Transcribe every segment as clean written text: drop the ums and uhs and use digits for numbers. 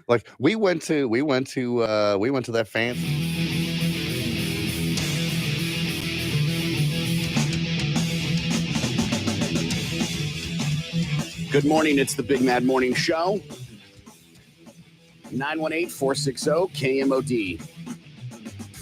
Like we went to that fancy. Good morning. It's the Big Mad Morning Show. 918-460-KMOD. You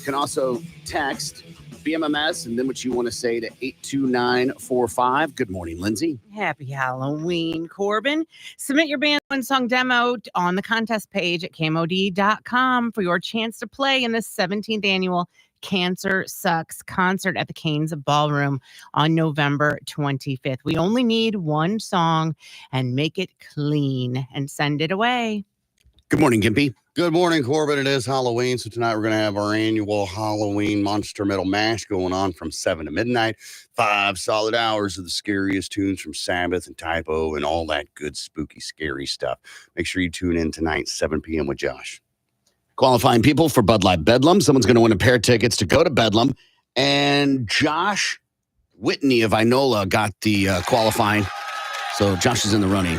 can also text Bmms and then what you want to say to 82945. Good morning, Lindsay. Happy Halloween, Corbin. Submit your band one-song demo on the contest page at KMOD.com for your chance to play in the 17th annual Cancer Sucks concert at the Canes Ballroom on November 25th. We only need one song and make it clean and send it away. Good morning, Gimpy. Good morning, Corbin. It is Halloween, so tonight we're going to have our annual Halloween Monster Metal Mash going on from 7 to midnight. 5 solid hours of the scariest tunes from Sabbath and Typo and all that good, spooky, scary stuff. Make sure you tune in tonight, 7 p.m. with Josh. Qualifying people for Bud Light Bedlam. Someone's going to win a pair of tickets to go to Bedlam. And Josh Whitney of Inola got the qualifying. So Josh is in the running.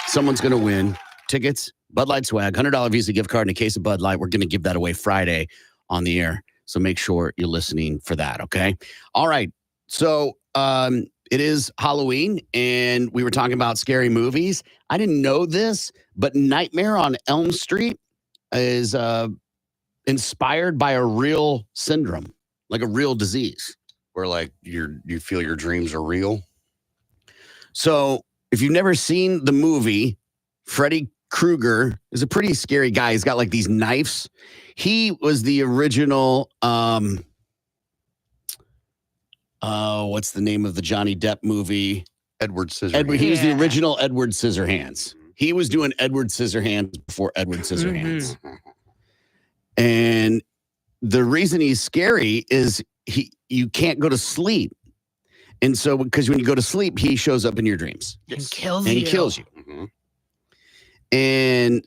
Someone's going to win tickets. Bud Light swag, $100 Visa gift card in a case of Bud Light. We're going to give that away Friday on the air. So make sure you're listening for that, okay? All right. So it is Halloween, and we were talking about scary movies. I didn't know this, but Nightmare on Elm Street is inspired by a real syndrome, like a real disease, where like you feel your dreams are real. So if you've never seen the movie, Freddy Krueger is a pretty scary guy. He's got like these knives. He was the original, what's the name of the Johnny Depp movie? Edward Scissorhands. He was the original Edward Scissorhands. He was doing Edward Scissorhands before Edward Scissorhands. Mm-hmm. And the reason he's scary is you can't go to sleep. And so, because when you go to sleep, he shows up in your dreams. And kills you. And he kills you. Mm-hmm. And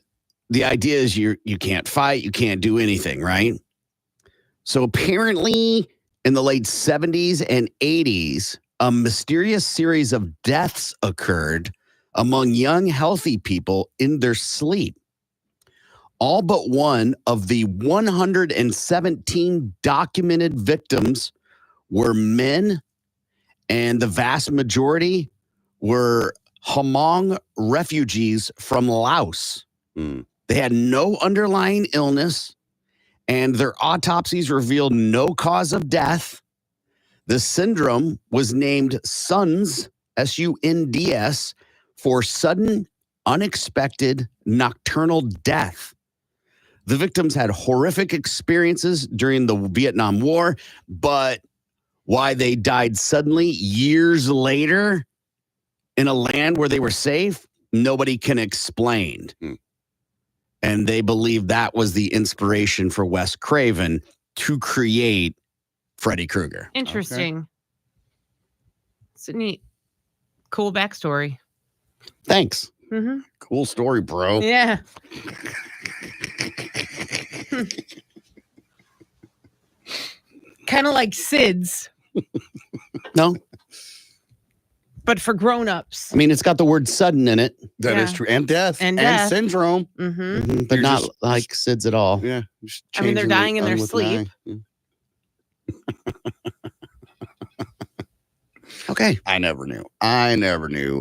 the idea is you can't fight, you can't do anything, right? So apparently in the late 70s and 80s, a mysterious series of deaths occurred among young, healthy people in their sleep. All but one of the 117 documented victims were men, and the vast majority were Hmong refugees from Laos. Mm. They had no underlying illness, and their autopsies revealed no cause of death. The syndrome was named SUNDS, S-U-N-D-S, for sudden, unexpected nocturnal death. The victims had horrific experiences during the Vietnam War, but why they died suddenly years later in a land where they were safe, nobody can explain. Mm. And they believe that was the inspiration for Wes Craven to create Freddy Krueger. Interesting. Okay. It's a neat, cool backstory. Thanks. Mm-hmm. Cool story, bro. Yeah. Kind of like SIDS. No. But for grown-ups. I mean, it's got the word sudden in it. That is true. And death. And syndrome. Mm-hmm. Mm-hmm. But not like SIDS at all. Yeah. I mean, they're dying in their sleep. Okay. I never knew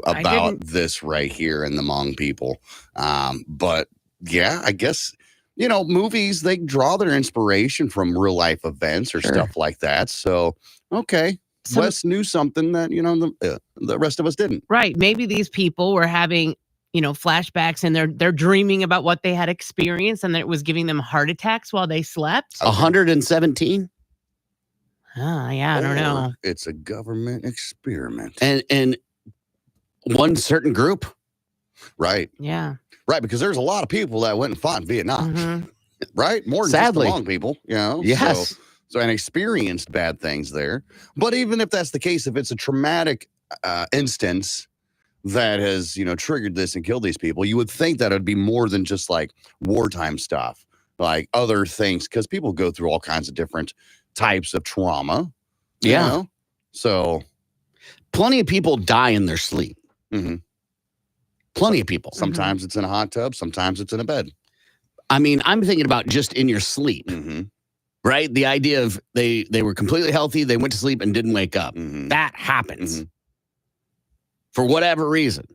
about this right here in the Hmong people. But yeah, I guess, movies, they draw their inspiration from real life events or stuff like that. So, okay. Wes knew something that, the rest of us didn't. Right. Maybe these people were having, flashbacks and they're dreaming about what they had experienced and that it was giving them heart attacks while they slept. 117? Yeah, I don't know. It's a government experiment. And one certain group. Right. Yeah. Right, because there's a lot of people that went and fought in Vietnam. Mm-hmm. Right? More than Sadly. just the Hmong people, Yes. So and experienced bad things there. But even if that's the case, if it's a traumatic instance that has, triggered this and killed these people, you would think that it'd be more than just like wartime stuff, like other things, because people go through all kinds of different types of trauma. So plenty of people die in their sleep. Mm-hmm. Plenty of people. Sometimes it's in a hot tub. Sometimes it's in a bed. I mean, I'm thinking about just in your sleep, right? The idea of they were completely healthy, they went to sleep and didn't wake up. That happens for whatever reason.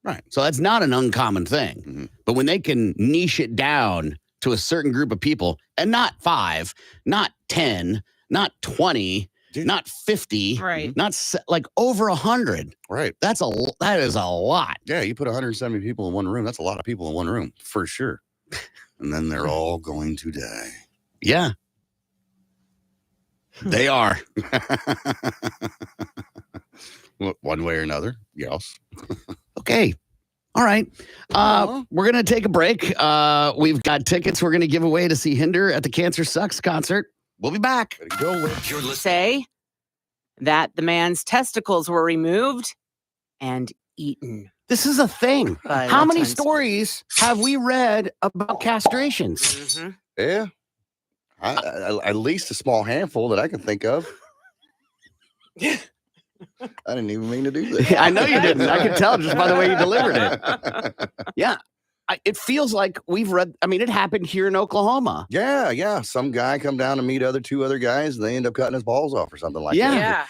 Right. So that's not an uncommon thing. But when they can niche it down to a certain group of people, and not 5, not 10, not 20, not 50, right? Not like over 100. Right. That is a lot. Yeah, you put 170 people in one room. That's a lot of people in one room, for sure. And then they're all going to die. Yeah. They are. One way or another. Yes. Okay. All right. We're going to take a break. We've got tickets we're going to give away to see Hinder at the Cancer Sucks concert. We'll be back. Say that the man's testicles were removed and eaten. This is a thing. By How many Lieutenant stories have we read about castrations? Yeah. At least a small handful that I can think of. I didn't even mean to do that. I know you didn't. I can tell just by the way you delivered it. Yeah. It feels like we've read. I mean, it happened here in Oklahoma. Yeah. Some guy come down to meet two other guys, and they end up cutting his balls off or something like that. Yeah.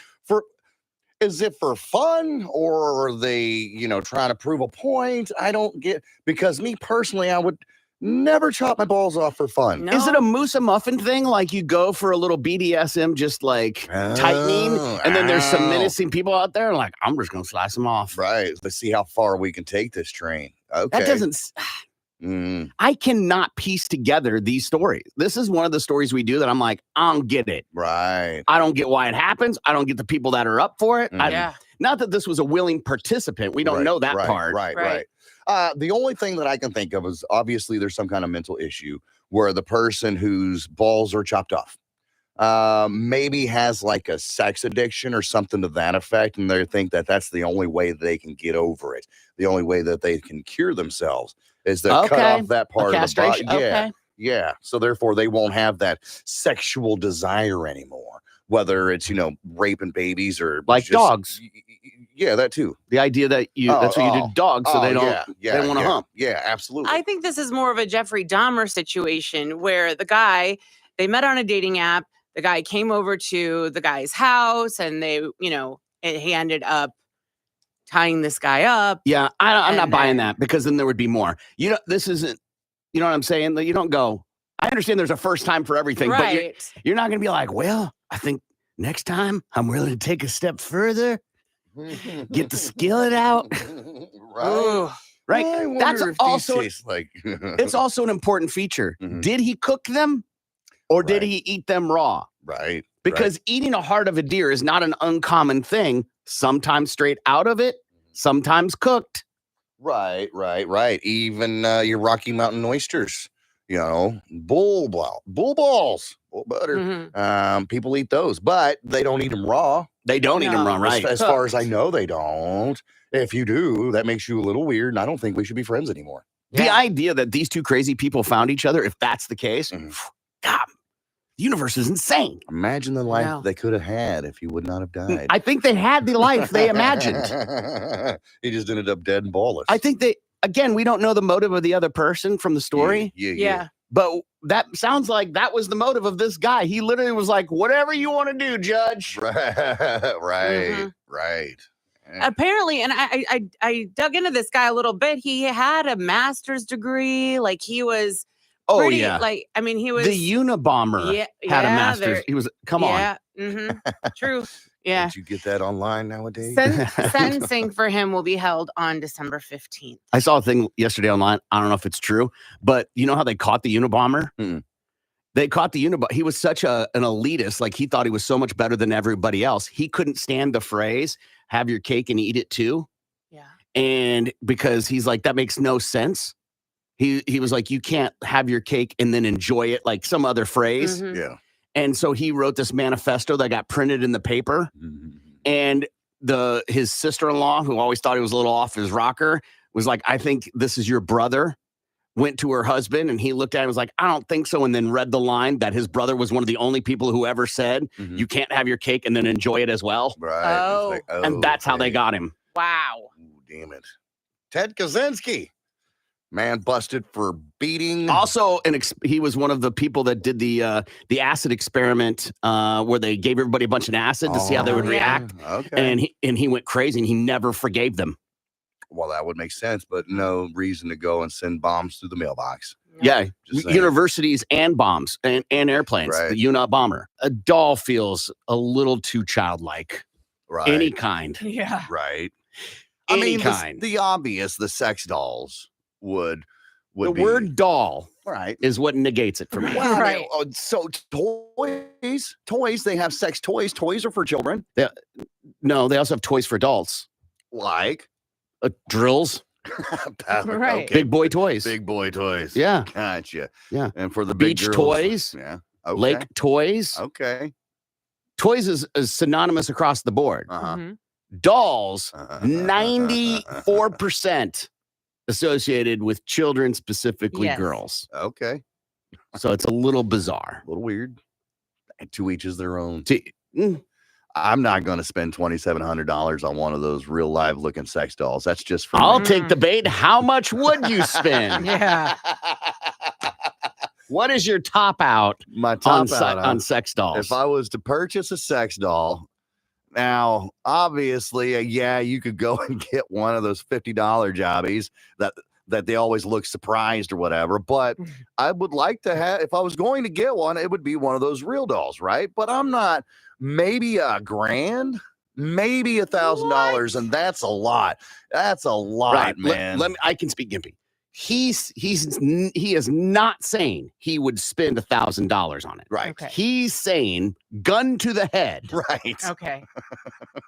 Is it for fun, or are they, trying to prove a point? I don't get, because me personally, I would never chop my balls off for fun. No. Is it a Musa muffin thing? Like you go for a little BDSM, just like tightening, and then there's some menacing people out there, and like, I'm just going to slice them off. Right. Let's see how far we can take this train. Okay. That doesn't. I cannot piece together these stories. This is one of the stories we do that I'm like, I don't get it. Right. I don't get why it happens. I don't get the people that are up for it. Not that this was a willing participant. We don't know that part. Right. The only thing that I can think of is obviously there's some kind of mental issue where the person whose balls are chopped off maybe has like a sex addiction or something to that effect. And they think that that's the only way they can get over it. The only way that they can cure themselves is to cut off that part of the body. Yeah. So therefore they won't have that sexual desire anymore, whether it's, raping babies or like dogs. Yeah, that too. The idea that that's what you do to dogs, so they don't they want to hump. Yeah, absolutely. I think this is more of a Jeffrey Dahmer situation where the guy, they met on a dating app. The guy came over to the guy's house and they, he ended up tying this guy up. Yeah, I'm not buying that, because then there would be more. This isn't, you know what I'm saying? You don't go, I understand there's a first time for everything, but you're not going to be like, well, I think next time I'm willing to take a step further, get the skillet out. Right. That's also like it's also an important feature. Did he cook them or did he eat them raw? Right. Because eating a heart of a deer is not an uncommon thing. Sometimes straight out of it, sometimes cooked. Right. Even your Rocky Mountain oysters, bull balls, bull butter. People eat those, but they don't eat them raw. They don't eat them raw, right? As far as I know, they don't. If you do, that makes you a little weird, and I don't think we should be friends anymore. The idea that these two crazy people found each other, if that's the case, God, the universe is insane. Imagine the life they could have had if you would not have died. I think they had the life they imagined. He just ended up dead and ballless. I think we don't know the motive of the other person from the story. Yeah. But that sounds like that was the motive of this guy. He literally was like, whatever you want to do, Judge. Right. Apparently, and I dug into this guy a little bit. He had a master's degree. Like he was pretty, he was the Unabomber had a master's. He was, come on. True. Yeah. Did you get that online nowadays? Sentencing for him will be held on December 15th. I saw a thing yesterday online. I don't know if it's true, but you know how they caught the Unabomber? They caught the Unabomber. He was such an elitist. Like he thought he was so much better than everybody else. He couldn't stand the phrase, have your cake and eat it too. Yeah. And because he's like, that makes no sense. He was like, you can't have your cake and then enjoy it, like some other phrase. Yeah. And so he wrote this manifesto that got printed in the paper. And his sister-in-law, who always thought he was a little off his rocker, was like, I think this is your brother. Went to her husband and he looked at him and was like, I don't think so. And then read the line that his brother was one of the only people who ever said, you can't have your cake and then enjoy it as well. Right. Oh. And that's how they got him. Wow. Ooh, damn it. Ted Kaczynski, man, busted for beating. Also, he was one of the people that did the acid experiment where they gave everybody a bunch of acid to see how they would react. Okay. And he went crazy and he never forgave them. Well, that would make sense, but no reason to go and send bombs through the mailbox. Yeah, Just saying. universities and bombs and airplanes. Right. The Unot bomber. A doll feels a little too childlike. Right. Any kind. Yeah. Right. Any kind. The obvious, the sex dolls would the be. word doll Right. is what negates it for me. Well, Right. So toys, they have sex toys. Toys are for children. No, they also have toys for adults. Like Drills. Right. Okay. Big boy toys. Big boy toys. Yeah. Gotcha. Yeah. And for the big Beach girls, toys. Yeah. Okay. Lake toys. Okay. Toys is synonymous across the board. Uh-huh. Mhm. Dolls, 94% associated with children, specifically Yes. girls. Okay. So it's a little bizarre. A little weird. To each is their own. See, I'm not going to spend $2,700 on one of those real live looking sex dolls. That's just for I'll me. take the bait. How much would you spend? Yeah. What is your top out My top out on sex dolls? if I was to purchase a sex doll, now obviously, yeah, you could go and get one of those $50 jobbies that they always look surprised or whatever. But I would like to have, if I was going to get one, it would be one of those real dolls, right? But I'm not. Maybe $1,000, maybe $1,000, and that's a lot. That's a lot, right, man. Let me. I can speak Gimpy. He is not saying he would spend $1,000 on it. Right. Okay. He's saying gun to the head. Right. Okay.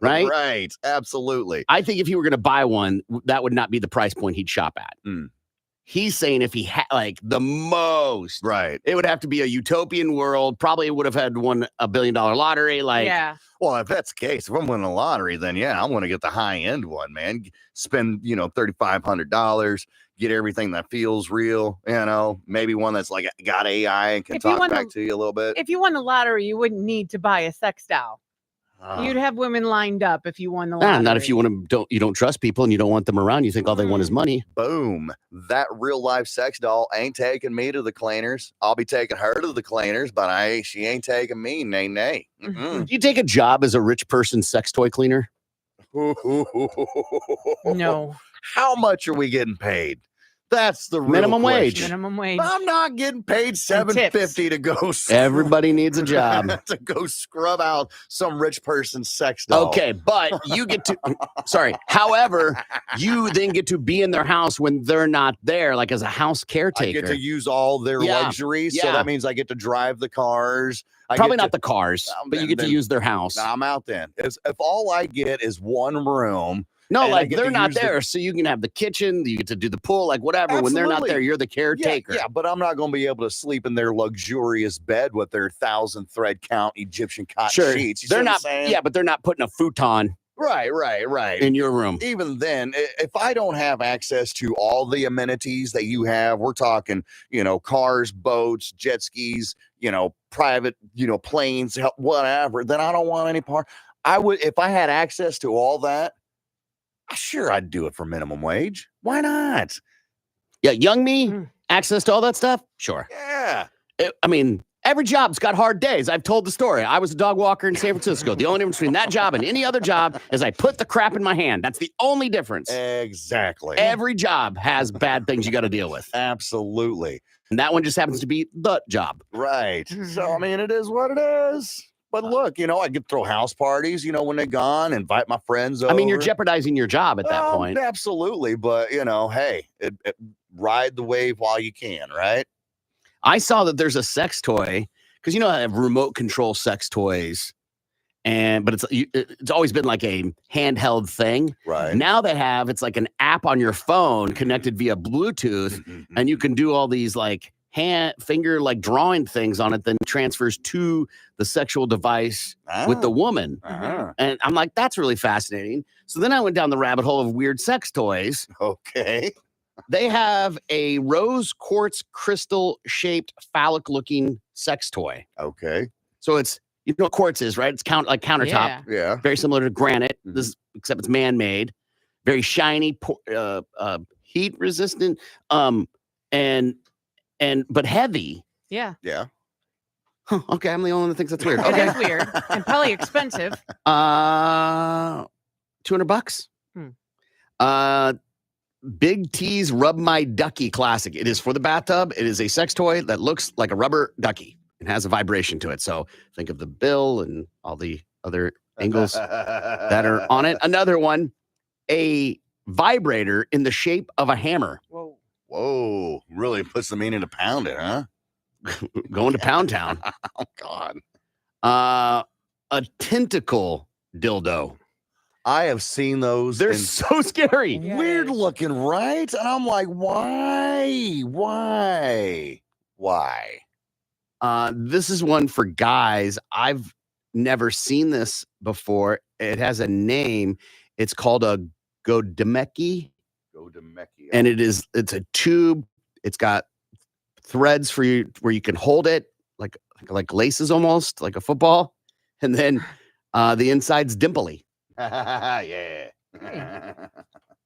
Right. Right. Absolutely. I think if he were going to buy one, that would not be the price point he'd shop at. Mm. He's saying if he had like the most, Right. it would have to be a utopian world. Probably would have had won $1 billion lottery. Like, yeah. Well, if that's the case, if I'm winning a lottery, then yeah, I want to get the high end one, man. Spend, $3,500, get everything that feels real, maybe one that's like got AI and can If you talk want back to- to you a little bit. If you won the lottery, you wouldn't need to buy a sex doll. You'd have women lined up if you won the lottery. not if you want to. You don't trust people and you don't want them around. You think all they want is money. Boom. That real life sex doll ain't taking me to the cleaners. I'll be taking her to the cleaners, but she ain't taking me. Nay, nay. Do you take a job as a rich person sex toy cleaner? No. How much are we getting paid? That's the real Minimum wage. question. Minimum wage. I'm not getting paid $7.50 to go Everybody needs a job. to go scrub out some rich person's sex doll. Okay, but you get to. Sorry. However, you then get to be in their house when they're not there, like as a house I caretaker. get to use all their Yeah, luxuries, so yeah. that means I get to drive the cars. Probably not the cars, but you get to then- use their house. I'm out then. If all I get is one room, No, and I like get they're to not use the- there, so you can have the kitchen, you get to do the pool, like whatever. When they're not Absolutely. there, you're the caretaker. yeah, but I'm not going to be able to sleep in their luxurious bed with their 1,000 thread count Egyptian cotton Sure, sheets. You see they're what I'm not. saying? Yeah, but they're not putting a futon Right. in your room. Even then, if I don't have access to all the amenities that you have, we're talking, cars, boats, jet skis, private, planes, whatever, then I don't want any part. I would, if I had access to all that, sure, I'd do it for minimum wage. Why not? Yeah, young me, Mm. access to all that stuff. Sure. Yeah. I mean, every job's got hard days. I've told the story. I was a dog walker in San Francisco. The only difference between that job and any other job is I put the crap in my hand. That's the only difference. Exactly. Every job has bad things you got to deal with. Absolutely. And that one just happens to be the job. Right. So, I mean, it is what it is. But look, I could throw house parties, when they're gone, invite my friends over. I mean, you're jeopardizing your job at that point. Absolutely. But, hey, ride the wave while you can, right? I saw that there's a sex toy because I have remote control sex toys, but it's always been like a handheld thing. Right. Now they have it's like an app on your phone connected via Bluetooth, and you can do all these like finger like drawing things on it, then transfers to the sexual device with the woman. Uh-huh. And I'm like, that's really fascinating. So then I went down the rabbit hole of weird sex toys. Okay. They have a rose quartz crystal shaped phallic looking sex toy. Okay. So it's, what quartz is, right? It's like countertop, Yeah. Yeah. very similar to granite, except it's man made. very shiny, heat resistant, and but heavy. Yeah. Yeah. Huh, okay, I'm the only one that thinks that's weird. It Okay, is weird and probably expensive. $200. Big T's Rub My Ducky Classic. It is for the bathtub. It is a sex toy that looks like a rubber ducky. It has a vibration to it. So think of the bill and all the other angles that are on it. Another one, a vibrator in the shape of a hammer. Whoa. Whoa. Really puts the meaning to pound it, huh? Going to Pound Town. Oh, God. A tentacle dildo. I have seen those. They're and so scary. Yeah, weird it is. looking, right? And I'm like, why? This is one for guys. I've never seen this before. It has a name. It's called a godemeki, and it's a tube. It's got threads for you where you can hold it like laces, almost like a football, and then the inside's dimply. Yeah.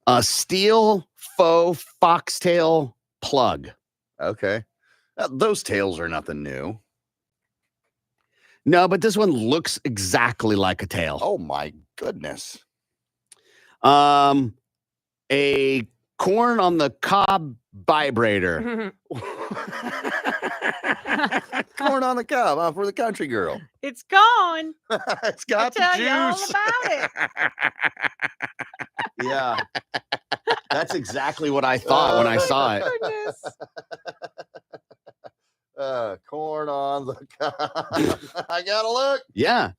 A steel faux foxtail plug. Okay. Those tails are nothing new. No, but this one looks exactly like a tail. Oh my goodness. A corn on the cob vibrator. Corn on the cob for the country girl. It's gone. It's got I'll tell the you all juice. about it. Yeah. That's exactly what I thought when I saw it. Goodness. Corn on the cob. I gotta look. Yeah.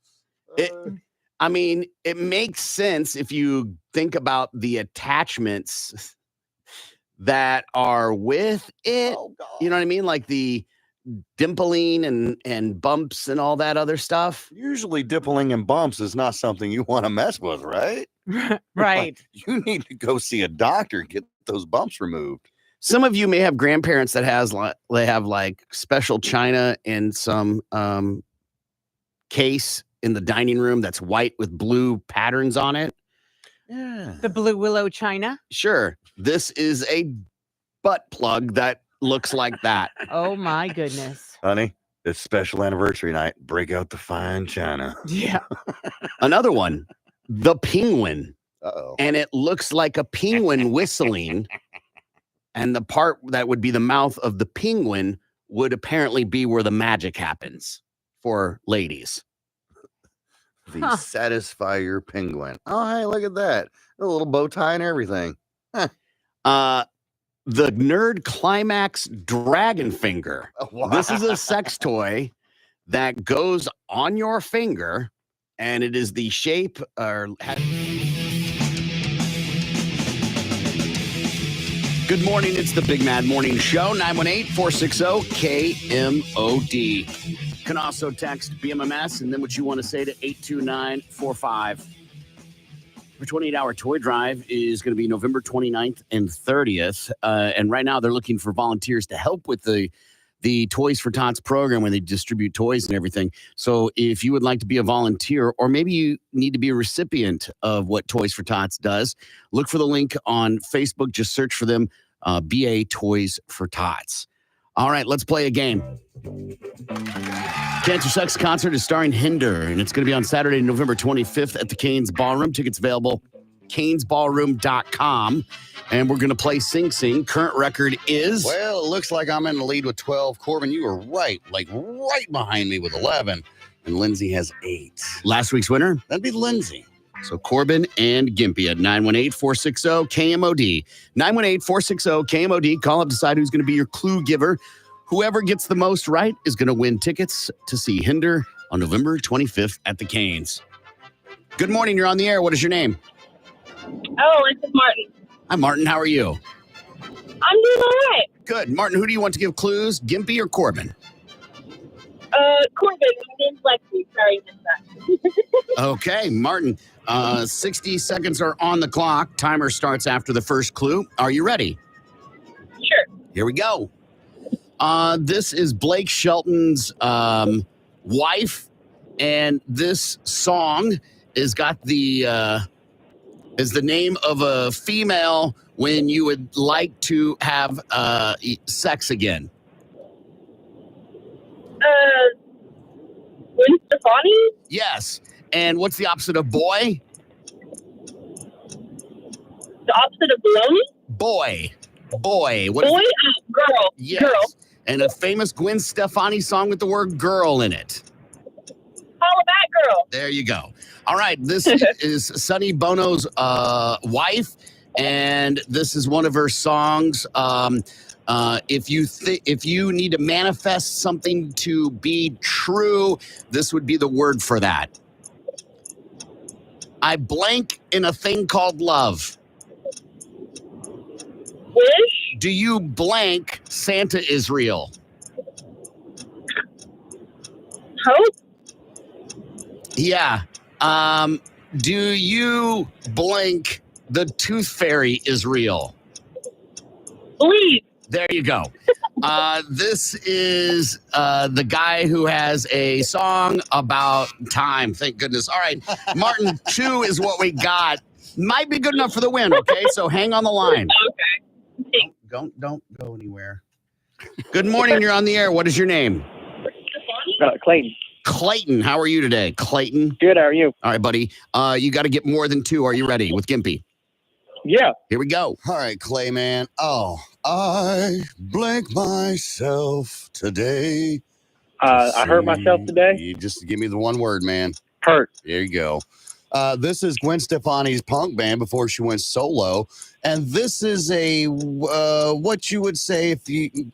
I mean, it makes sense if you think about the attachments that are with it. Oh, God. You know what I mean? Like the dimpling and bumps and all that other stuff. Usually dimpling and bumps is not something you want to mess with, right? Right. You need to go see a doctor and get those bumps removed. Some of you may have grandparents that they have like special china in some case in the dining room that's white with blue patterns on it. Yeah. The blue willow china. Sure. This is a butt plug that looks like that. Oh my goodness. Honey, it's special anniversary night. Break out the fine china. Yeah. Another one, the penguin. Uh-oh. And it looks like a penguin whistling. And the part that would be the mouth of the penguin would apparently be where the magic happens for ladies. The Satisfy Your Penguin. Oh, hey, look at that. A little bow tie and everything. The Nerd Climax Dragon Finger. Wow. This is a sex toy that goes on your finger, and it is the shape or. Good morning. It's the Big Mad Morning Show, 918-460-KMOD. Can also text BMMS and then what you want to say to 82945. Our 28-hour toy drive is going to be November 29th and 30th. And right now they're looking for volunteers to help with the Toys for Tots program where they distribute toys and everything. So if you would like to be a volunteer, or maybe you need to be a recipient of what Toys for Tots does, look for the link on Facebook. Just search for them, BA Toys for Tots. All right, let's play a game. Cancer Sucks concert is starring Hinder, and it's going to be on Saturday, November 25th at the Canes Ballroom. Tickets available, canesballroom.com. And we're going to play Sing Sing. Current record is... Well, it looks like I'm in the lead with 12. Corbin, you were right behind me with 11. And Lindsay has 8. Last week's winner? That'd be Lindsay. So Corbin and Gimpy at 918-460-KMOD. 918-460-KMOD. Call up, decide who's going to be your clue giver. Whoever gets the most right is going to win tickets to see Hinder on November 25th at the Canes. Good morning. You're on the air. What is your name? Oh, this is Martin. Hi, Martin. How are you? I'm doing all right. Good. Martin, who do you want to give clues? Gimpy or Corbin? Corbin, my name's Lexi. Sorry, I missed that. Okay, Martin. 60 seconds are on the clock. Timer starts after the first clue. Are you ready? Sure. Here we go. This is Blake Shelton's wife, and this song has got the is the name of a female when you would like to have sex again. Gwen Stefani? Yes. And what's the opposite of boy? The opposite of baloney? Boy. Boy. What Boy? Girl. Yes. Girl. And a famous Gwen Stefani song with the word girl in it. Holla back, girl. There you go. All right. This is Sonny Bono's wife, and this is one of her songs. If you need to manifest something to be true, this would be the word for that. I blank in a thing called love. Wish? Do you blank Santa is real? Hope? Yeah. Do you blank the tooth fairy is real? Believe. There you go. This is the guy who has a song about time. Thank goodness. All right. Martin, 2 is what we got. Might be good enough for the win, okay? So hang on the line. Okay. Don't go anywhere. Good morning. You're on the air. What is your name? Clayton. Clayton. How are you today? Clayton. Good. How are you? All right, buddy. You got to get more than 2. Are you ready with Gimpy? Yeah. Here we go. All right, Clay, man. Oh, I blank myself today. I hurt myself today. You just give me the one word, man. Hurt. There you go. This is Gwen Stefani's punk band before she went solo. And this is a, what you would say if you,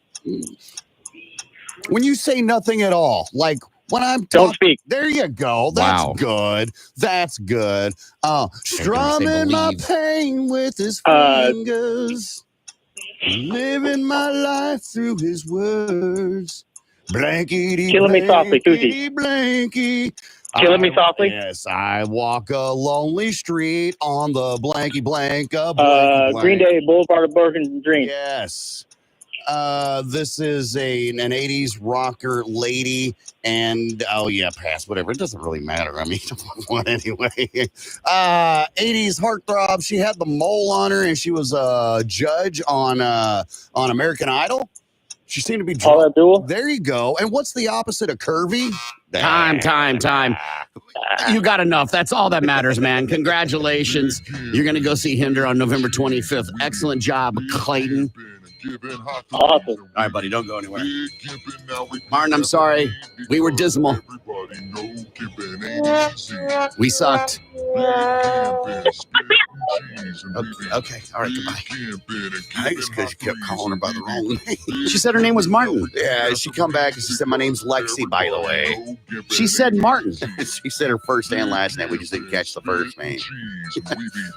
when you say nothing at all, like when I'm Don't speak. There you go. That's Wow. good. That's good. They're Strumming gonna say my believe. pain with his fingers. Living my life through his words. Blankety, Killing me softly, blankety, blanky. Killing me softly? Yes, I walk a lonely street on the blanky blank. Blanky blank. Green Day, Boulevard of Broken Dreams. Yes. This is an 80s rocker lady, and oh yeah, pass, whatever. It doesn't really matter. I mean, what anyway? 80s heartthrob. She had the mole on her, and she was a judge on American Idol. She seemed to be Paula drunk. Abdul. There you go. And what's the opposite of curvy? Time. You got enough. That's all that matters, man. Congratulations. You're going to go see Hinder on November 25th. Excellent job, Clayton. Awesome. All right, buddy. Don't go anywhere. Martin, I'm sorry. We were dismal. We sucked. Okay. All right. Goodbye. I think it's because you kept calling her by the wrong name. She said her name was Martin. Yeah, she come back and she said, my name's Lexi, by the way. She said Martin. She said her first and last name. We just didn't catch the first name.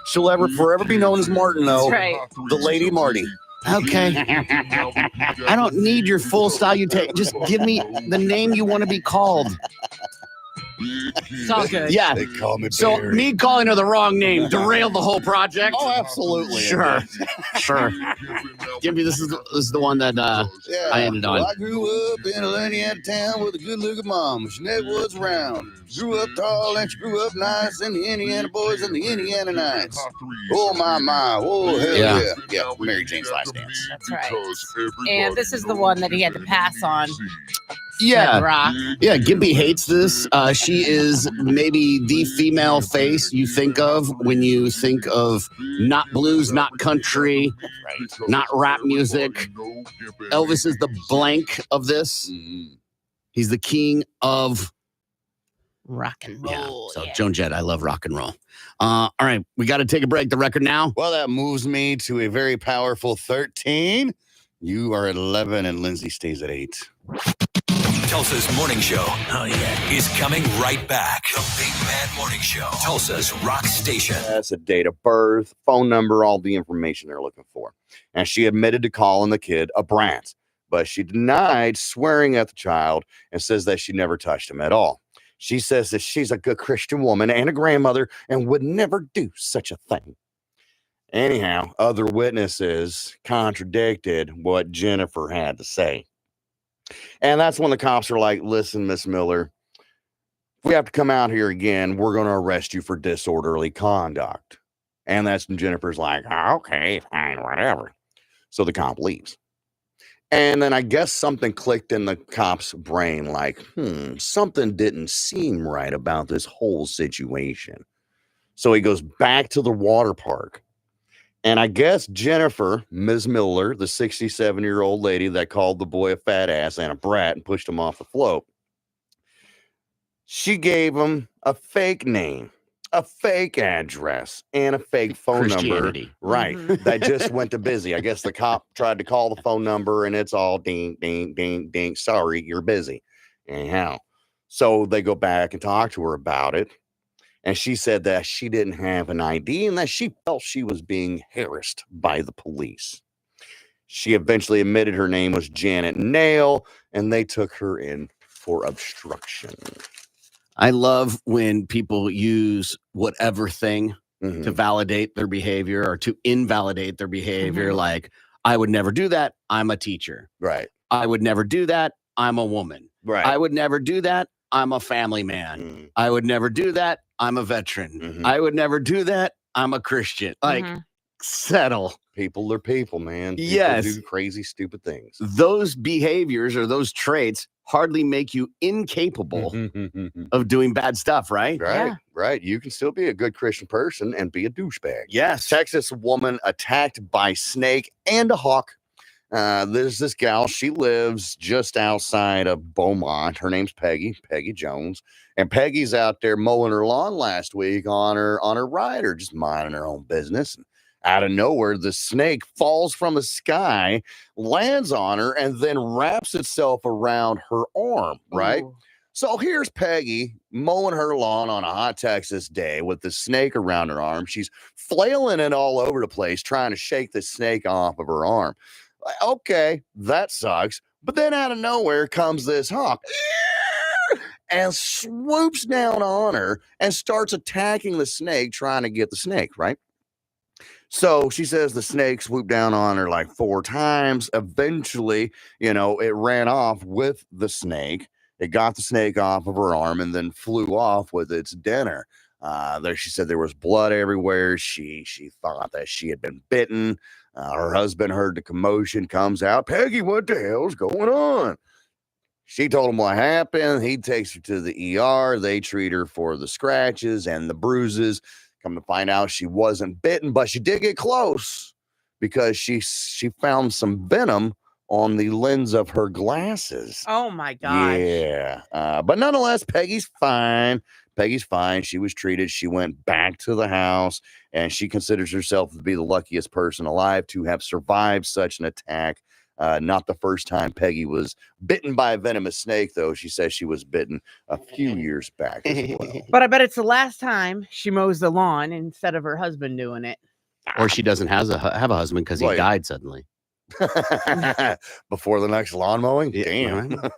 She'll forever be known as Martin, though. That's right. The Lady Marty. Okay. I don't need your full style. Just give me the name you want to be called. It's all good. Yeah. They call me So Barry. me calling her the wrong name derailed the whole project. Oh, absolutely. Sure. Gimpy, this is the one that Yeah. I ended on. Well, I grew up in a Louisiana town with a good-looking mom. She never was around. Grew up tall and she grew up nice, and the Indiana boys and the Indiana Knights. Oh, my. Oh, hell Yeah. yeah. Yeah, Mary Jane's Last Dance. That's right. And this is the one that he had to pass on. Yeah. Rock. Yeah, Gimpy hates this. She is maybe the female face you think of when you think of not blues, not country, not rap music. Elvis is the blank of this. He's the king of Rock and roll. So Yeah. Joan Jett, I love rock and roll. All right, we got to take a break. The record now. Well, that moves me to a very powerful 13. You are at 11, and Lindsay stays at 8. Tulsa's Morning Show is coming right back. The Big Mad Morning Show. Tulsa's rock station. That's a date of birth, phone number, all the information they're looking for. And she admitted to calling the kid a brat, but she denied swearing at the child and says that she never touched him at all. She says that she's a good Christian woman and a grandmother and would never do such a thing. Anyhow, other witnesses contradicted what Jennifer had to say. And that's when the cops are like, listen, Miss Miller, if we have to come out here again, we're going to arrest you for disorderly conduct. And that's when Jennifer's like, "Oh, okay, fine, whatever." So the cop leaves. And then I guess something clicked in the cop's brain like, something didn't seem right about this whole situation. So he goes back to the water park. And I guess Jennifer, Ms. Miller, the 67-year-old lady that called the boy a fat ass and a brat and pushed him off the float, she gave him a fake name, a fake address, and a fake phone number. Right. That just went to busy. I guess the cop tried to call the phone number and it's all ding, ding, ding, ding. Sorry, you're busy. Anyhow. So they go back and talk to her about it. And she said that she didn't have an ID and that she felt she was being harassed by the police. She eventually admitted her name was Janet Nail, and they took her in for obstruction. I love when people use whatever thing to validate their behavior or to invalidate their behavior. Like, I would never do that. I'm a teacher. Right. I would never do that. I'm a woman. Right. I would never do that. I'm a family man. I would never do that. I'm a veteran. I would never do that. I'm a Christian. Like, settle. People are people, man. People Yes. do crazy, stupid things. Those behaviors or those traits hardly make you incapable of doing bad stuff, right? Right, Yeah. right. You can still be a good Christian person and be a douchebag. Yes. Texas woman attacked by snake and a hawk. There's this gal. She lives just outside of Beaumont. Her name's Peggy Jones. And Peggy's out there mowing her lawn last week on her rider, just minding her own business. And out of nowhere, the snake falls from the sky, lands on her, and then wraps itself around her arm, right? Ooh. So here's Peggy mowing her lawn on a hot Texas day with the snake around her arm. She's flailing it all over the place, trying to shake the snake off of her arm. Okay, that sucks. But then out of nowhere comes this hawk and swoops down on her and starts attacking the snake, trying to get the snake, right? So she says the snake swooped down on her like 4 times. Eventually, it ran off with the snake. It got the snake off of her arm and then flew off with its dinner. There, she said there was blood everywhere. She thought that she had been bitten. Her husband heard the commotion, comes out. "Peggy, what the hell's going on?" She told him what happened. He takes her to the ER. They treat her for the scratches and the bruises. Come to find out she wasn't bitten, but she did get close because she found some venom on the lens of her glasses. Oh my gosh. Yeah. But nonetheless, Peggy's fine. She was treated. She went back to the house, and she considers herself to be the luckiest person alive to have survived such an attack. Not the first time Peggy was bitten by a venomous snake, though. She says she was bitten a few years back as well. But I bet it's the last time she mows the lawn instead of her husband doing it. Or she doesn't have a husband because he Right. died suddenly. Before the next lawn mowing? Yeah, Damn. right.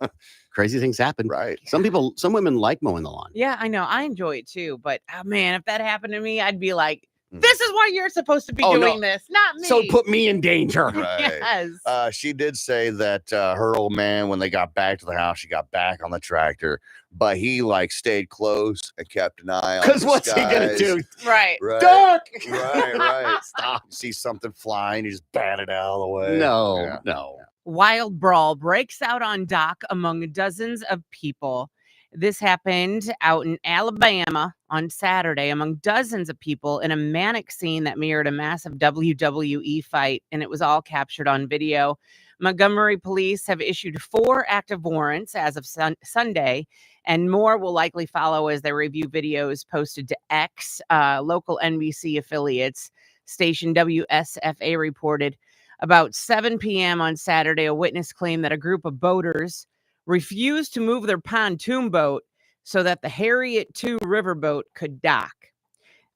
Crazy things happen. Right. Some women like mowing the lawn. Yeah, I know. I enjoy it too. But man, if that happened to me, I'd be like, this is why you're supposed to be Oh, no. doing this, not me. So put me in danger. Right. Yes. She did say that her old man, when they got back to the house, she got back on the tractor, but he stayed close and kept an eye on. Because what's he gonna do? Right. Right. Duck! Right. Stop. See something flying, you just bat it out of the way. No, Yeah. no. Wild brawl breaks out on dock among dozens of people. This happened out in Alabama on Saturday among dozens of people in a manic scene that mirrored a massive WWE fight, and it was all captured on video. Montgomery police have issued 4 active warrants as of Sunday, and more will likely follow as they review videos posted to X. Local NBC affiliates station WSFA reported about 7 p.m. on Saturday, a witness claimed that a group of boaters refused to move their pontoon boat so that the Harriet II riverboat could dock.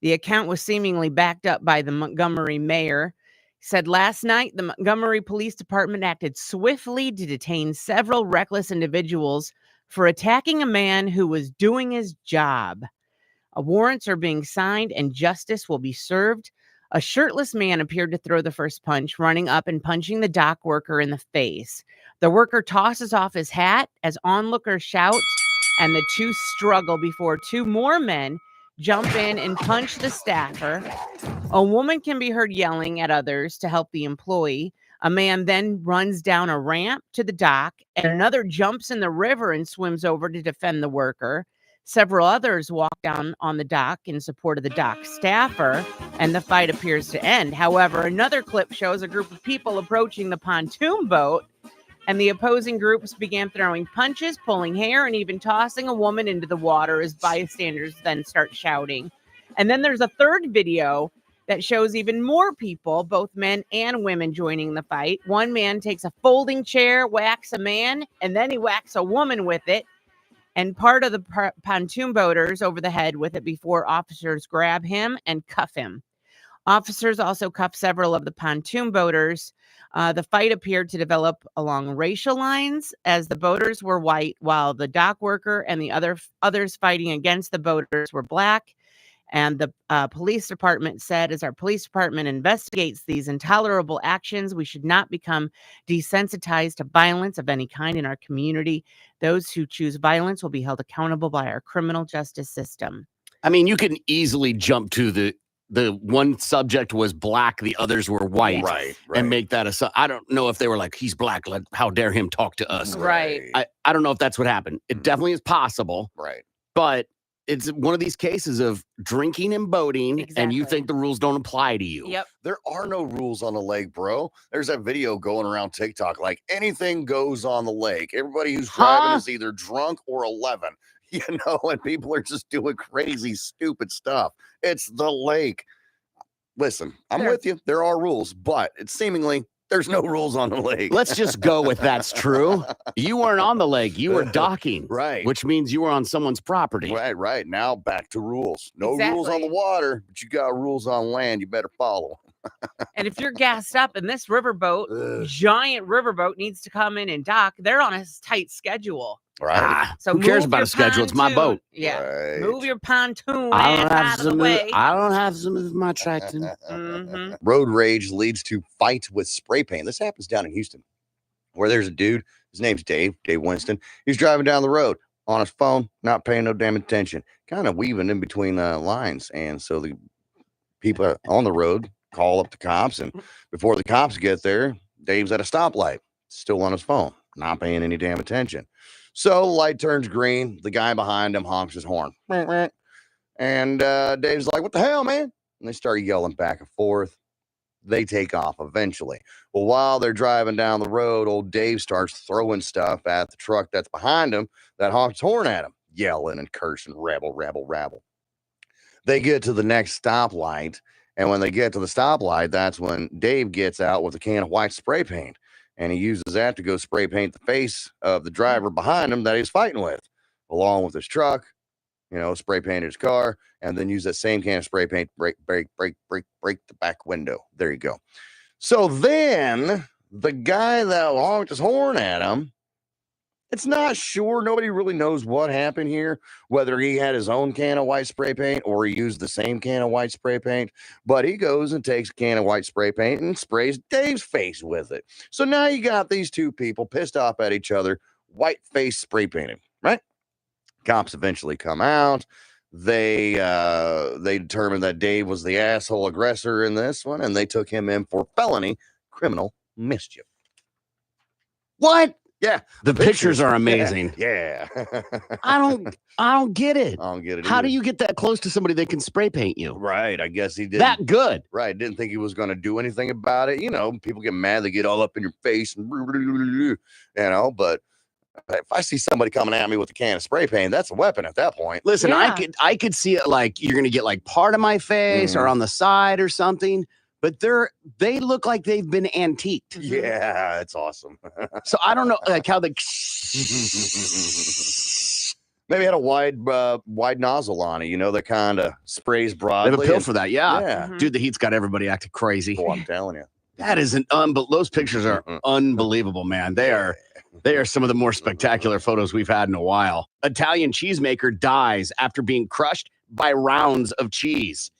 The account was seemingly backed up by the Montgomery mayor. He said last night the Montgomery Police Department acted swiftly to detain several reckless individuals for attacking a man who was doing his job. Warrants are being signed and justice will be served. A shirtless man appeared to throw the first punch, running up and punching the dock worker in the face. The worker tosses off his hat as onlookers shout, and the two struggle before 2 more men jump in and punch the staffer. A woman can be heard yelling at others to help the employee. A man then runs down a ramp to the dock, and another jumps in the river and swims over to defend the worker. Several others walk down on the dock in support of the dock staffer, and the fight appears to end. However, another clip shows a group of people approaching the pontoon boat, and the opposing groups began throwing punches, pulling hair, and even tossing a woman into the water as bystanders then start shouting. And then there's a third video that shows even more people, both men and women, joining the fight. One man takes a folding chair, whacks a man, and then he whacks a woman with it, and part of the pontoon boaters over the head with it before officers grab him and cuff him. Officers also cuffed several of the pontoon boaters. The fight appeared to develop along racial lines, as the boaters were white, while the dock worker and the others fighting against the boaters were black. And the police department said, as our police department investigates these intolerable actions, we should not become desensitized to violence of any kind in our community. Those who choose violence will be held accountable by our criminal justice system. I mean, you can easily jump to the one subject was black, the others were white, Right. and make that I don't know if they were like, he's black, how dare him talk to us. Right. I don't know if that's what happened. It definitely is possible. Right. But it's one of these cases of drinking and boating, and you think the rules don't apply to you. Yep. There are no rules on the lake, bro. There's that video going around TikTok, like anything goes on the lake. Everybody who's driving is either drunk or 11, and people are just doing crazy, stupid stuff. It's the lake. Listen, I'm with you. There are rules, but it's seemingly there's no rules on the lake. Let's just go with that's true. You weren't on the lake. You were docking. Right. Which means you were on someone's property. Right. Now back to rules. No rules on the water, but you got rules on land. You better follow. And if you're gassed up and this riverboat, giant riverboat, needs to come in and dock, they're on a tight schedule. Right. So who cares about a schedule? It's my boat. Yeah. Right. Move your pontoon I ass out of the way. I don't have some of my tractor. Road rage leads to fight with spray paint. This happens down in Houston, where there's a dude. His name's Dave Winston. He's driving down the road on his phone, not paying no damn attention, kind of weaving in between lines. And so the people on the road call up the cops. And before the cops get there, Dave's at a stoplight, still on his phone, not paying any damn attention. So light turns green. The guy behind him honks his horn. And Dave's like, what the hell, man? And they start yelling back and forth. They take off eventually. Well, while they're driving down the road, old Dave starts throwing stuff at the truck that's behind him that honks horn at him, yelling and cursing, rabble, rabble, rabble. They get to the next stoplight. And when they get to the stoplight, that's when Dave gets out with a can of white spray paint. And he uses that to go spray paint the face of the driver behind him that he's fighting with, along with his truck, spray painted his car, and then use that same can of spray paint, break the back window. There you go. So then the guy that honked his horn at him, it's not sure. Nobody really knows what happened here, whether he had his own can of white spray paint or he used the same can of white spray paint. But he goes and takes a can of white spray paint and sprays Dave's face with it. So now you got these two people pissed off at each other, white face spray painting, right? Cops eventually come out. They determined that Dave was the asshole aggressor in this one, and they took him in for felony criminal mischief. What? Yeah, the pictures are amazing. Yeah. I don't get it. I don't get it. How do you get that close to somebody that can spray paint you? Right. I guess he did that good. Right. Didn't think he was going to do anything about it. People get mad. They get all up in your face, and but if I see somebody coming at me with a can of spray paint, that's a weapon at that point. Listen, I could see it like you're going to get like part of my face or on the side or something. But they look like they've been antiqued. Yeah, it's awesome. So I don't know like how the maybe had a wide nozzle on it, that kind of sprays broadly. They have a pill for that, yeah. Yeah. Dude, the heat's got everybody acting crazy. Oh, I'm telling you. That is those pictures are unbelievable, man. They are some of the more spectacular photos we've had in a while. Italian cheesemaker dies after being crushed by rounds of cheese.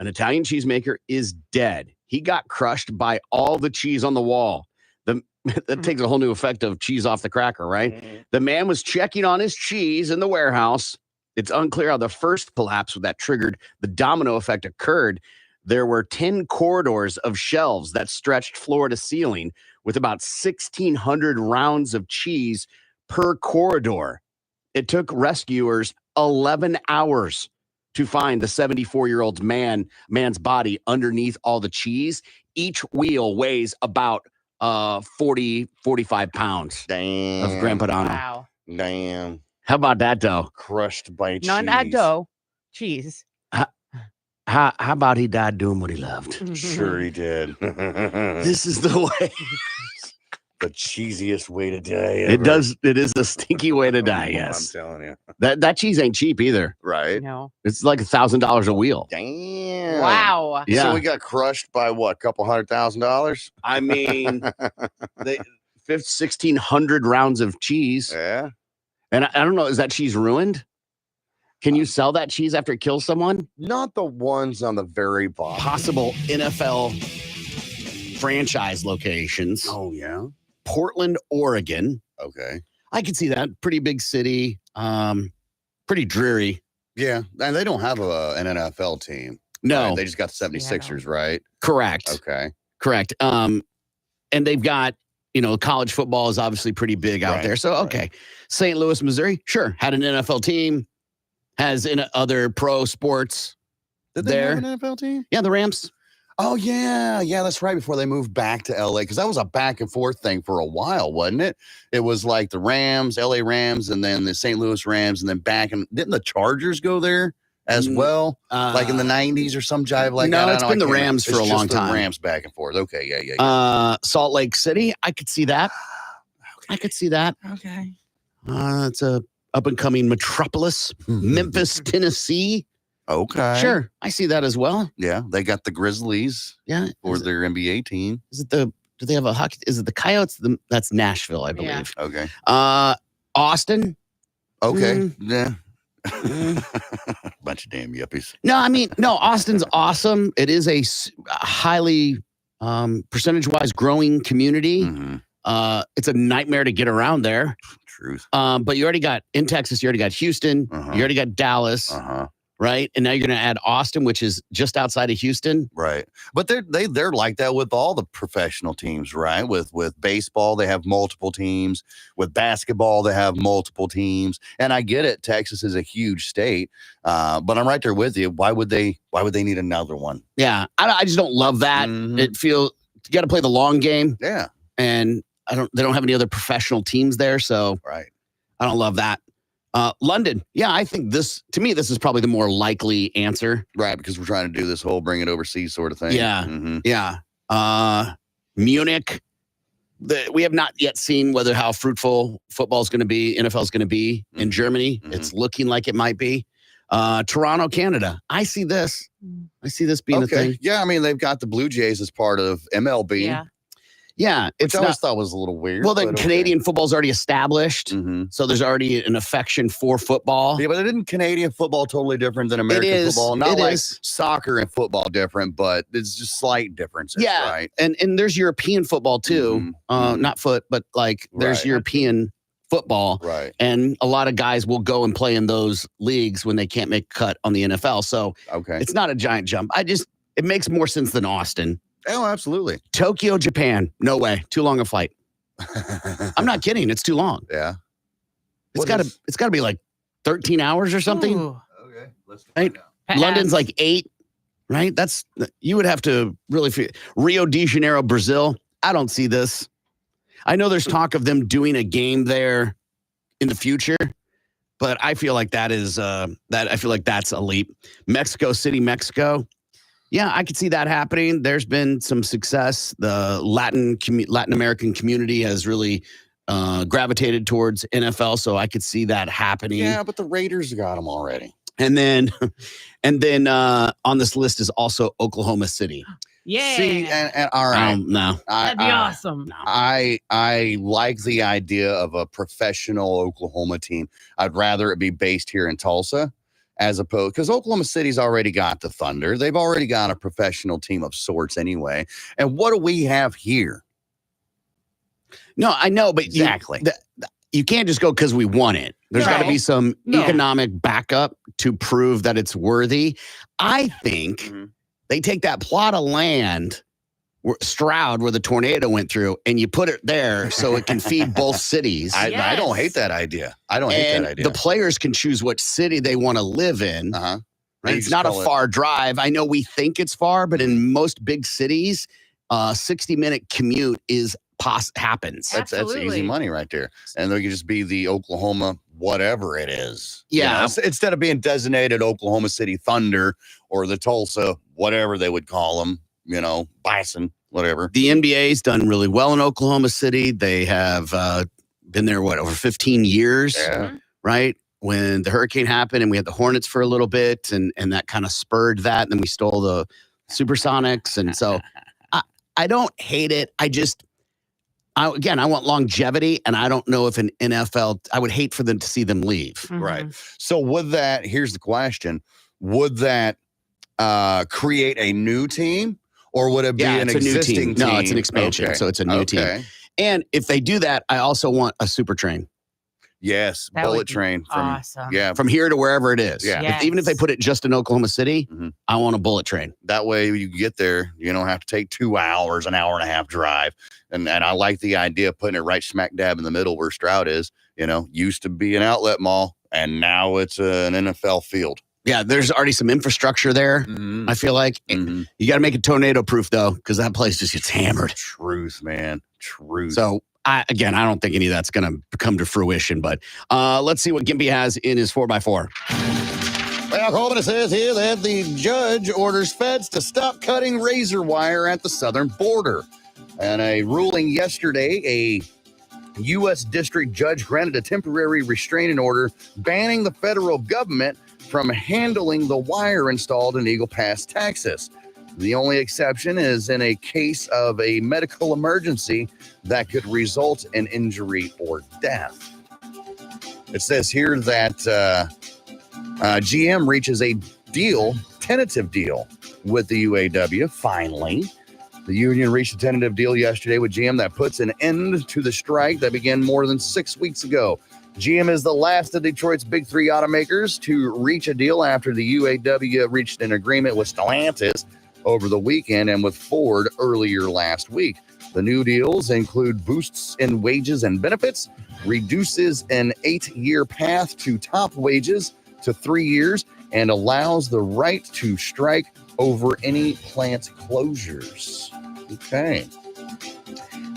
An Italian cheesemaker is dead. He got crushed by all the cheese on the wall. That takes a whole new effect of cheese off the cracker, right? The man was checking on his cheese in the warehouse. It's unclear how the first collapse that triggered the domino effect occurred. There were 10 corridors of shelves that stretched floor to ceiling with about 1,600 rounds of cheese per corridor. It took rescuers 11 hours to find the 74-year-old man's body underneath all the cheese. Each wheel weighs about 45 pounds Damn. of Grandpa Donald. Wow. Damn. How about that, dough? Crushed by Not cheese. that dough. Cheese. How about he died doing what he loved? Sure he did. This is the way. The cheesiest way to die ever. It does. It is a stinky way to die. I'm Yes. telling you. That cheese ain't cheap either. Right? No. It's like $1,000 a wheel. Damn. Wow. Yeah. So we got crushed by what? A couple $100,000? I mean, 1,600 rounds of cheese. Yeah. And I don't know, is that cheese ruined? Can you sell that cheese after it kills someone? Not the ones on the very bottom. Possible NFL franchise locations. Oh, yeah. Portland, Oregon. Okay. I could see that. Pretty big city. Pretty dreary. Yeah. And they don't have an NFL team. No, Right? They just got the 76ers, right? correct. Okay. Correct. And they've got, college football is obviously pretty big out Right, there. So, okay. right. St. Louis, Missouri, sure. Had an NFL team, has in other pro sports. Did they have an NFL team? Yeah, the Rams. Oh, yeah. Yeah, that's right. Before they moved back to LA, because that was a back and forth thing for a while, wasn't it? It was like the Rams, LA Rams, and then the St. Louis Rams, and then back. And didn't the Chargers go there as well? Like in the 90s or some jive like that? No, I it's don't know, been I the can't Rams remember. for a It's long just the time. Rams back and forth. Okay, yeah. Salt Lake City, I could see that. I could see that. Okay. It's a up and coming metropolis. Memphis, Tennessee. Okay. Sure, I see that as well. Yeah, they got the Grizzlies Yeah. for their NBA team. Is it do they have a hockey? Is it the Coyotes? That's Nashville, I Yeah. believe. Okay. Austin. Okay. Mm. Yeah. Mm. Bunch of damn yuppies. No, I mean, no, Austin's awesome. It is a highly percentage-wise growing community. Mhm. It's a nightmare to get around there. Truth. But you already got in Texas, you already got Houston, Uh-huh. you already got Dallas, right? And now you're going to add Austin, which is just outside of Houston. Right. But they're like that with all the professional teams, right? With baseball, they have multiple teams. With basketball, they have multiple teams. And I get it. Texas is a huge state. But I'm right there with you. Why would they need another one? Yeah, I just don't love that. Mhm. It feels you got to play the long game, Yeah. and they don't have any other professional teams there, so Right. I don't love that. London, yeah, I think this is probably the more likely answer. Right. Because we're trying to do this whole bring it overseas sort of thing. Yeah. Mhm. Yeah. Munich. We have not yet seen how fruitful football is going to be, NFL is going to be in Mhm. Germany. Mhm. It's looking like it might be. Toronto, Canada. I see this. I see this being a thing. Yeah. I mean, they've got the Blue Jays as part of MLB. Yeah. Yeah. Which It's I always not. thought was a little weird. Well, the but okay. Canadian football's already established. Mhm. So there's already an affection for football. Yeah, but isn't Canadian football totally different than American is. football? Not It like is. soccer and football different, but it's just slight differences, Yeah. right? And there's European football too. Mhm. Mhm. Not foot, but like there's Right. European football. Right. And a lot of guys will go and play in those leagues when they can't make a cut on the NFL. So Okay. it's not a giant jump. It makes more sense than Austin. Oh, absolutely. Tokyo, Japan. No way. Too long a flight. I'm not kidding. It's too long. Yeah. It's gotta be like 13 hours or something. Ooh, Okay. Let's Right. pass. London's like 8, right? You would have to really feel. Rio de Janeiro, Brazil. I don't see this. I know there's talk of them doing a game there in the future, but I feel like that's a leap. Mexico City, Mexico. Yeah, I could see that happening. There's been some success. The Latin American community has really gravitated towards NFL, so I could see that happening. Yeah, but the Raiders got them already. And then on this list is also Oklahoma City. Yeah. See, and all right. No. That'd be awesome. I like the idea of a professional Oklahoma team. I'd rather it be based here in Tulsa as opposed, because Oklahoma City's already got the Thunder. They've already got a professional team of sorts anyway. And what do we have here? No, I know, but Exactly. you can't just go because we want it. There's got to be some No. economic backup to prove that it's worthy. I think they take that plot of land, Stroud, where the tornado went through, and you put it there so it can feed both cities. I don't hate that idea. I don't hate that idea. The players can choose what city they want to live in. Uh-huh. Right? It's not a far drive. I know we think it's far, but in most big cities, 60-minute commute happens. That's easy money right there. And there could just be the Oklahoma whatever it is. Yeah. You know, instead of being designated Oklahoma City Thunder or the Tulsa, whatever they would call them, you know, Bison, whatever. The NBA's done really well in Oklahoma City. They have been there, over 15 years, right? When the hurricane happened and we had the Hornets for a little bit and that kind of spurred that. And then we stole the Supersonics. And so I don't hate it. I want longevity, and I don't know if an NFL, I would hate for them to see them leave. Mm-hmm. Right. So here's the question. Would that create a new team, or would it be an existing team? No, it's an expansion. Okay. So it's a new team. And if they do that, I also want a super train. Yes, bullet train from from here to wherever it is. Yeah, yes. Even if they put it just in Oklahoma City, I want a bullet train. That way you get there, you don't have to take 2 hours, an hour and a half drive. And I like the idea of putting it right smack dab in the middle where Stroud is. You know, used to be an outlet mall, and now it's an NFL field. Yeah, there's already some infrastructure there. I feel like you got to make it tornado proof though, because that place just gets hammered. Truth, man, truth. So. I don't think any of that's going to come to fruition, but let's see what Gimpy has in his 4x4. Well, Coleman says here that the judge orders feds to stop cutting razor wire at the southern border. And a ruling yesterday, a U.S. district judge granted a temporary restraining order banning the federal government from handling the wire installed in Eagle Pass, Texas. The only exception is in a case of a medical emergency that could result in injury or death. It says here that GM reaches a tentative deal with the UAW, finally. The union reached a tentative deal yesterday with GM that puts an end to the strike that began more than 6 weeks ago. GM is the last of Detroit's big three automakers to reach a deal after the UAW reached an agreement with Stellantis over the weekend and with Ford earlier last week. The new deals include boosts in wages and benefits, reduces an 8-year path to top wages to 3 years, and allows the right to strike over any plant closures. Okay.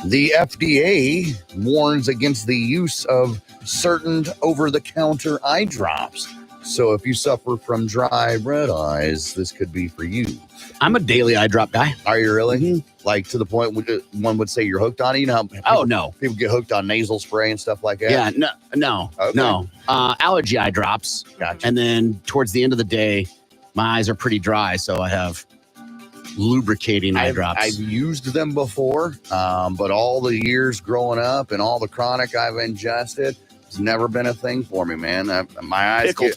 The FDA warns against the use of certain over-the-counter eye drops. So if you suffer from dry red eyes, this could be for you. I'm a daily eye drop guy. Are you really? Like to the point where one would say you're hooked on it? You know how people get hooked on nasal spray and stuff like that? Yeah, no. Allergy eye drops. Gotcha. And then towards the end of the day, my eyes are pretty dry, so I have lubricating eye drops. I've used them before, but all the years growing up and all the chronic I've ingested, it's never been a thing for me, man. My eyes Pickled.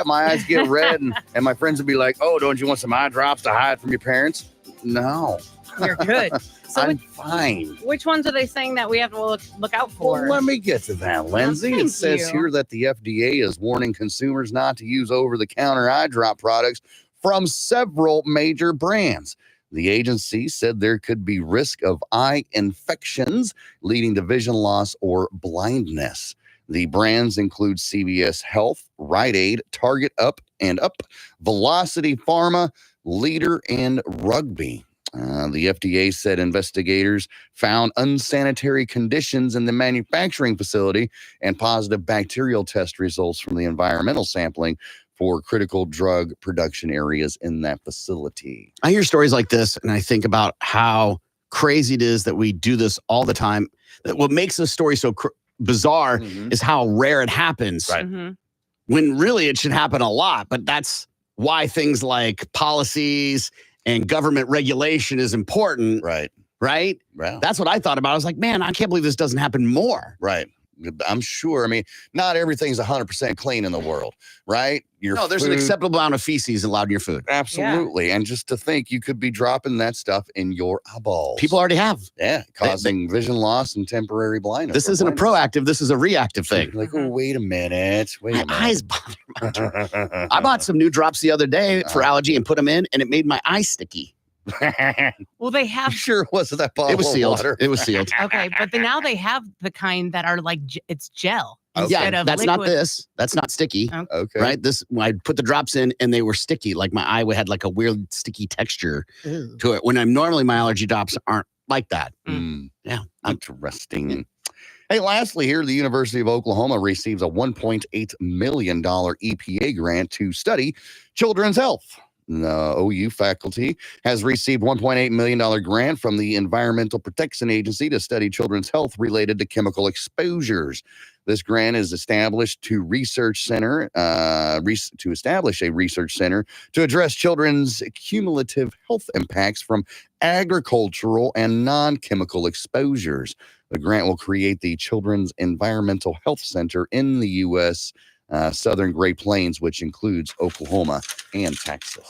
my eyes get red, and my friends would be like, "Oh, don't you want some eye drops to hide from your parents?" No, You're good. So I'm fine. which ones are they saying that we have to look out for? Well, let me get to that, Lindsay. Thank It says you. here that the FDA is warning consumers not to use over-the-counter eye drop products from several major brands. The agency said there could be risk of eye infections leading to vision loss or blindness. The brands include CVS Health, Rite Aid, Target Up, Velocity Pharma, Leader, and Rugby. The FDA said investigators found unsanitary conditions in the manufacturing facility and positive bacterial test results from the environmental sampling for critical drug production areas in that facility. I hear stories like this, and I think about how crazy it is that we do this all the time. What makes this story so bizarre is how rare it happens. Right. When really it should happen a lot, but that's why things like policies and government regulation is important. Right. Right? Well, That's what I thought about. I was like, man, I can't believe this doesn't happen more. right. I'm sure. I mean, not everything's 100% clean in the world, right? No, there's an acceptable amount of feces allowed in your food. Absolutely. And just to think you could be dropping that stuff in your eyeballs. People already have. Yeah, causing vision loss and temporary blindness. This isn't a proactive, this is a reactive thing. Like, oh, wait a minute. My eyes bother me. I bought some new drops the other day for allergy and put them in, and it made my eyes sticky. Well, they have. Sure it wasn't that bottle It was sealed. of water. It was sealed. Okay, but now they have the kind that are like it's gel. Yeah, instead of that's liquid. not this. That's not sticky. Okay. Right? This, when I put the drops in and they were sticky, like my eye had like a weird sticky texture to it. When I'm normally, my allergy drops aren't like that. Yeah. Interesting. Hey, lastly, here, the University of Oklahoma receives a $1.8 million EPA grant to study children's health. The OU faculty has received $1.8 million grant from the Environmental Protection Agency to study children's health related to chemical exposures. This grant is established to establish a research center to address children's cumulative health impacts from agricultural and non-chemical exposures. The grant will create the Children's Environmental Health Center in the U.S. Southern Great Plains, which includes Oklahoma and Texas.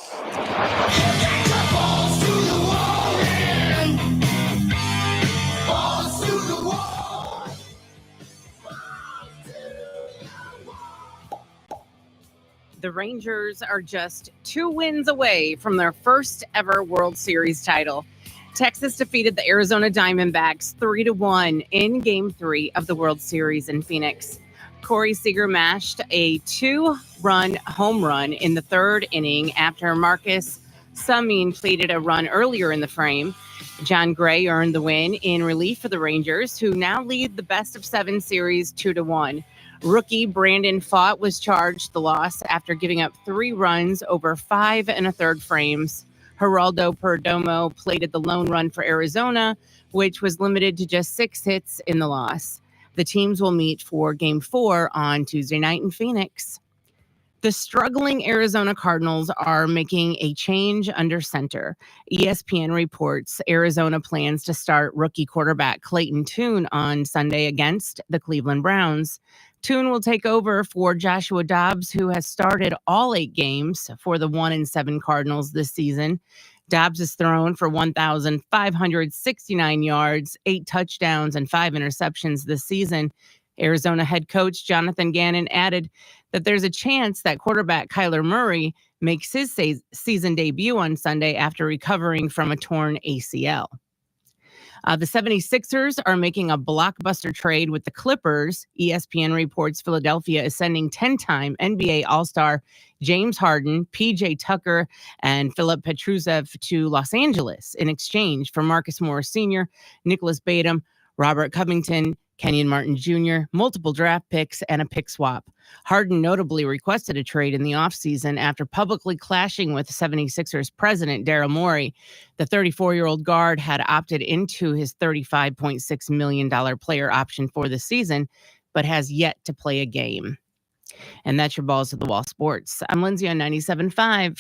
The Rangers are just 2 wins away from their first ever World Series title. Texas defeated the Arizona Diamondbacks 3-1 in Game 3 of the World Series in Phoenix. Corey Seager mashed a 2-run home run in the 3rd inning after Marcus Semien pleated a run earlier in the frame. John Gray earned the win in relief for the Rangers, who now lead the best-of-7 series 2-1. Rookie Brandon Pfaadt was charged the loss after giving up 3 runs over 5 1/3 frames. Geraldo Perdomo plated the lone run for Arizona, which was limited to just 6 hits in the loss. The teams will meet for Game 4 on Tuesday night in Phoenix. The struggling Arizona Cardinals are making a change under center. ESPN reports Arizona plans to start rookie quarterback Clayton Tune on Sunday against the Cleveland Browns. Tune will take over for Joshua Dobbs, who has started all 8 games for the 1-7 Cardinals this season. Dobbs has thrown for 1,569 yards, 8 touchdowns, and 5 interceptions this season. Arizona head coach Jonathan Gannon added that there's a chance that quarterback Kyler Murray makes his season debut on Sunday after recovering from a torn ACL. The 76ers are making a blockbuster trade with the Clippers. ESPN reports Philadelphia is sending 10-time NBA All-Star James Harden, PJ Tucker, and Philip Petrusev to Los Angeles in exchange for Marcus Morris Sr., Nicholas Batum, Robert Covington, Kenyon Martin Jr., multiple draft picks, and a pick swap. Harden notably requested a trade in the offseason after publicly clashing with 76ers president Daryl Morey. The 34-year-old guard had opted into his $35.6 million player option for the season, but has yet to play a game. And that's your Balls to the Wall Sports. I'm Lindsay on 97.5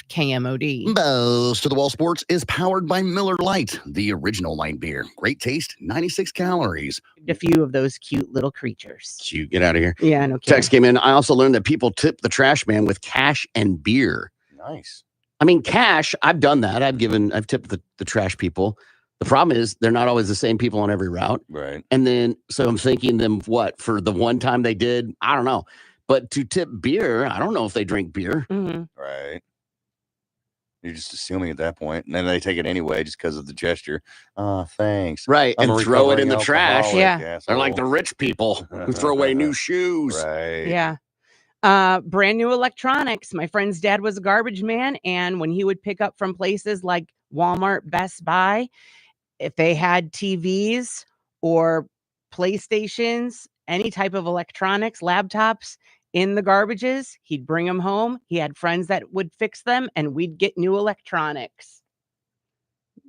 KMOD. Balls to the Wall Sports is powered by Miller Lite, the original light beer. Great taste, 96 calories. A few of those cute little creatures. Cute. Get out of here. Yeah, no kidding. Text came in. I also learned that people tip the trash man with cash and beer. Nice. I mean, cash, I've done that. I've tipped the trash people. The problem is they're not always the same people on every route. Right. And then, so I'm thinking them what, for the one time they did, I don't know. But to tip beer, I don't know if they drink beer. Mm-hmm. Right. You're just assuming at that point. And then they take it anyway just because of the gesture. Thanks. Right. I'm and a throw it in the recovering trash. alcoholic, Yeah. asshole. They're like the rich people who throw away new shoes. Right. Yeah. Brand new electronics. My friend's dad was a garbage man, and when he would pick up from places like Walmart, Best Buy, if they had TVs or PlayStations, any type of electronics, laptops in the garbages, he'd bring them home. He had friends that would fix them, and we'd get new electronics.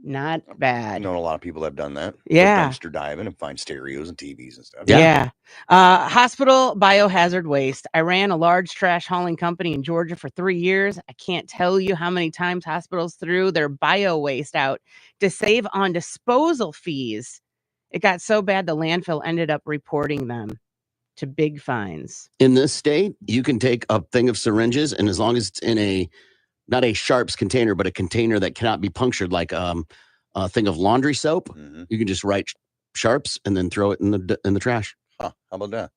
Not bad. I know a lot of people that have done that. Yeah. Go dumpster diving and find stereos and TVs and stuff. Yeah. Hospital biohazard waste. I ran a large trash hauling company in Georgia for 3 years. I can't tell you how many times hospitals threw their bio waste out to save on disposal fees. It got so bad the landfill ended up reporting them. to big fines. In this state, you can take a thing of syringes, and as long as it's in not a Sharps container, but a container that cannot be punctured, like a thing of laundry soap, you can just write Sharps and then throw it in the trash. Huh, how about that?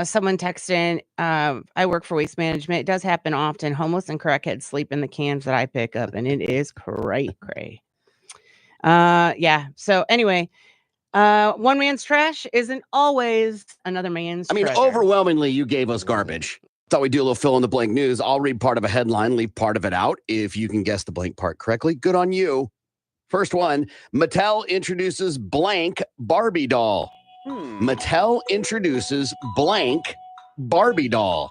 Someone texted in, I work for waste management. It does happen often. Homeless and crackheads sleep in the cans that I pick up, and it is cray. Yeah. So anyway, one man's trash isn't always another man's treasure. Overwhelmingly, you gave us garbage. Thought we'd do a little fill in the blank news. I'll read part of a headline, leave part of it out. If you can guess the blank part correctly, good on you. First one, Mattel introduces blank Barbie doll. Mattel introduces blank Barbie doll.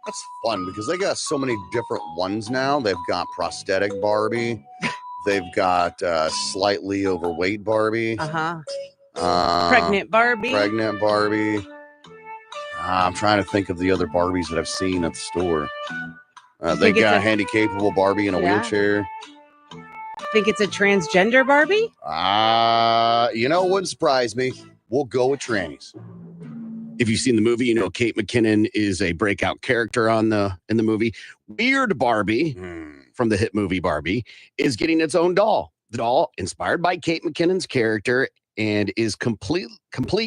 That's fun because they got so many different ones now. They've got prosthetic Barbie. They've got slightly overweight Barbie. Pregnant Barbie. Pregnant Barbie. I'm trying to think of the other Barbies that I've seen at the store. They got a handy-capable Barbie in a wheelchair. Think it's a transgender Barbie? Wouldn't surprise me. We'll go with trannies. If you've seen the movie, you know Kate McKinnon is a breakout character in the movie. Weird Barbie from the hit movie Barbie is getting its own doll. The doll, inspired by Kate McKinnon's character, and is complete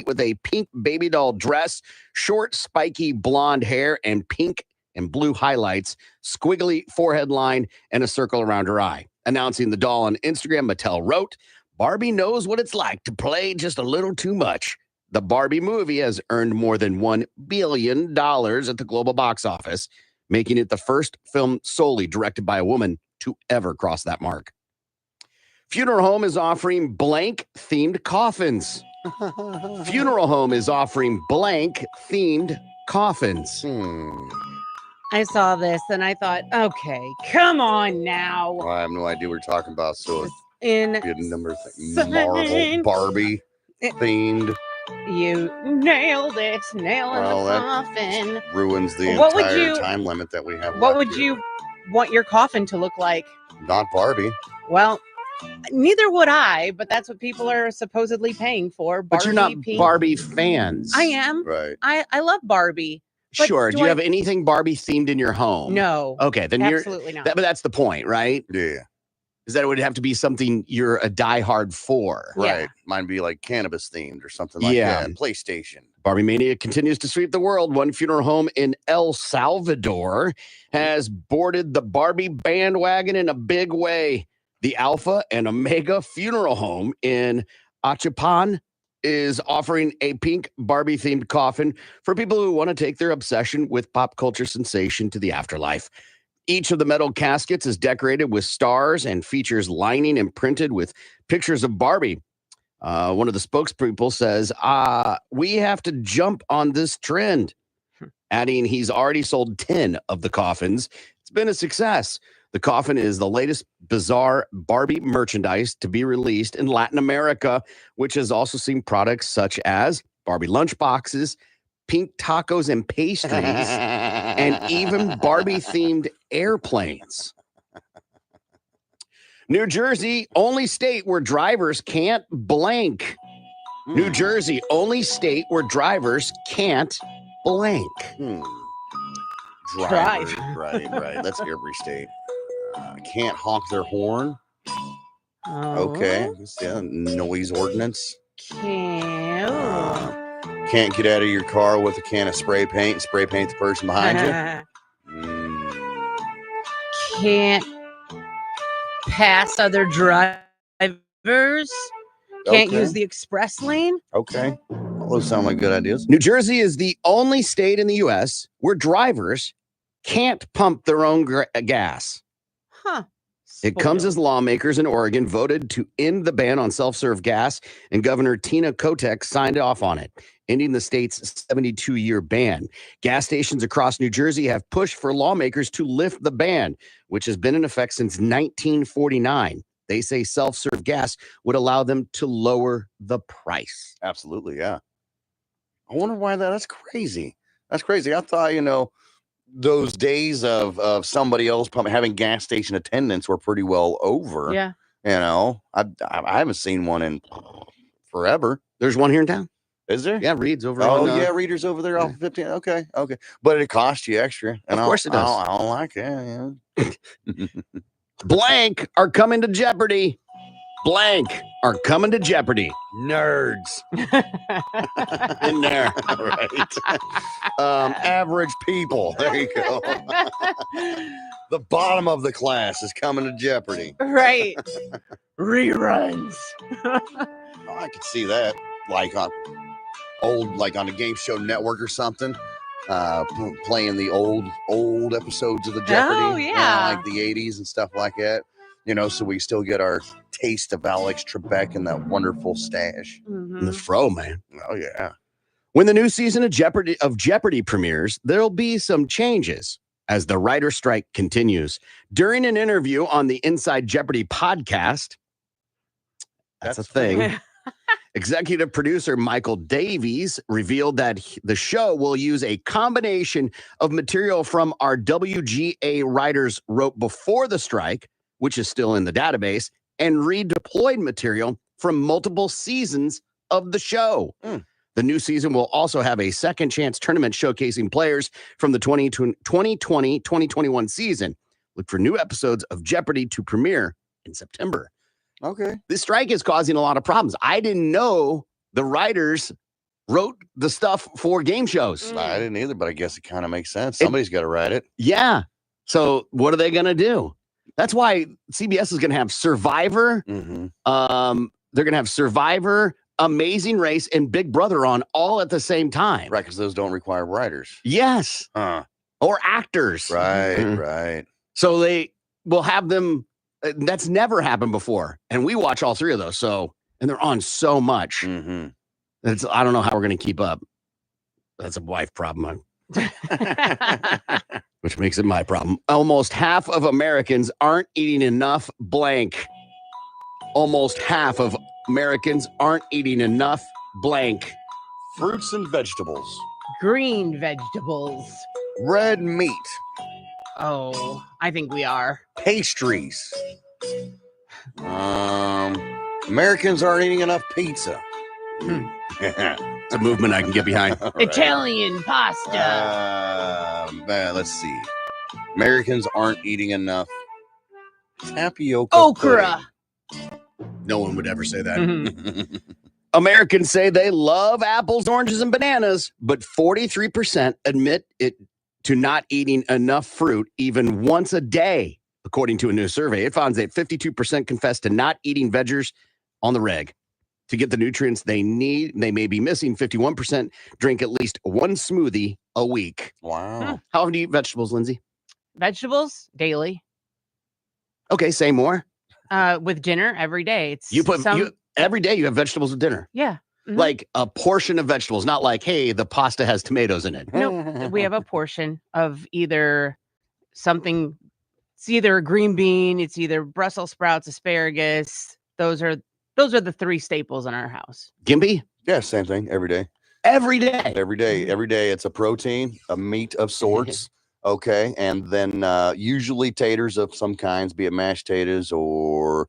with a pink baby doll dress, short, spiky blonde hair, and pink and blue highlights, squiggly forehead line, and a circle around her eye. Announcing the doll on Instagram, Mattel wrote, Barbie knows what it's like to play just a little too much. The Barbie movie has earned more than $1 billion at the global box office, making it the first film solely directed by a woman to ever cross that mark. Funeral Home is offering blank-themed coffins. Funeral Home is offering blank-themed coffins. I saw this and I thought, okay, come on now. Well, I have no idea what you're talking about. So in good number Marvel Barbie themed. You nailed it. Nail in the coffin. Ruins the entire time limit that we have. What would you want your coffin to look like? Not Barbie. Well, neither would I, but that's what people are supposedly paying for. But you're not Barbie fans. I am. Right. I love Barbie. Sure. Do you have anything Barbie themed in your home? No. Okay, then absolutely not. But that's the point, right? Yeah. Is that it would have to be something you're a diehard for. Right. Yeah. Mine be like cannabis themed or something like that. PlayStation. Barbie Mania continues to sweep the world. One funeral home in El Salvador has boarded the Barbie bandwagon in a big way. The Alpha and Omega Funeral Home in Achapan is offering a pink Barbie-themed coffin for people who want to take their obsession with pop culture sensation to the afterlife. Each of the metal caskets is decorated with stars and features lining imprinted with pictures of Barbie. One of the spokespeople says, we have to jump on this trend, adding he's already sold 10 of the coffins. It's been a success. The coffin is the latest bizarre Barbie merchandise to be released in Latin America, which has also seen products such as Barbie lunchboxes, pink tacos and pastries, and even Barbie-themed airplanes. New Jersey, only state where drivers can't blank. New Jersey, only state where drivers can't blank. Drivers, right. That's every state. Can't honk their horn. Okay. Yeah, noise ordinance. Can't get out of your car with a can of spray paint and spray paint the person behind you. Can't pass other drivers. Can't use the express lane. Okay. All those sound like good ideas. New Jersey is the only state in the U.S. where drivers can't pump their own gas. Huh. It comes as lawmakers in Oregon voted to end the ban on self-serve gas, and Governor Tina Kotek signed off on it, ending the state's 72-year ban. Gas stations across New Jersey have pushed for lawmakers to lift the ban, which has been in effect since 1949. They say self-serve gas would allow them to lower the price. Absolutely, yeah. I wonder why that's crazy. That's crazy. I thought, those days of somebody else having gas station attendants were pretty well over. Yeah. I haven't seen one in forever. There's one here in town. Is there? Yeah, Reed's over Oh, on. yeah, readers over there off of 15. Okay. But it costs you extra. And Of course it does. I don't like it. Yeah. Blank are coming to Jeopardy. Blank are coming to Jeopardy. Nerds. In there. Right. Average people. There you go. The bottom of the class is coming to Jeopardy. Right. Reruns. Oh, I could see that. Like on a game show network or something. Playing the old episodes of the Jeopardy. Oh, yeah. Like the 80s and stuff like that. So we still get our taste of Alex Trebek and that wonderful stash. And the fro, man. Oh, yeah. When the new season of Jeopardy premieres, there'll be some changes as the writer strike continues. During an interview on the Inside Jeopardy podcast, that's a thing. Executive producer Michael Davies revealed that the show will use a combination of material from our WGA writers wrote before the strike, which is still in the database, and redeployed material from multiple seasons of the show. The new season will also have a second chance tournament showcasing players from the 2020-2021 season. Look for new episodes of Jeopardy to premiere in September. Okay. This strike is causing a lot of problems. I didn't know the writers wrote the stuff for game shows. I didn't either, but I guess it kind of makes sense. Somebody's got to write it. Yeah. So what are they going to do? That's why CBS is going to have Survivor. Mm-hmm. They're going to have Survivor, Amazing Race, and Big Brother on all at the same time. Right, because those don't require writers. Yes. Or actors. Right. So they will have them. That's never happened before. And we watch all three of those. And they're on so much. Mm-hmm. I don't know how we're going to keep up. That's a wife problem. Which makes it my problem. Almost half of Americans aren't eating enough blank. Almost half of Americans aren't eating enough blank. Fruits and vegetables. Green vegetables. Red meat. Oh, I think we are. Pastries. Americans aren't eating enough pizza. It's a movement I can get behind. Right. Italian pasta. Let's see. Americans aren't eating enough tapioca. Okra. No one would ever say that. Mhm. Americans say they love apples, oranges, and bananas, but 43% admit it to not eating enough fruit even once a day. According to a new survey, it found that 52% confess to not eating veggies on the reg. To get the nutrients they need, they may be missing. 51% drink at least one smoothie a week. Wow. How often do you eat vegetables, Lindsay? Vegetables daily. Okay, say more. With dinner every day. It's Every day you have vegetables with dinner. Yeah. Mhm. Like a portion of vegetables, not like, hey, the pasta has tomatoes in it. No, we have a portion of either something. It's either a green bean, it's either Brussels sprouts, asparagus. Those are the three staples in our house. Gimpy? Yeah, same thing every day. Every day. Every day it's a protein, a meat of sorts. Okay. And then usually taters of some kinds, be it mashed taters or,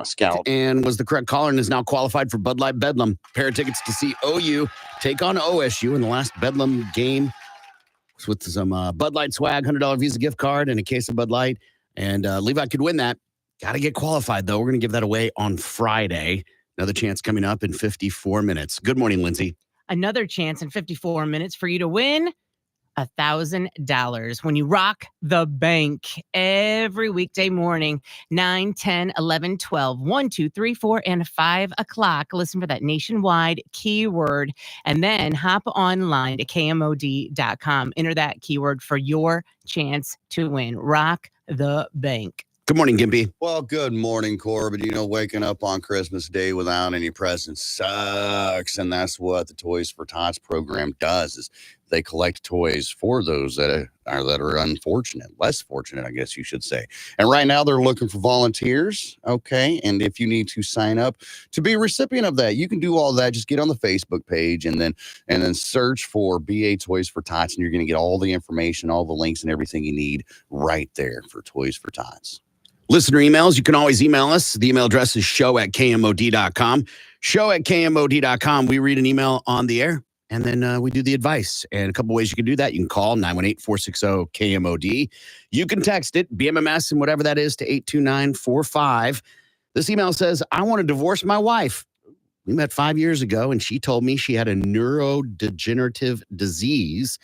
scallop. And was the correct caller and is now qualified for Bud Light Bedlam. Pair of tickets to see OU take on OSU in the last Bedlam game with some Bud Light swag, $100 Visa gift card, and a case of Bud Light. And Levi could win that. Got to get qualified, though. We're going to give that away on Friday. Another chance coming up in 54 minutes. Good morning, Lindsay. Another chance in 54 minutes for you to win $1,000 when you rock the bank every weekday morning, 9, 10, 11, 12, 1, 2, 3, 4, and 5 o'clock. Listen for that nationwide keyword and then hop online to KMOD.com. Enter that keyword for your chance to win. Rock the bank. Good morning, Gimpy. Well, good morning, Corbin. Waking up on Christmas Day without any presents sucks. And that's what the Toys for Tots program does, is they collect toys for those that are unfortunate, less fortunate, I guess you should say. And right now they're looking for volunteers. Okay. And if you need to sign up to be a recipient of that, you can do all that. Just get on the Facebook page and then search for BA Toys for Tots. And you're going to get all the information, all the links and everything you need right there for Toys for Tots. Listener emails, you can always email us. The email address is show@kmod.com. show@kmod.com. We read an email on the air, and then we do the advice. And a couple ways you can do that. You can call 918-460-KMOD. You can text it, BMMS and whatever that is, to 82945. This email says, I want to divorce my wife. We met 5 years ago, and she told me she had a neurodegenerative disease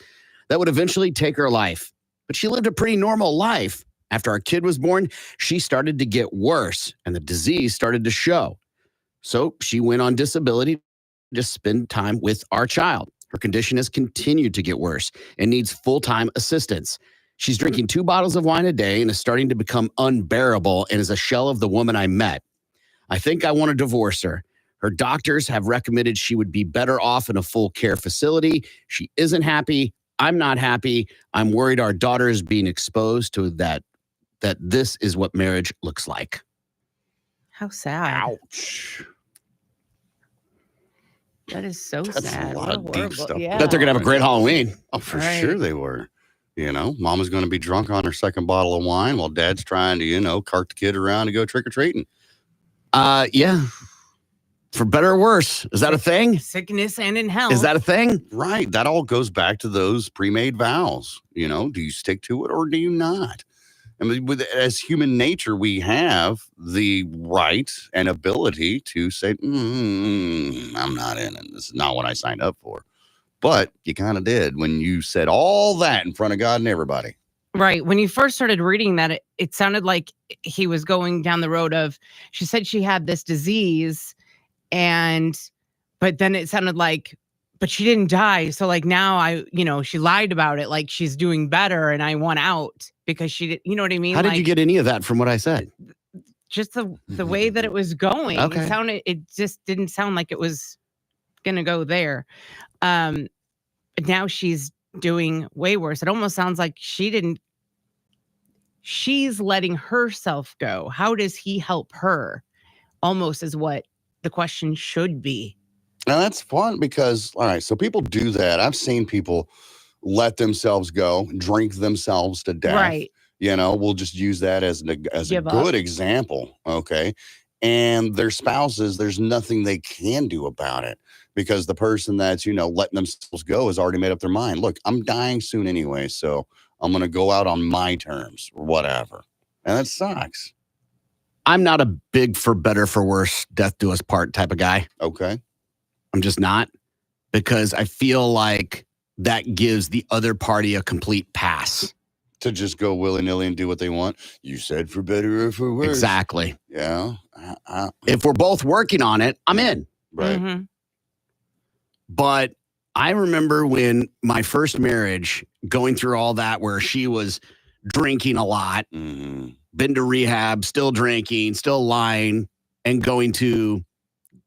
that would eventually take her life. But she lived a pretty normal life. After our kid was born, she started to get worse, and the disease started to show. So she went on disability to spend time with our child. Her condition has continued to get worse and needs full-time assistance. She's drinking 2 bottles of wine a day and is starting to become unbearable and is a shell of the woman I met. I think I want to divorce her. Her doctors have recommended she would be better off in a full care facility. She isn't happy. I'm not happy. I'm worried our daughter is being exposed to that this is what marriage looks like. How sad. Ouch. That is so That's sad. a lot What of deep horrible- stuff. Yeah. Bet they're going to have a great Halloween. Oh, for Right. sure they were. Mama's going to be drunk on her second bottle of wine while dad's trying to, cart the kid around to go trick-or-treating. Yeah. For better or worse. Is that a thing? Sickness and in health. Is that a thing? Right. That all goes back to those pre-made vows. Do you stick to it or do you not? I mean, as human nature, we have the right and ability to say, I'm not in it. This is not what I signed up for. But you kind of did when you said all that in front of God and everybody. Right. When you first started reading that, it sounded like he was going down the road of, she said she had this disease, but then it sounded like, but she didn't die. So like now she lied about it. Like she's doing better and I want out because she did, you know what I mean? How did Like, you get any of that from what I said? just the way that it was going? Okay. It just didn't sound like it was going to go there. But now she's doing way worse. It almost sounds like she's letting herself go. How does he help her? Almost is what the question should be. Now that's fun because, all right, so people do that. I've seen people let themselves go, drink themselves to death. Right. We'll just use that as a Give good up. example. Okay. And their spouses, there's nothing they can do about it because the person that's, letting themselves go has already made up their mind. Look, I'm dying soon anyway, so I'm going to go out on my terms or whatever. And that sucks. I'm not a big for better for worse, death do us part type of guy. Okay. I'm just not, because I feel like that gives the other party a complete pass. To just go willy-nilly and do what they want. You said for better or for worse. Exactly. Yeah. If we're both working on it, I'm in. Right. Mhm. But I remember when my first marriage, going through all that where she was drinking a lot, Mm-hmm. been to rehab, still drinking, still lying, and going to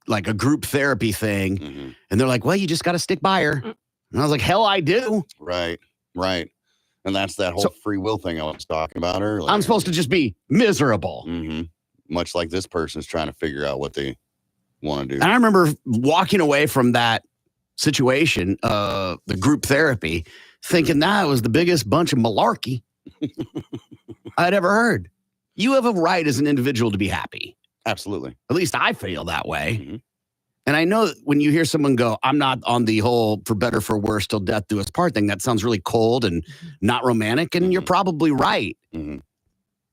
like a group therapy thing. Mm-hmm. And they're like, well, you just got to stick by her. And I was like, hell, I do. Right. And that's that whole So- free will thing I was talking about earlier. I'm supposed to just be miserable. Mm-hmm. Much like this person's trying to figure out what they want to do. And I remember walking away from that situation, the group therapy, thinking that was the biggest bunch of malarkey I'd ever heard. You have a right as an individual to be happy. Absolutely. At least I feel that way. Mhm. And I know that when you hear someone go, I'm not on the whole for better, for worse, till death do us part thing, that sounds really cold and not romantic. And you're probably right. Mhm.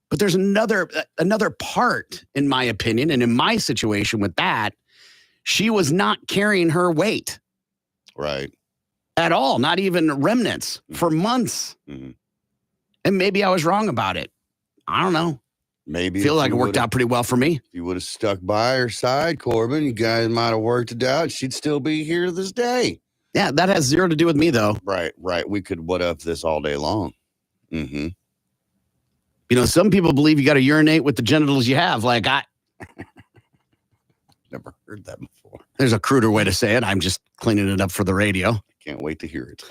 But there's another part, in my opinion, and in my situation with that, she was not carrying her weight Right. at all, not even remnants for months. Mhm. And maybe I was wrong about it. I don't know. Maybe Feel if like it you worked would've- out pretty well for me. If you would have stuck by her side, Corbin, you guys might have worked it out. She'd still be here to this day. Yeah, that has zero to do with me, though. Right. We could what up this all day long. Mm-hmm. Some people believe you got to urinate with the genitals you have. Like, Never heard that before. there's a cruder way to say it. I'm just cleaning it up for the radio. Can't wait to hear it.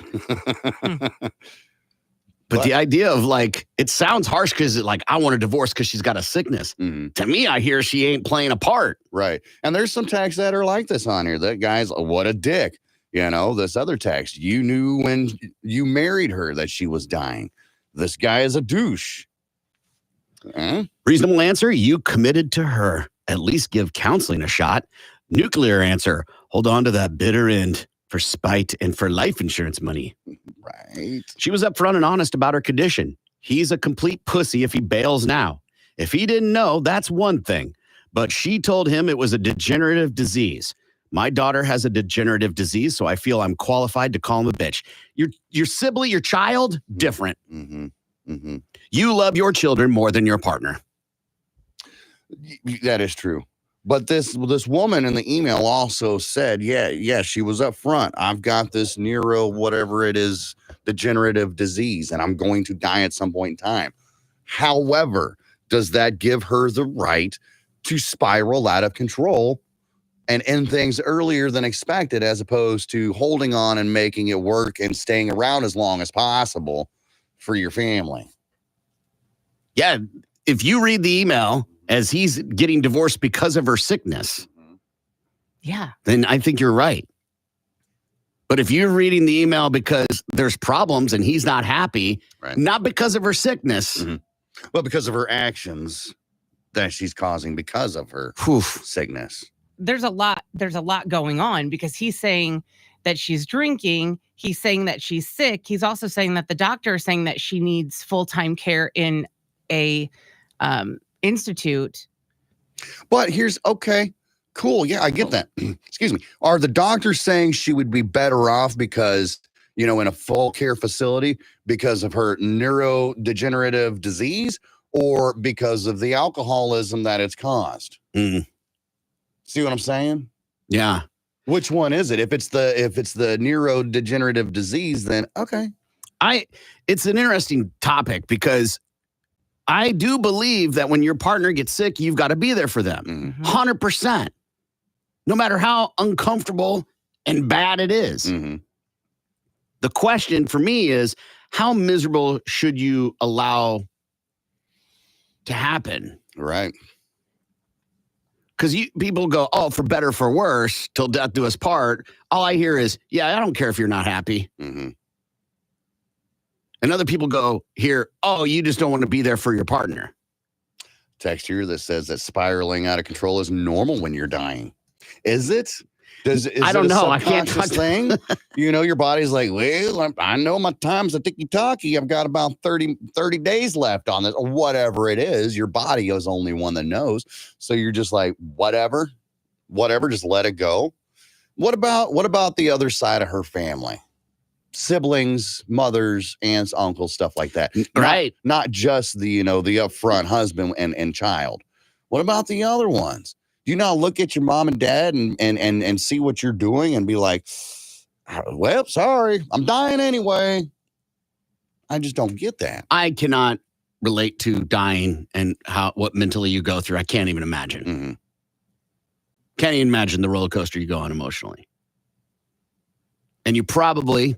But What? the idea of like, it sounds harsh because I want a divorce because she's got a sickness. Mhm. To me, I hear she ain't playing a part. Right. And there's some texts that are like this on here. That guy's, what a dick. This other text, you knew when you married her that she was dying. This guy is a douche. Reasonable answer, you committed to her. At least give counseling a shot. Nuclear answer. Hold on to that bitter end for spite and for life insurance money. Right. She was upfront and honest about her condition. He's a complete pussy if he bails now. If he didn't know, that's one thing. But she told him it was a degenerative disease. My daughter has a degenerative disease, so I feel I'm qualified to call him a bitch. Your sibling, your child, different. Mm-hmm. Mm-hmm. You love your children more than your partner. That is true. But this woman in the email also said, yeah, she was up front. I've got this whatever it is, degenerative disease, and I'm going to die at some point in time. However, does that give her the right to spiral out of control and end things earlier than expected, as opposed to holding on and making it work and staying around as long as possible for your family? Yeah, if you read the email as he's getting divorced because of her sickness, Yeah. then I think you're right. But if you're reading the email because there's problems and he's not happy, Right. not because of her sickness. Mhm. Well, because of her actions that she's causing because of her sickness. There's a lot going on, because he's saying that she's drinking. He's saying that she's sick. He's also saying that the doctor is saying that she needs full-time care in a institute. But okay, cool. Yeah, I get that. Excuse me. Are the doctors saying she would be better off because, in a full care facility because of her neurodegenerative disease, or because of the alcoholism that it's caused? Mm. See what I'm saying? Yeah. Which one is it? If it's the neurodegenerative disease, then okay. It's an interesting topic, because I do believe that when your partner gets sick, you've got to be there for them. 100%. No matter how uncomfortable and bad it is. Mm-hmm. The question for me is, how miserable should you allow to happen? Right. Because people go, oh, for better, for worse, till death do us part. All I hear is, yeah, I don't care if you're not happy. Mm-hmm. And other people go here, oh, you just don't want to be there for your partner. Text here that says that spiraling out of control is normal when you're dying. Is it? I don't know. I can't touch thing. Your body's like, well, I know my time's a ticky-tacky. I've got about 30 days left on this, or whatever it is. Your body is the only one that knows. So you're just like, whatever, just let it go. What about the other side of her family? Siblings, mothers, aunts, uncles, stuff like that. Right. Not just the upfront husband and child. What about the other ones? Do you not look at your mom and dad and see what you're doing and be like, well, sorry, I'm dying anyway? I just don't get that. I cannot relate to dying and what mentally you go through. I can't even imagine. Mm-hmm. Can't even imagine the roller coaster you go on emotionally. And you probably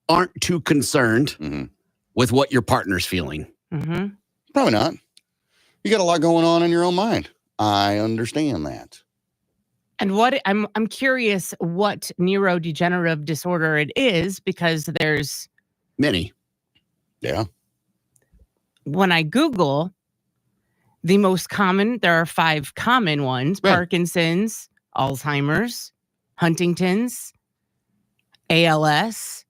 aren't too concerned with what your partner's feeling. Mm-hmm. Probably not. You got a lot going on in your own mind. I understand that. And I'm curious what neurodegenerative disorder it is, because there's many. Yeah. When I Google the most common, there are 5 common ones: Right. Parkinson's, Alzheimer's, Huntington's, ALS,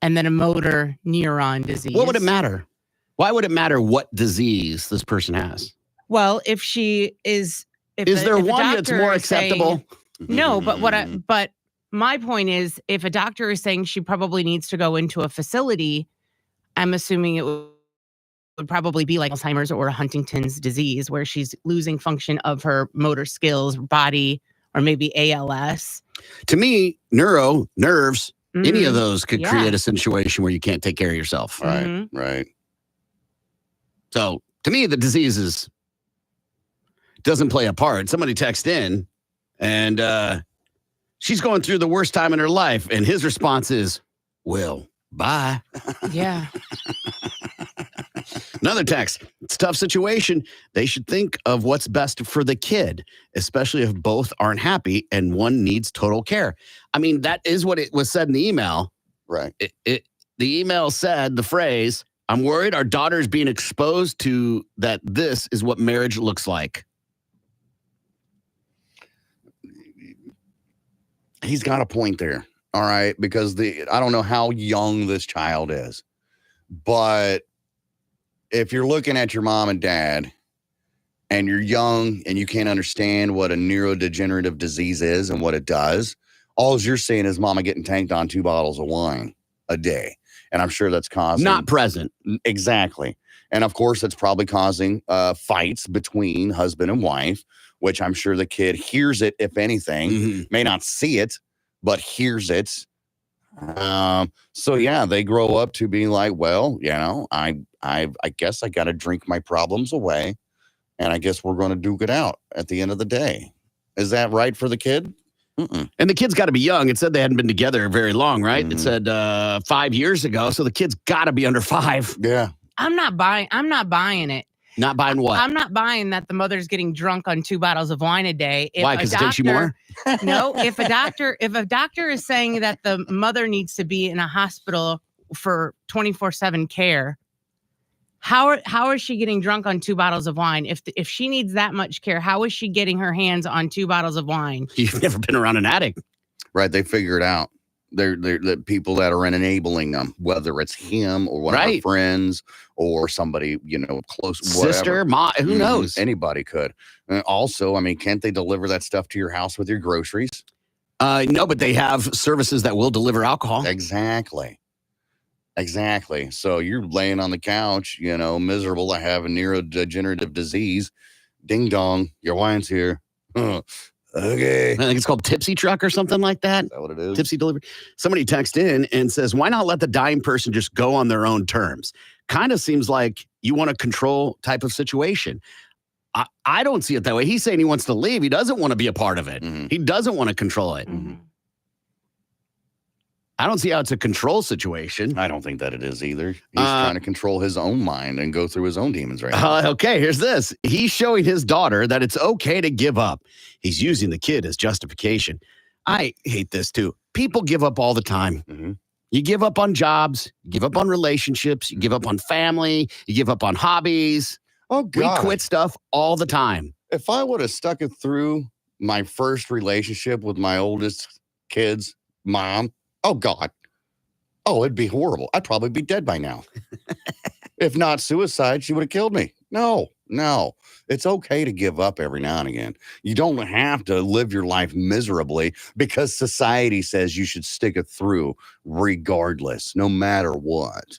and then a motor neuron disease. What would it matter? Why would it matter what disease this person has? Well, if she is, Is there one that's more acceptable? No, but my point is, if a doctor is saying she probably needs to go into a facility, I'm assuming it would probably be like Alzheimer's or Huntington's disease, where she's losing function of her motor skills, body, or maybe ALS. To me, nerves, any of those could Yeah. create a situation where you can't take care of yourself. Mhm. Right. So to me, the disease doesn't play a part. Somebody text in and she's going through the worst time in her life. And his response is, well, bye. Yeah. Another text. It's a tough situation. They should think of what's best for the kid, especially if both aren't happy and one needs total care. I mean, that is what it was said in the email. Right. The email said the phrase, I'm worried our daughter is being exposed to that this is what marriage looks like. he's got a point there. All right. Because I don't know how young this child is, but if you're looking at your mom and dad and you're young and you can't understand what a neurodegenerative disease is and what it does, all you're seeing is mama getting tanked on 2 bottles of wine a day. And I'm sure that's causing. Not present. Exactly. And of course, it's probably causing fights between husband and wife, which I'm sure the kid hears it, if anything, may not see it, but hears it. So yeah, they grow up to be like, well, I guess I got to drink my problems away, and I guess we're going to duke it out at the end of the day. Is that right for the kid? Mm-mm. And the kid's got to be young. It said they hadn't been together very long, right? It said 5 years ago, so the kid's got to be under 5. Yeah. I'm not buying it. Not buying what? I'm not buying that the mother's getting drunk on 2 bottles of wine a day. Why? Because it takes you more? No, if a doctor is saying that the mother needs to be in a hospital for 24/7 care, how is she getting drunk on 2 bottles of wine? If she needs that much care, how is she getting her hands on 2 bottles of wine? You've never been around an addict. Right. They figure it out. They're the people that are enabling them, whether it's him or one of her friends or somebody, close, sister, mom, who knows? Anybody could. Also, I mean, can't they deliver that stuff to your house with your groceries? No, but they have services that will deliver alcohol. Exactly. So you're laying on the couch, miserable. I have a neurodegenerative disease. Ding dong, your wine's here. Okay. I think it's called Tipsy Truck or something like that. Is that what it is? Tipsy Delivery. Somebody texted in and says, why not let the dying person just go on their own terms? Kind of seems like you want a control type of situation. I don't see it that way. He's saying he wants to leave. He doesn't want to be a part of it. Mm-hmm. He doesn't want to control it. Mm-hmm. I don't see how it's a control situation. I don't think that it is either. He's trying to control his own mind and go through his own demons right now. Okay, here's this. He's showing his daughter that it's okay to give up. He's using the kid as justification. I hate this too. People give up all the time. Mm-hmm. You give up on jobs, you give up on relationships, you give up on family, you give up on hobbies. Oh, God. We quit stuff all the time. If I would have stuck it through my first relationship with my oldest kid's mom, oh, God. Oh, it'd be horrible. I'd probably be dead by now. If not suicide, she would have killed me. No. It's okay to give up every now and again. You don't have to live your life miserably because society says you should stick it through regardless, no matter what.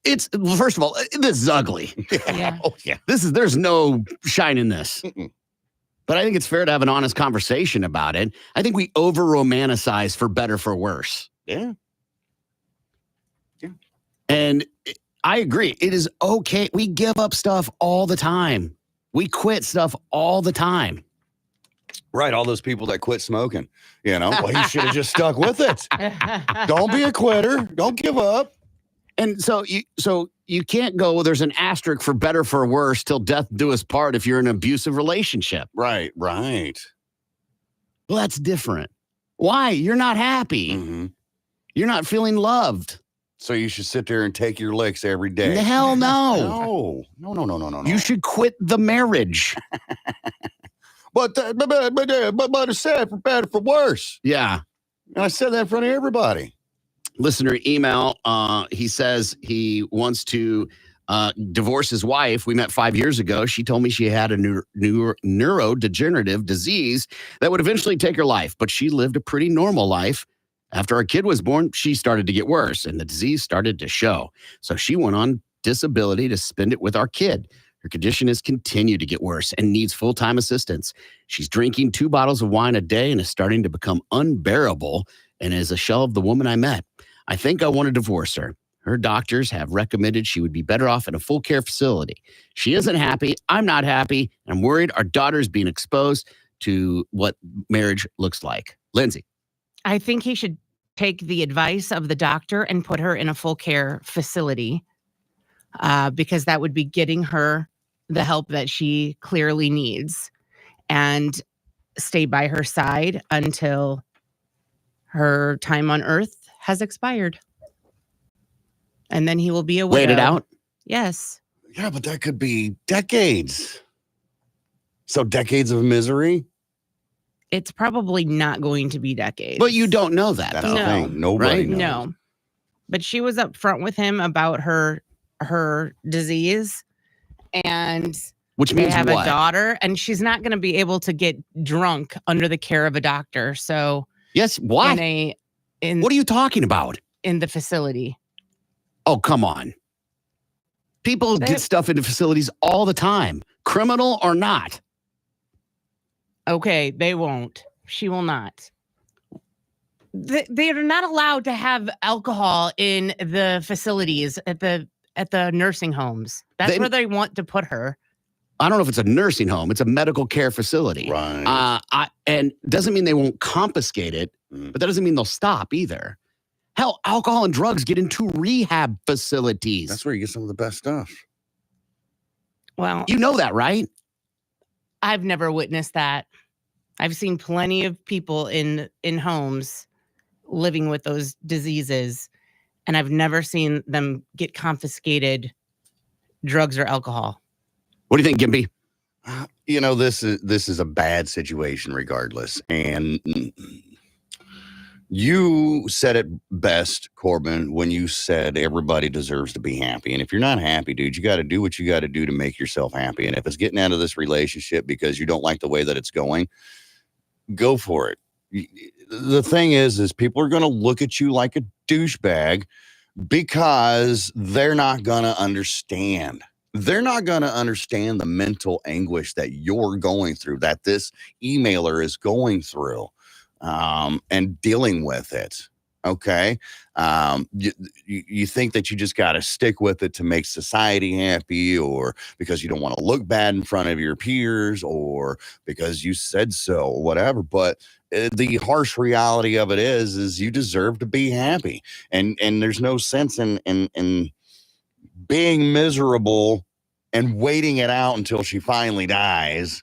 It's first of all, this is ugly. Yeah. Oh, yeah. There's no shine in this. Mm-mm. But I think it's fair to have an honest conversation about it. I think we over romanticize for better, for worse. Yeah. And I agree. It is okay. We give up stuff all the time. We quit stuff all the time. Right. All those people that quit smoking, well, you should have just stuck with it. Don't be a quitter. Don't give up. And so you can't go, well, there's an asterisk for better, for worse, till death do us part if you're in an abusive relationship. Right. Well, that's different. Why? You're not happy. Mm-hmm. You're not feeling loved. So you should sit there and take your licks every day. Hell no. No. You should quit the marriage. But it's said for better, for worse. Yeah. And I said that in front of everybody. Listener email, he says he wants to divorce his wife. We met 5 years ago. She told me she had a neurodegenerative disease that would eventually take her life, but she lived a pretty normal life. After our kid was born, she started to get worse and the disease started to show. So she went on disability to spend it with our kid. Her condition has continued to get worse and needs full-time assistance. She's drinking 2 bottles of wine a day and is starting to become unbearable and is a shell of the woman I met. I think I want to divorce her. Her doctors have recommended she would be better off in a full care facility. She isn't happy. I'm not happy. I'm worried our daughter's being exposed to what marriage looks like. Lindsay. I think he should take the advice of the doctor and put her in a full care facility because that would be getting her the help that she clearly needs and stay by her side until her time on earth has expired. And then he will be a widow. Wait it out? Yes. Yeah, but that could be decades. So decades of misery? it's probably not going to be decades. But you don't know that, That's though. the No. thing. Nobody Right? knows. No. But she was upfront with him about her disease, and Which they means have what? a daughter, and she's not going to be able to get drunk under the care of a doctor. So Yes. What? What are you talking about? in the facility. Oh, come on. People get stuff into facilities all the time, criminal or not. Okay, they won't. She will not. They are not allowed to have alcohol in the facilities at the nursing homes. That's where they want to put her. I don't know if it's a nursing home. It's a medical care facility. Right. And doesn't mean they won't confiscate it, but that doesn't mean they'll stop either. Hell, alcohol and drugs get into rehab facilities. That's where you get some of the best stuff. Well, You know that, right? I've never witnessed that. I've seen plenty of people in homes living with those diseases, and I've never seen them get confiscated drugs or alcohol. What do you think, Gimpy? You know, this is a bad situation regardless. And you said it best, Corbin, when you said everybody deserves to be happy. And if you're not happy, dude, you got to do what you got to do to make yourself happy. And if it's getting out of this relationship because you don't like the way that it's going, go for it. The thing is people are going to look at you like a douchebag because they're not going to understand. They're not going to understand the mental anguish that you're going through, that this emailer is going through, and dealing with it. Okay. You think that you just got to stick with it to make society happy, or because you don't want to look bad in front of your peers, or because you said so, or whatever. But the harsh reality of it is you deserve to be happy. And there's no sense in being miserable and waiting it out until she finally dies.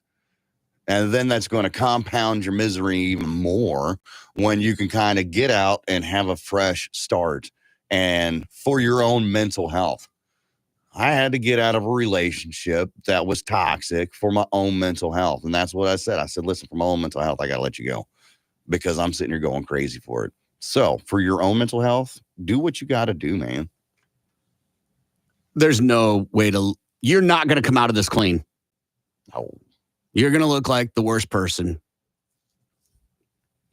And then that's going to compound your misery even more when you can kind of get out and have a fresh start and for your own mental health. I had to get out of a relationship that was toxic for my own mental health. And that's what I said. I said, listen, for my own mental health, I got to let you go because I'm sitting here going crazy for it. So for your own mental health, do what you got to do, man. There's no way you're not going to come out of this clean. Oh. You're going to look like the worst person.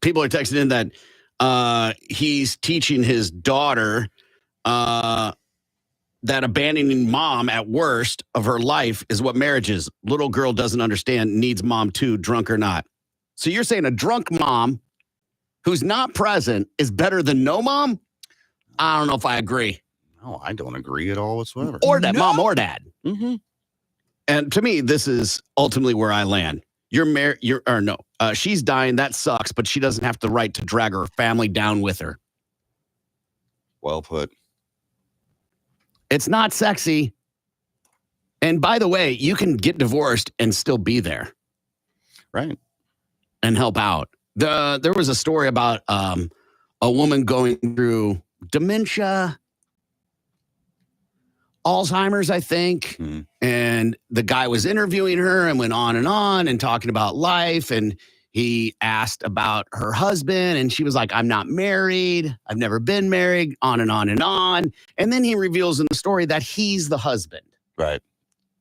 People are texting in that he's teaching his daughter that abandoning mom at worst of her life is what marriage is. Little girl doesn't understand, needs mom too, drunk or not. So you're saying a drunk mom who's not present is better than no mom? I don't know if I agree. No, I don't agree at all whatsoever. Or that mom or dad. Mm-hmm. And to me, this is ultimately where I land. She's dying. That sucks, but she doesn't have the right to drag her family down with her. Well put. It's not sexy. And by the way, you can get divorced and still be there. Right. And help out. There was a story about a woman going through dementia, Alzheimer's, I think. Mm-hmm. And the guy was interviewing her and went on and talking about life. And he asked about her husband. And she was like, I'm not married. I've never been married, on and on and on. And then he reveals in the story that he's the husband. Right.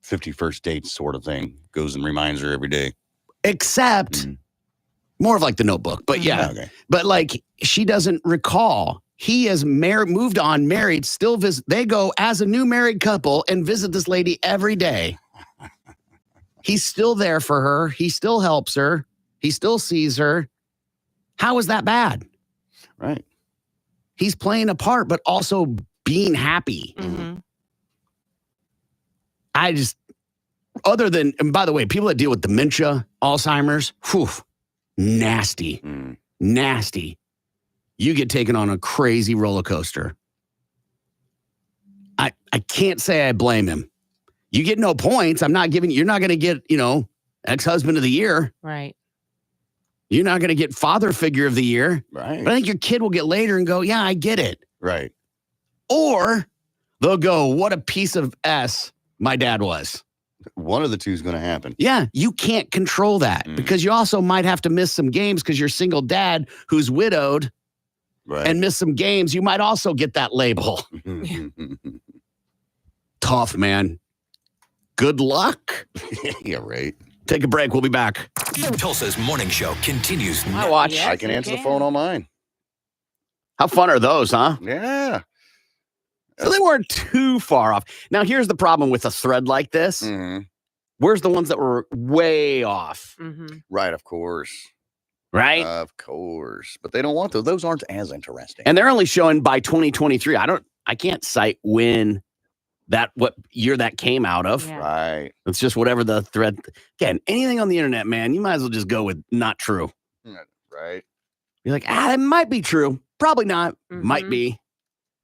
51st dates sort of thing. Goes and reminds her every day. Except more of like The Notebook. But yeah. Okay. But like she doesn't recall. He has moved on, married, still visit. They go as a new married couple and visit this lady every day. He's still there for her. He still helps her. He still sees her. How is that bad? Right. He's playing a part, but also being happy. Mm-hmm. Other than, and by the way, people that deal with dementia, Alzheimer's, nasty, nasty. You get taken on a crazy roller coaster. I can't say I blame him. You get no points. You're not going to get, ex-husband of the year. Right. You're not going to get father figure of the year. Right. But I think your kid will get later and go, yeah, I get it. Right. Or they'll go, what a piece of S my dad was. One of the two is going to happen. Yeah, you can't control that because you also might have to miss some games because you're a single dad who's widowed and miss some games. You might also get that label. Tough, man. Good luck. Yeah, right. Take a break. We'll be back. Tulsa's morning show continues. I watch. Yes, I can you answer the can. phone on mine. How fun are those, huh? Yeah. So they weren't too far off. Now, here's the problem with a thread like this. Mhm. Where's the ones that were way off, Mhm. Right, of course. right? Of course. But they don't want those. Those aren't as interesting. And they're only showing by 2023. I can't cite what year that came out of. Yeah. Right. It's just whatever the thread. Again, anything on the internet, man, you might as well just go with not true. Right. You're like, it might be true. Probably not. Might Mhm. be.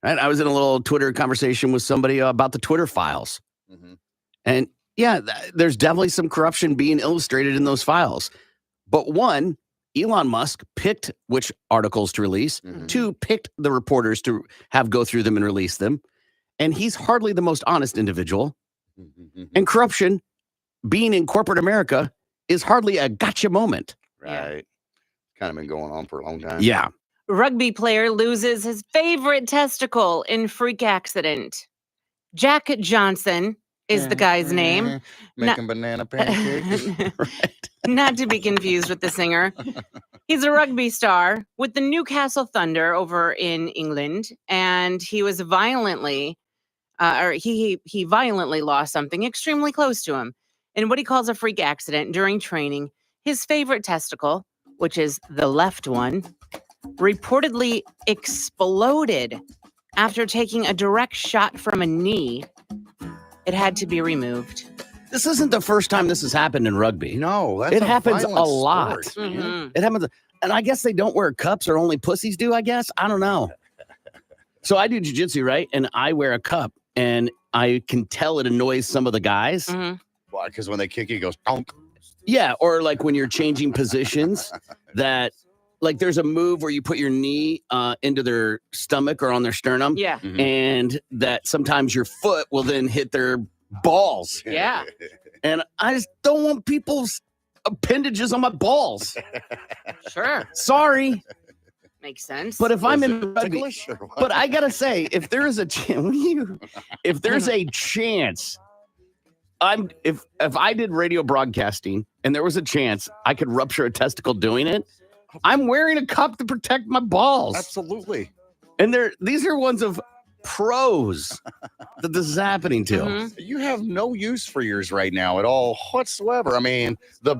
Right? I was in a little Twitter conversation with somebody about the Twitter files. Mhm. And yeah, there's definitely some corruption being illustrated in those files. But one, Elon Musk picked which articles to release. Mhm. Two, picked the reporters to have go through them and release them. And he's hardly the most honest individual. And corruption, being in corporate America, is hardly a gotcha moment. Right. Kind of been going on for a long time. Yeah. Rugby player loses his favorite testicle in freak accident. Jack Johnson is the guy's name. Making banana pancakes. Not to be confused with the singer. He's a rugby star with the Newcastle Thunder over in England, and he was violently, he violently lost something extremely close to him in what he calls a freak accident during training. His favorite testicle, which is the left one, reportedly exploded after taking a direct shot from a knee. It had to be removed. This isn't the first time this has happened in rugby. No, that's It a happens a violent lot. sport, man. Mhm. It happens. And I guess they don't wear cups or only pussies do, I guess. I don't know. So I do jujitsu, right? And I wear a cup and I can tell it annoys some of the guys. Mhm. Why? Because when they kick you, it goes, "Bonk." Yeah. Or like when you're changing positions that like there's a move where you put your knee into their stomach or on their sternum. Yeah. Mhm. And that sometimes your foot will then hit their balls. Yeah. And I just don't want people's appendages on my balls. Sure. Sorry. Makes sense. But if I'm Is in it rugby, ticklish or what? but I gotta say, if there is a chance, if there's a chance, if I did radio broadcasting and there was a chance I could rupture a testicle doing it, I'm wearing a cup to protect my balls. Absolutely. And these are ones of pros that this is happening to. Mhm. You have no use for yours right now at all whatsoever. I mean, the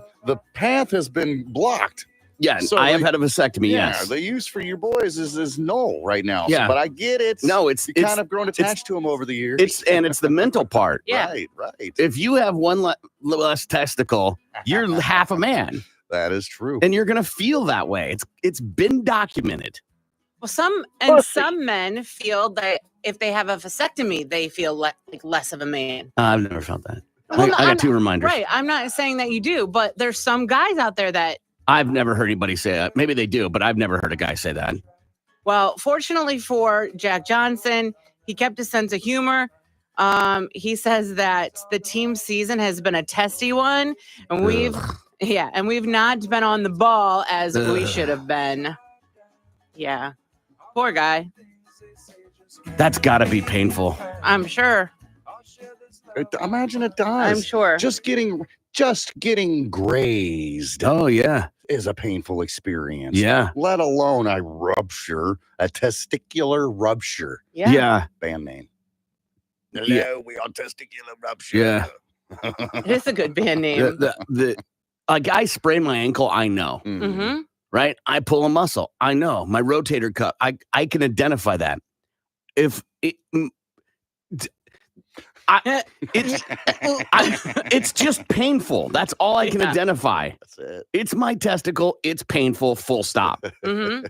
path has been blocked. Yeah, So, I have like, had a vasectomy. Yeah, Yes. the use for your boys is null right now. Yeah. But I get it. No, it's You kind of grown attached to them over the years. it's the mental part. Yeah. Right. If you have one less testicle, you're half a man, That is true. and you're gonna feel that way. It's been documented. Well, some men feel that if they have a vasectomy, they feel like less of a man. I've never felt that. Well, no, I I'm got two reminders. Right. I'm not saying that you do, but there's some guys out there that, I've never heard anybody say that. Maybe they do, but I've never heard a guy say that. well, fortunately for Jack Johnson, he kept his sense of humor. He says that the team season has been a testy one, and we've not been on the ball as we Ugh. should have been. Yeah. Poor guy. That's got to be painful. I'm sure. Imagine it does. I'm sure. Just getting grazed Oh yeah, is a painful experience. yeah, Let alone a testicular rupture. Yeah. yeah. Band name. Hello, Yeah. we are testicular rupture. Yeah. It is a good band name. A guy sprained my ankle. I know, Mm-hmm. right? I pull a muscle. I know my rotator cuff. I can identify that. If it, it's just painful. That's all I can Yeah. identify. That's it. It's my testicle. It's painful. Full stop. Mm-hmm.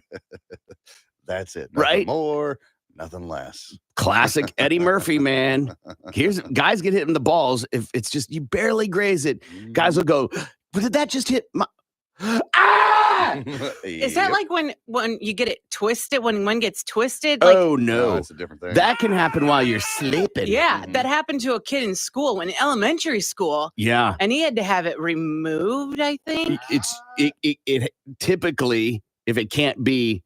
That's it. Right? Nothing more, nothing less. Classic Eddie Murphy, man. Here's guys get hit in the balls. If it's just you barely graze it, guys will go, but did that just hit my ah? Is that like when you get it twisted? When one gets twisted? Like, Oh No, no, it's a different thing. that can happen while you're sleeping. yeah, that happened to a kid in school, in elementary school, Yeah. and he had to have it removed. I think. It typically, if it can't be,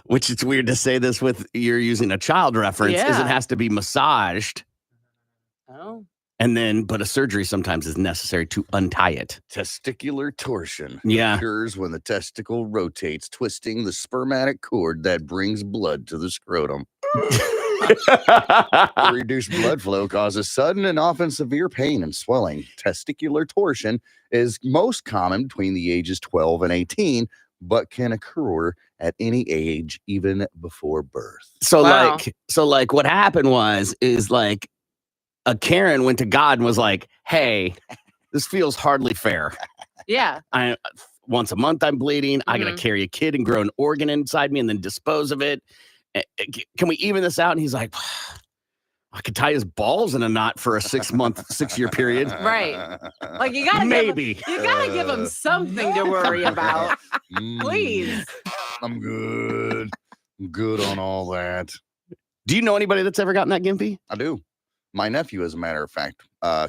which it's weird to say this with you're using a child reference, is it Yeah. has to be massaged, Oh. and then but a surgery sometimes is necessary to untie it. Testicular torsion Yeah. occurs when the testicle rotates, twisting the spermatic cord that brings blood to the scrotum. The reduced blood flow causes sudden and often severe pain and swelling. Testicular torsion is most common between the ages 12 and 18, but can occur at any age, even before birth. So Wow. like what happened is like a Karen went to God and was like, "Hey, this feels hardly fair. Yeah. Once a month I'm bleeding. I got to Mhm. carry a kid and grow an organ inside me and then dispose of it. Can we even this out?" And he's like, "I could tie his balls in a knot for a 6-year period." Right. Like you gotta Maybe. give him something to worry about. Please. I'm good. I'm good on all that. Do you know anybody that's ever gotten that gimpy? I do. My nephew, as a matter of fact,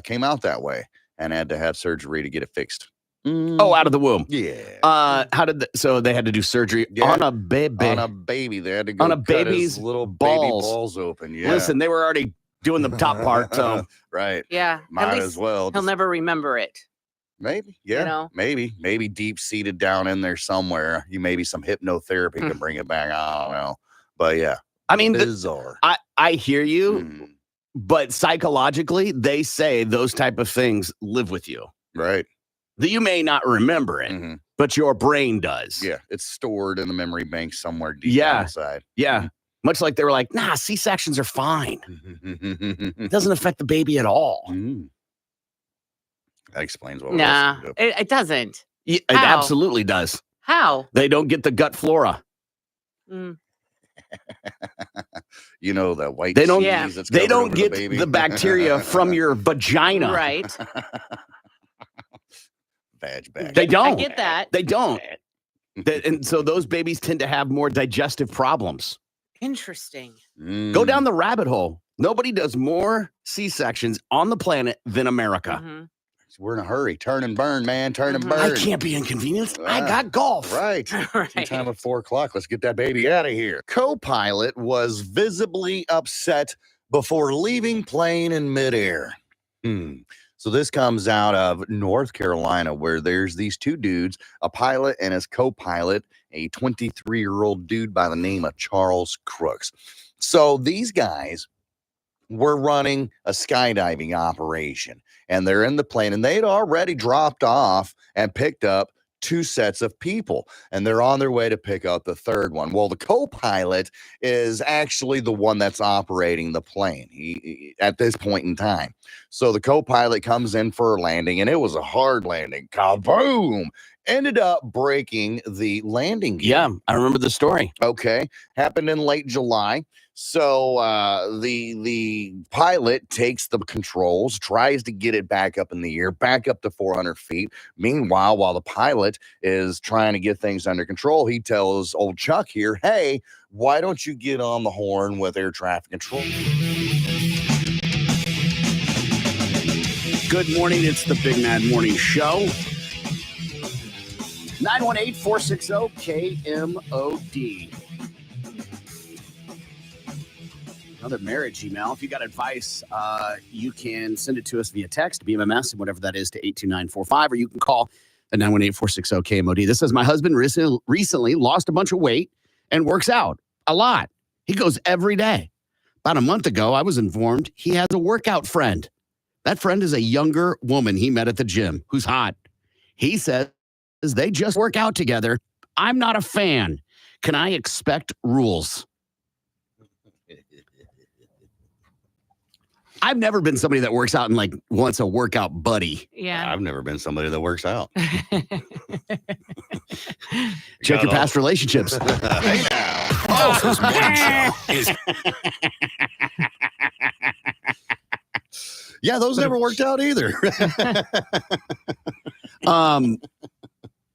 came out that way and had to have surgery to get it fixed. Oh, out of the womb. Yeah. How did so they had to do surgery Yeah. on a baby? On a baby. They had to go On a cut baby's his little balls. baby balls open. Yeah. Listen, they were already doing the top part, so Right. Yeah. Might At as least well. he'll just- never remember it. Maybe. Yeah. know? Maybe deep seated down in there somewhere. Maybe some hypnotherapy can bring it back. I don't know. But yeah. I mean, bizarre. I hear you, Mm, but psychologically, they say those type of things live with you. right. That you may not remember it, Mhm. but your brain does. Yeah. It's stored in the memory bank somewhere deep Yeah. inside. Yeah. Much like they were like, nah, C-sections are fine. It doesn't affect the baby at all. Mm. That explains what Nah, else we do. it doesn't. Yeah, it How? absolutely does. How? They don't get the gut flora. Mm. You know that white They don't- cheese Yeah. that's They covered don't over get baby. the bacteria from your vagina. Right. Vag back. They don't. I get that. They don't. And so those babies tend to have more digestive problems. Interesting. Go down the rabbit hole. Nobody does more C-sections on the planet than America. Mhm. We're in a hurry. Turn and burn, man. Turn and Mhm. I burn. can't be inconvenienced. I Ah, got golf. Right. Tea time at 4:00. Let's get that baby out of here. Co-pilot was visibly upset before leaving plane in midair. So this comes out of North Carolina, where there's these two dudes, a pilot and his co-pilot, a 23-year-old dude by the name of Charles Crooks. So these guys were running a skydiving operation, and they're in the plane, and they'd already dropped off and picked up 2 sets of people, and they're on their way to pick up the third one. Well, the co-pilot is actually the one that's operating the plane he at this point in time. So the co-pilot comes in for a landing, and it was a hard landing. Kaboom! Ended up breaking the landing gear. Yeah, I remember the story. Okay, happened in late July. So the pilot takes the controls, tries to get it back up in the air, back up to 400 feet. Meanwhile, while the pilot is trying to get things under control, he tells old Chuck here, "Hey, why don't you get on the horn with air traffic control?" Good morning. It's the Big Mad Morning Show. 918-460-KMOD. Another marriage email. If you got advice, you can send it to us via text, BMMS, and whatever that is, to 82945, or you can call at 918-460-KMOD. This says, my husband recently lost a bunch of weight and works out a lot. He goes every day. About a month ago, I was informed he has a workout friend. That friend is a younger woman he met at the gym who's hot. He says they just work out together. I'm not a fan. Can I expect rules? I've never been somebody that works out and like wants a workout buddy. Yeah. I've never been somebody that works out. Check your past relationships. Hey now. Tulsa's morning show is Yeah, those never worked out either.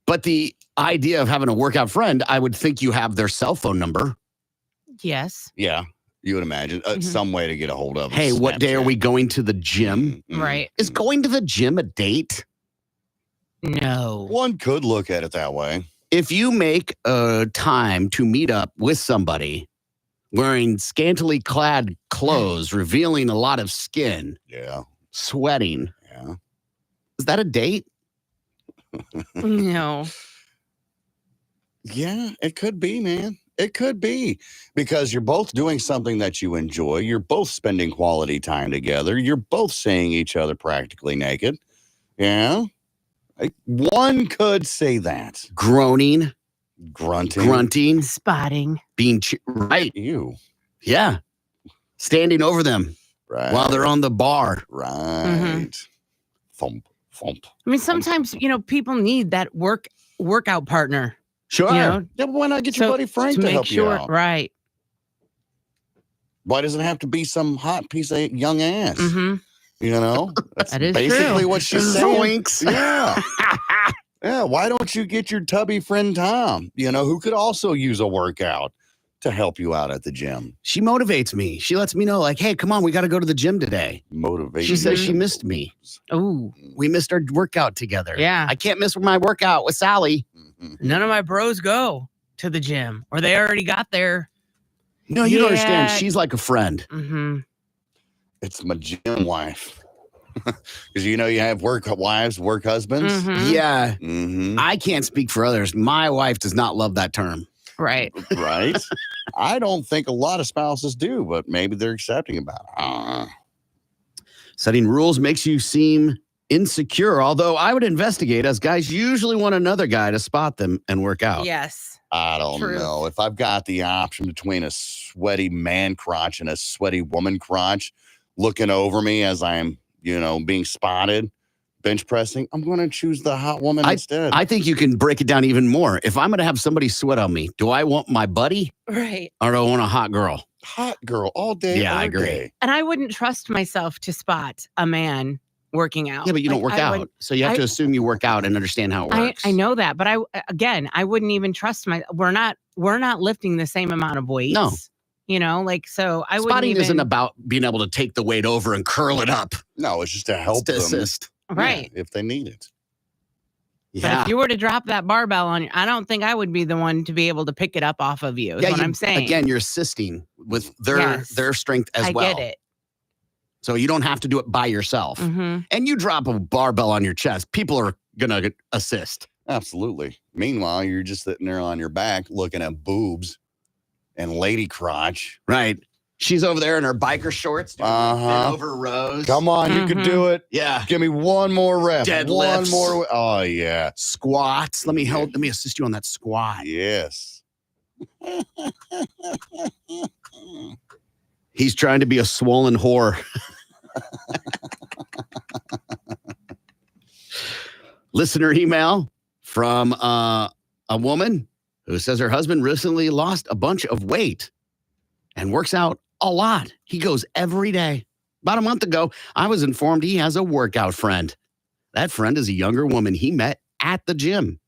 But the idea of having a workout friend, I would think you have their cell phone number. Yes. Yeah, you would imagine some way to get a hold of. Hey, what day are Snapchat. we going to the gym? Right. Is going to the gym a date? No. One could look at it that way. If you make a time to meet up with somebody wearing scantily clad clothes, revealing a lot of skin, Yeah. sweating, Yeah. is that a date? No. Yeah, it could be, man. It could be because you're both doing something that you enjoy. You're both spending quality time together. You're both seeing each other practically naked. Yeah. One could say that. Groaning, Grunting. Spotting. being right. You. Yeah. Standing over them Right. while they're on the bar. Right. Thump. Thump. I mean, sometimes, people need that workout partner. Sure. Yeah, but why not get your So, buddy Frank to to make help sure, you out? right. Why does it have to be some hot piece of young ass? Mm-hmm. You know, that's That is basically true. what she's saying. Zoinks. Yeah. Yeah. Why don't you get your tubby friend Tom, who could also use a workout to help you out at the gym? She motivates me. She lets me know, like, hey, come on, we got to go to the gym today. Motivation. She says she missed me. Oh, We missed our workout together. Yeah. I can't miss my workout with Sally. Mhm. none of my bros go to the gym, or they already got there. No, you don't understand. Yeah. She's like a friend. Mm-hmm. It's my gym wife. Because you have work wives, work husbands. Mm-hmm. Yeah. Mm-hmm. I can't speak for others. My wife does not love that term. Right. Right? I don't think a lot of spouses do, but maybe they're accepting about it. Setting rules makes you seem insecure, although I would investigate, as guys usually want another guy to spot them and work out. Yes. I don't True. know. If I've got the option between a sweaty man crotch and a sweaty woman crotch looking over me as I'm, being spotted, bench pressing, I'm going to choose the hot woman instead. I think you can break it down even more. If I'm going to have somebody sweat on me, do I want my buddy Right. or do I want a hot girl? Hot girl all day. Yeah, I every agree. day. And I wouldn't trust myself to spot a man working out. Yeah, but you don't Like, work I out. wouldn't- So you have to assume you work out and understand how it works. I know that, but I wouldn't even trust we're not lifting the same amount of weights. No. So I wouldn't Spotting even. isn't about being able to take the weight over and curl it up. No, it's just to help It's to them. assist. Right. If they need it. But Yeah. if you were to drop that barbell on you, I don't think I would be the one to be able to pick it up off of you. Is what I'm saying. Again, you're assisting with their Yes. their strength as I well. get it. So you don't have to do it by yourself. Mm-hmm. And you drop a barbell on your chest, people are going to assist. Absolutely. Meanwhile, you're just sitting there on your back looking at boobs and lady crotch. Right. She's over there in her biker shorts doing Uh-huh. over rows. Come on, you can do it. Yeah. Give me one more rep. Deadlifts. One more. Oh, yeah. Squats. Let me assist you on that squat. Yes. He's trying to be a swollen whore. Listener email from a woman who says her husband recently lost a bunch of weight and works out a lot. He goes every day. About a month ago, I was informed he has a workout friend. That friend is a younger woman he met at the gym.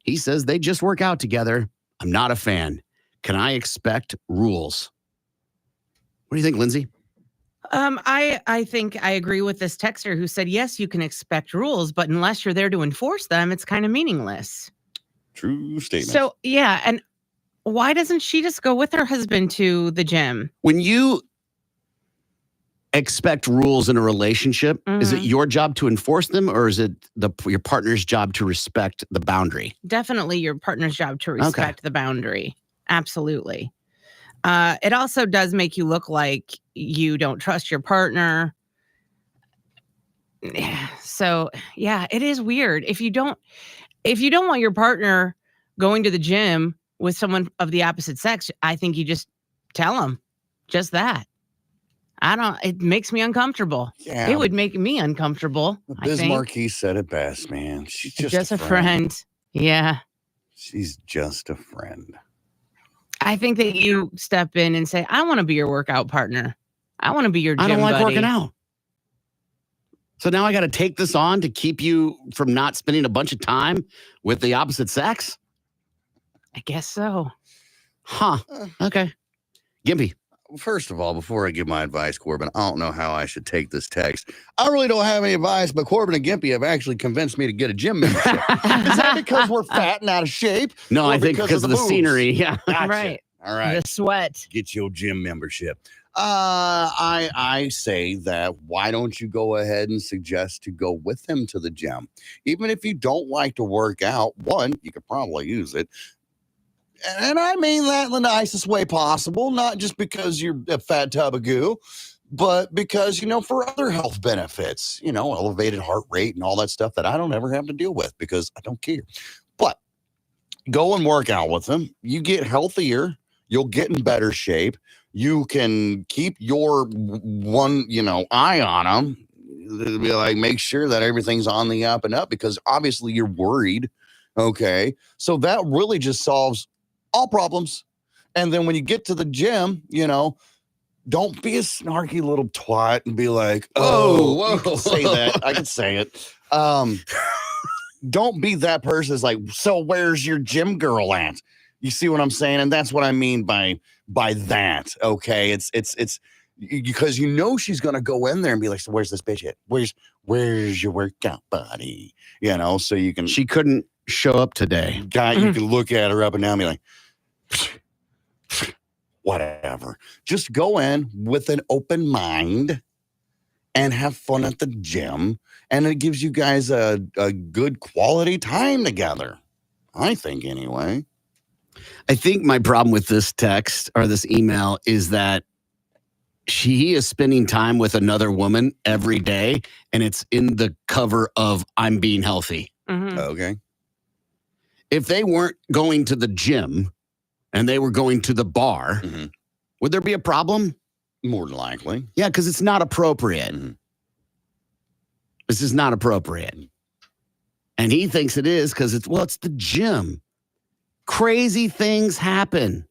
He says they just work out together. I'm not a fan. Can I expect rules? What do you think, Lindsay? I think I agree with this texter who said, yes, you can expect rules, but unless you're there to enforce them, it's kind of meaningless. True statement. So, yeah. And why doesn't she just go with her husband to the gym? When you expect rules in a relationship, is it your job to enforce them or is it your partner's job to respect the boundary? Definitely your partner's job to respect the boundary. Absolutely. It also does make you look like you don't trust your partner. So, yeah, it is weird. If you don't want your partner going to the gym with someone of the opposite sex, I think you just tell them just that. It makes me uncomfortable. Yeah. It would make me uncomfortable. Bismarck, he said it best, man. She's just a friend. Yeah. She's just a friend. I think that you step in and say, I want to be your workout partner. I want to be your gym I don't like buddy. working out. So now I got to take this on to keep you from not spending a bunch of time with the opposite sex? I guess so. Huh. Okay. Gimpy. First of all, before I give my advice, Corbin, I don't know how I should take this text. I really don't have any advice, but Corbin and Gimpy have actually convinced me to get a gym membership. Is that because we're fat and out of shape? No, or I think because of the boobs? scenery. Yeah. Gotcha. Right. All right. The sweat. Get your gym membership. I say that why don't you go ahead and suggest to go with him to the gym? Even if you don't like to work out, one, you could probably use it. And I mean that in the nicest way possible, not just because you're a fat tub of goo, but because, for other health benefits, elevated heart rate and all that stuff that I don't ever have to deal with because I don't care. But go and work out with them. You get healthier. You'll get in better shape. You can keep your one, eye on them. Be like, make sure that everything's on the up and up because obviously you're worried. Okay. So that really just solves all problems. And then when you get to the gym, don't be a snarky little twat and be like, whoa. You can say that. I can say it. Don't be that person that's like, so where's your gym girl at? You see what I'm saying? And that's what I mean by that. Okay. It's because she's gonna go in there and be like, so where's this bitch at? Where's your workout buddy? So you can She couldn't show up today. guy, you can look at her up and down and be like, whatever. Just go in with an open mind and have fun at the gym. And it gives you guys a good quality time together. I think anyway. I think my problem with this text or this email is that he is spending time with another woman every day, and it's in the cover of I'm being healthy. Mhm. Okay. If they weren't going to the gym and they were going to the bar, Mhm. would there be a problem? More than likely. Yeah, because it's not appropriate. Mhm. This is not appropriate. And he thinks it is because it's the gym. Crazy things happen.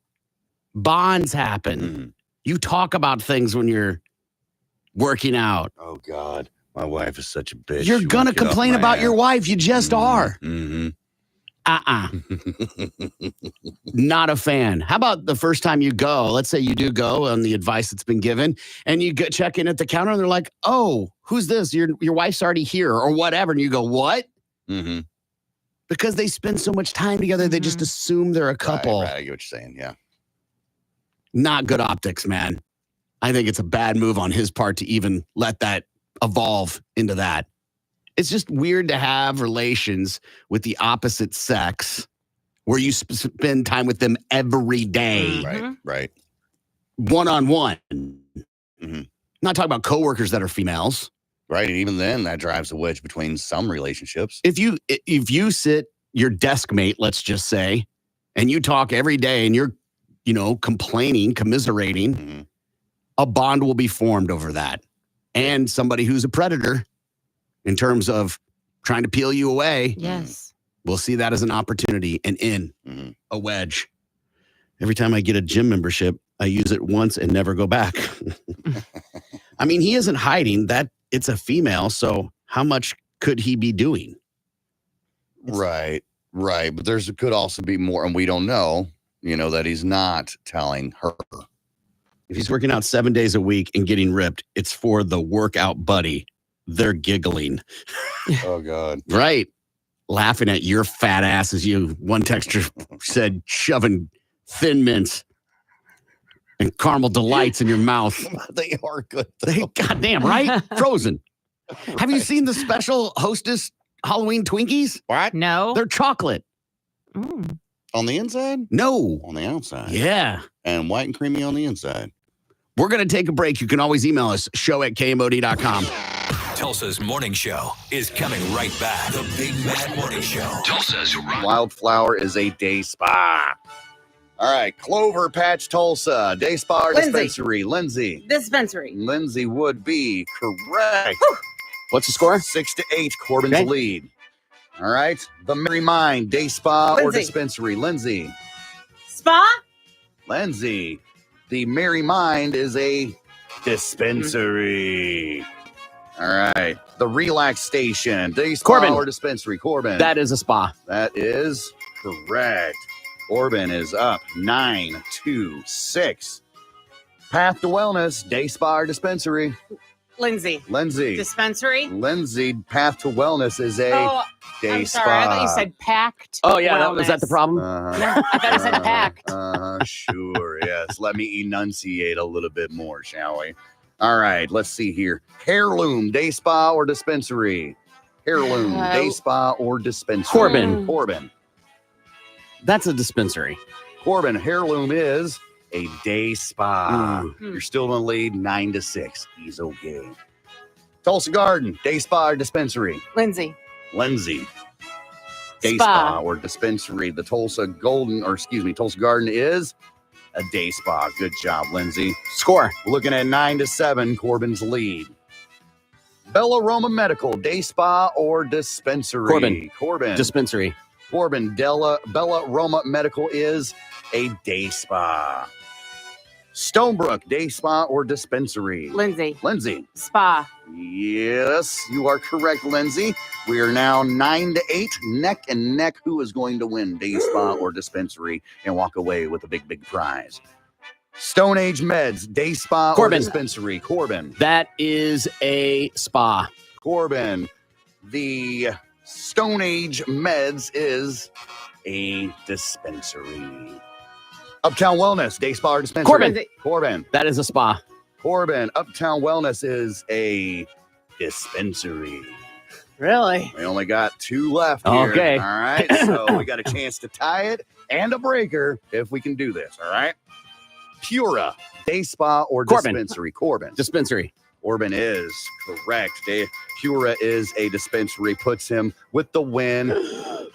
Bonds happen. Mhm. You talk about things when you're working out. Oh, God. My wife is such a bitch. You're She going to won't get off complain my about ass. your wife. You just are. Mm-hmm. Not a fan. How about the first time you go? Let's say you do go on the advice that's been given, and you check in at the counter, and they're like, "Oh, who's this? Your wife's already here," or whatever. And you go, "What?" Mm-hmm. Because they spend so much time together, they just assume they're a couple. Right, I get what you're saying. Yeah. Not good optics, man. I think it's a bad move on his part to even let that evolve into that. It's just weird to have relations with the opposite sex where you spend time with them every day, Right. one-on-one. Mm-hmm. Not talking about coworkers that are females. Right. And even then, that drives a wedge between some relationships. If you sit your desk mate, let's just say, and you talk every day and you're, complaining, commiserating, Mm-hmm. a bond will be formed over that. And somebody who's a predator in terms of trying to peel you away, Yes. we'll see that as an opportunity and Mm-hmm. a wedge. Every time I get a gym membership, I use it once and never go back. I mean, he isn't hiding that it's a female, so how much could he be doing? Right. But could also be more, and we don't know, that he's not telling her. If he's working out 7 days a week and getting ripped, it's for the workout buddy. They're giggling. Oh, God. Right. Laughing at your fat ass, as one texter said, shoving Thin Mints and caramel delights in your mouth. They are good, They though. goddamn right. Frozen. Have you seen the special Hostess Halloween Twinkies? What? No. They're chocolate. Mm. On the inside? No. On the outside. Yeah. And white and creamy on the inside. We're going to take a break. You can always email us, show@kmod.com. Tulsa's Morning Show is coming right back. The Big Mad Morning Show. Tulsa's Wildflower is a day spa. All right. Clover Patch, Tulsa. Day spa or Lindsay. dispensary. Lindsay. Dispensary. Lindsay would be correct. What's the score? 6-8, Corbin's Okay. lead. All right. The Merry Mind, day spa or Lindsay. dispensary. Lindsay. Spa? Lindsay. The Merry Mind is a dispensary. All right. The Relax Station. Day spa Corbin. or dispensary? Corbin. That is a spa. That is correct. Corbin is up 9-6. Path to Wellness. Day spa or dispensary? Lindsay. Lindsay. Dispensary. Lindsay, Path to Wellness is a Oh, day I'm spa. sorry. I thought you said packed. Oh, yeah. Was that the wellness. problem? No, I thought you said packed. Sure, yes. Let me enunciate a little bit more, shall we? All right, let's see here. Heirloom, day spa or dispensary? Heirloom, day spa or dispensary? Corbin. Corbin. That's a dispensary. Corbin, Heirloom is a day spa. Mm. You're still in the lead 9-6. He's okay. Tulsa Garden, day spa or dispensary? Lindsay. Lindsay. Day Spa. spa or dispensary. The Tulsa Garden is a day spa. Good job, Lindsay. Score. Looking at 9-7, Corbin's lead. Bella Roma Medical, day spa or dispensary? Corbin. Dispensary. Corbin, Bella Roma Medical is a day spa. Stonebrook, day spa or dispensary? Lindsay. Lindsay. Spa. Yes, you are correct, Lindsay. We are now 9-8, neck and neck. Who is going to win, day spa or dispensary, and walk away with a big, big prize? Stone Age Meds, day spa Corbin. or dispensary? Corbin. That is a spa. Corbin. The Stone Age Meds is a dispensary. Uptown Wellness, day spa or dispensary? Corbin. Corbin. That is a spa. Corbin. Uptown Wellness is a dispensary. Really? We only got 2 left here. Okay. All right. So we got a chance to tie it and a breaker if we can do this. All right. Pura, day spa or Corbin. dispensary? Corbin. Dispensary. Corbin is correct. Pura is a dispensary, puts him with the win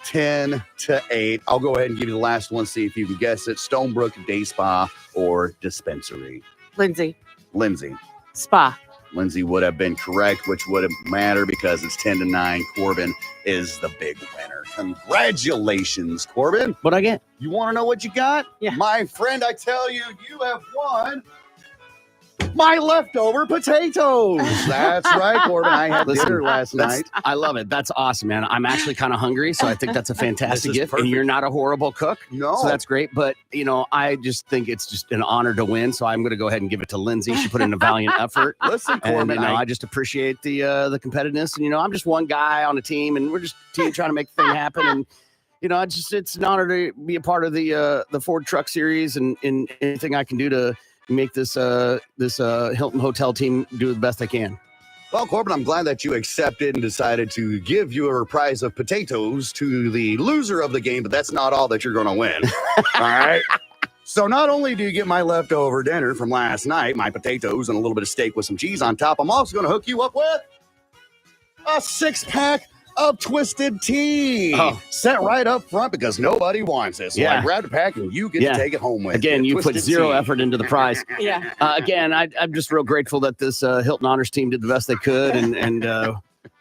10-8. I'll go ahead and give you the last one, see if you can guess it. Stonebrook, day spa or dispensary? Lindsay. Lindsay. Spa. Lindsay would have been correct, which wouldn't matter because it's 10-9. Corbin is the big winner. Congratulations, Corbin. What'd I get? You want to know what you got? Yeah. My friend, I tell you, you have won my leftover potatoes. That's right, Corbin. I had Listen, dinner last night. I love it. That's awesome, man. I'm actually kind of hungry, so I think that's a fantastic This is gift. perfect. And you're not a horrible cook, No. so that's great. But, I just think it's just an honor to win, so I'm going to go ahead and give it to Lindsay. She put in a valiant effort. Listen, And, Corbin, I just appreciate the competitiveness. And, I'm just one guy on a team, and we're just a team trying to make the thing happen. And, it's an honor to be a part of the Ford Truck Series and anything I can do to make this Hilton Hotel team do the best they can. Well, Corbin, I'm glad that you accepted and decided to give your prize of potatoes to the loser of the game, but that's not all that you're going to win. All right. So not only do you get my leftover dinner from last night, my potatoes and a little bit of steak with some cheese on top, I'm also going to hook you up with a 6-pack of Twisted Tea. Set right up front because nobody wants this. So Yeah. I grabbed a pack and you get Yeah. to take it home with Again, you put Twisted zero Tea. effort into the prize. Yeah. Again, I'm just real grateful that this Hilton Honors team did the best they could and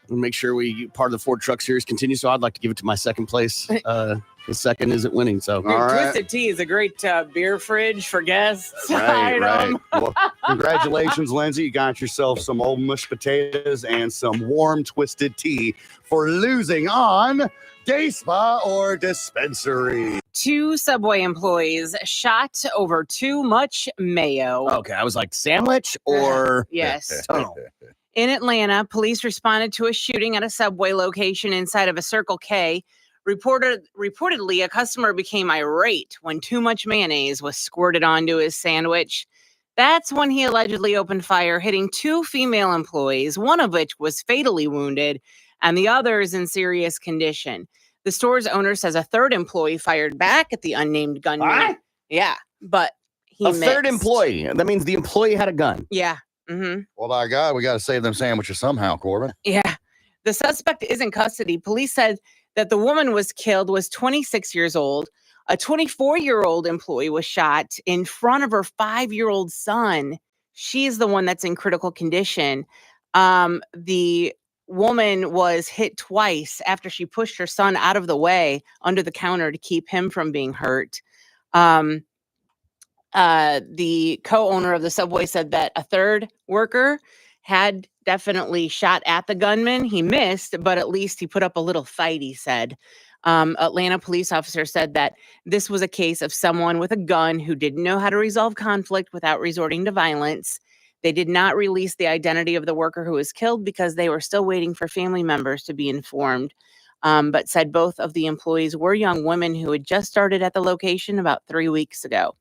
make sure part of the Ford Truck Series continues. So I'd like to give it to my second place. The second isn't winning. So All right. Twisted Tea is a great beer fridge for guests. Right, right. item. Well, congratulations, Lindsay. You got yourself some old mushed potatoes and some warm Twisted Tea for losing on Day Spa or Dispensary. 2 Subway employees shot over too much mayo. okay, I was like sandwich or Yes. tunnel. In Atlanta, police responded to a shooting at a Subway location inside of a Circle K. Reportedly, a customer became irate when too much mayonnaise was squirted onto his sandwich. That's when he allegedly opened fire, hitting 2 female employees, one of which was fatally wounded, and the other is in serious condition. The store's owner says a third employee fired back at the unnamed gunman. What? Yeah, but he A third missed. employee. That means the employee had a gun. Yeah. Mm-hmm. Well, by God, we got to save them sandwiches somehow, Corbin. Yeah. The suspect is in custody. Police said that the woman was 26 years old. A 24-year-old employee was shot in front of her 5-year-old son. She's the one that's in critical condition. The woman was hit twice after she pushed her son out of the way under the counter to keep him from being hurt. The co-owner of the Subway said that a third worker had definitely shot at the gunman. He missed, but at least he put up a little fight, he said. Atlanta police officer said that this was a case of someone with a gun who didn't know how to resolve conflict without resorting to violence. They did not release the identity of the worker who was killed because they were still waiting for family members to be informed, but said both of the employees were young women who had just started at the location about 3 weeks ago.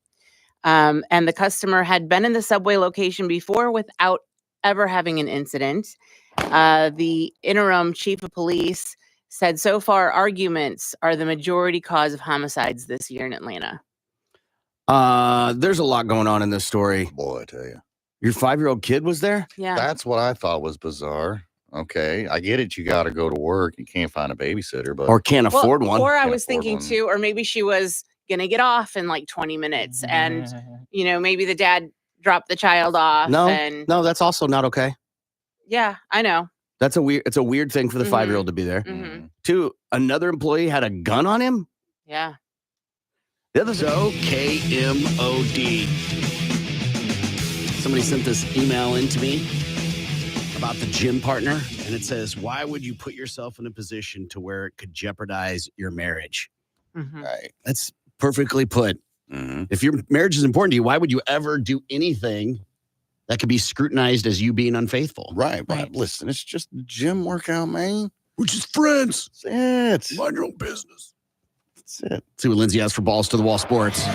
And the customer had been in the Subway location before without ever having an incident. The interim chief of police said so far arguments are the majority cause of homicides this year in Atlanta. There's a lot going on in this story. Boy, I tell you. Your 5-year-old kid was there? Yeah. That's what I thought was bizarre. Okay, I get it. You got to go to work. You can't find a babysitter, but Or can't afford one? Or I Can't was afford thinking one. too, or maybe she was going to get off in like 20 minutes and, maybe the dad dropped the child off. No, that's also not okay. Yeah, I know. It's a weird thing for the 5-year-old to be there. Mm-hmm. Two, another employee had a gun on him. Yeah. The other so KMOD. Somebody sent this email in to me about the gym partner, and it says, "Why would you put yourself in a position to where it could jeopardize your marriage?" Mm-hmm. right. That's perfectly put. Mm-hmm. If your marriage is important to you, why would you ever do anything that could be scrutinized as you being unfaithful? Right. Right. Listen, it's just a gym workout, man. We're just friends. That's it. Mind your own business. That's it. See what Lindsay has for Balls to the Wall Sports.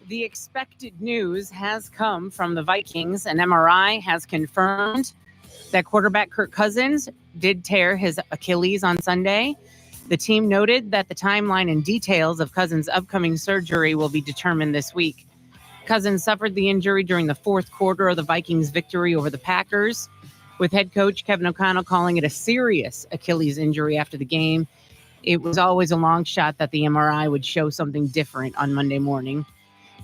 The expected news has come from the Vikings. An MRI has confirmed that quarterback Kirk Cousins did tear his Achilles on Sunday. The team noted that the timeline and details of Cousins' upcoming surgery will be determined this week. Cousins suffered the injury during the fourth quarter of the Vikings' victory over the Packers, with head coach Kevin O'Connell calling it a serious Achilles injury after the game. It was always a long shot that the MRI would show something different on Monday morning.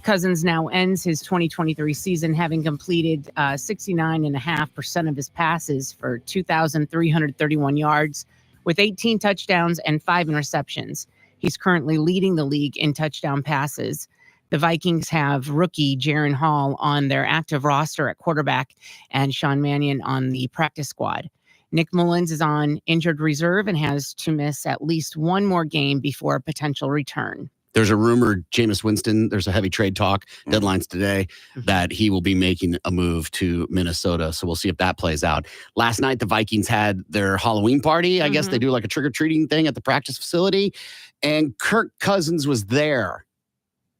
Cousins now ends his 2023 season having completed 69.5% of his passes for 2,331 yards with 18 touchdowns and 5 interceptions. He's currently leading the league in touchdown passes. The Vikings have rookie Jaron Hall on their active roster at quarterback and Sean Mannion on the practice squad. Nick Mullins is on injured reserve and has to miss at least one more game before a potential return. There's a rumor, Jameis Winston, there's a heavy trade talk, deadlines today, that he will be making a move to Minnesota. So we'll see if that plays out. Last night, the Vikings had their Halloween party. I guess they do like a trick-or-treating thing at the practice facility. And Kirk Cousins was there.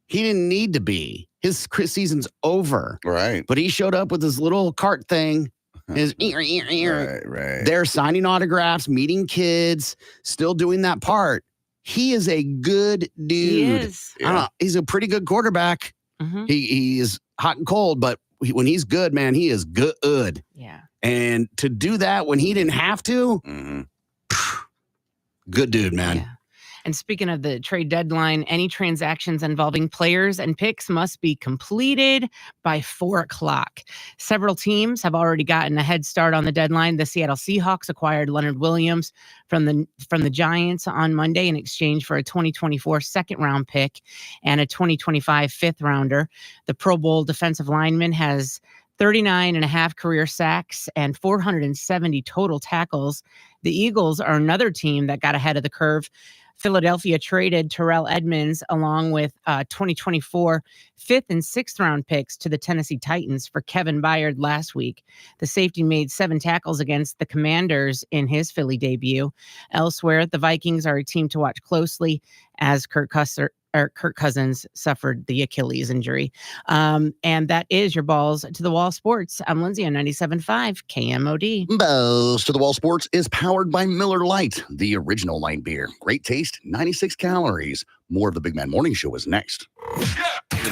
He didn't need to be. His season's over. Right. But he showed up with his little cart thing. His Right. They're signing autographs, meeting kids, still doing that part. He is a good dude. He is. He's a pretty good quarterback. Mm-hmm. He is hot and cold, but when he's good, man, he is good. Yeah. And to do that when he didn't have to, good dude, man. Yeah. And speaking of the trade deadline, any transactions involving players and picks must be completed by 4:00. Several teams have already gotten a head start on the deadline. The Seattle Seahawks acquired Leonard Williams from the Giants on Monday in exchange for a 2024 second-round pick and a 2025 fifth-rounder. The Pro Bowl defensive lineman has 39.5 career sacks and 470 total tackles. The Eagles are another team that got ahead of the curve. Philadelphia traded Terrell Edmonds along with 2024 fifth and sixth round picks to the Tennessee Titans for Kevin Byard last week. The safety made 7 tackles against the Commanders in his Philly debut. Elsewhere, the Vikings are a team to watch closely as Kirk Cousins suffered the Achilles injury. And that is your Balls to the Wall Sports. I'm Lindsay on 97.5 KMOD. Balls to the Wall Sports is powered by Miller Lite, the original light beer. Great taste, 96 calories. More of the Big Man Morning Show is next.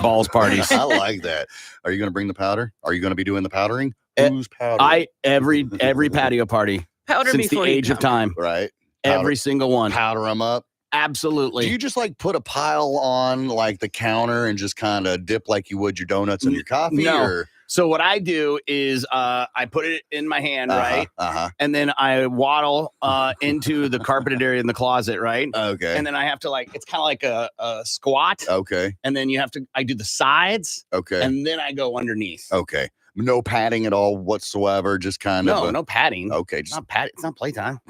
Balls parties. I like that. Are you going to bring the powder? Are you going to be doing the powdering? Who's powder? Every patio party Powder since the before you age of come. time. Right. Every single one. Powder them up. Absolutely. Do you just like put a pile on like the counter and just kind of dip like you would your donuts and your coffee? No. Or? So what I do is I put it in my hand, right? Uh-huh. And then I waddle into the carpeted area in the closet, right? Okay. And then I have to it's kind of like a squat. Okay. And then I do the sides. Okay. And then I go underneath. Okay. No padding at all whatsoever. Just kind of. No padding. Okay. It's not padding. It's not playtime.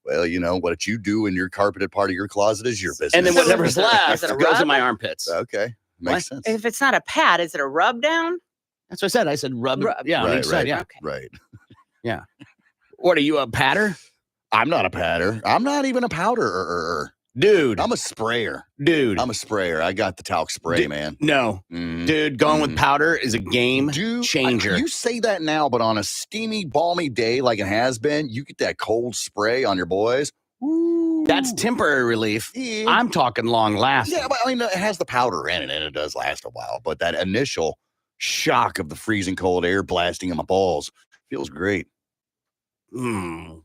Well, what you do in your carpeted part of your closet is your business. And then whatever's left Is it a goes in rub? my armpits. Okay. Makes sense. If it's not a pad, is it a rub down? That's what I said. I said rub. Rub. Yeah, on Right, each side. Yeah. Okay. Right. Yeah. What are you, a patter? I'm not a patter. I'm not even a powder. Dude. I'm a sprayer. Dude. I'm a sprayer. I got the talc spray, Dude, man. No. Mhm. Dude, going with powder is a game Dude, changer. You say that now, but on a steamy, balmy day like it has been, you get that cold spray on your boys. Woo. That's temporary relief. Yeah. I'm talking long lasting. Yeah, but I mean, it has the powder in it, and it does last a while. But that initial shock of the freezing cold air blasting in my balls feels great. Mm.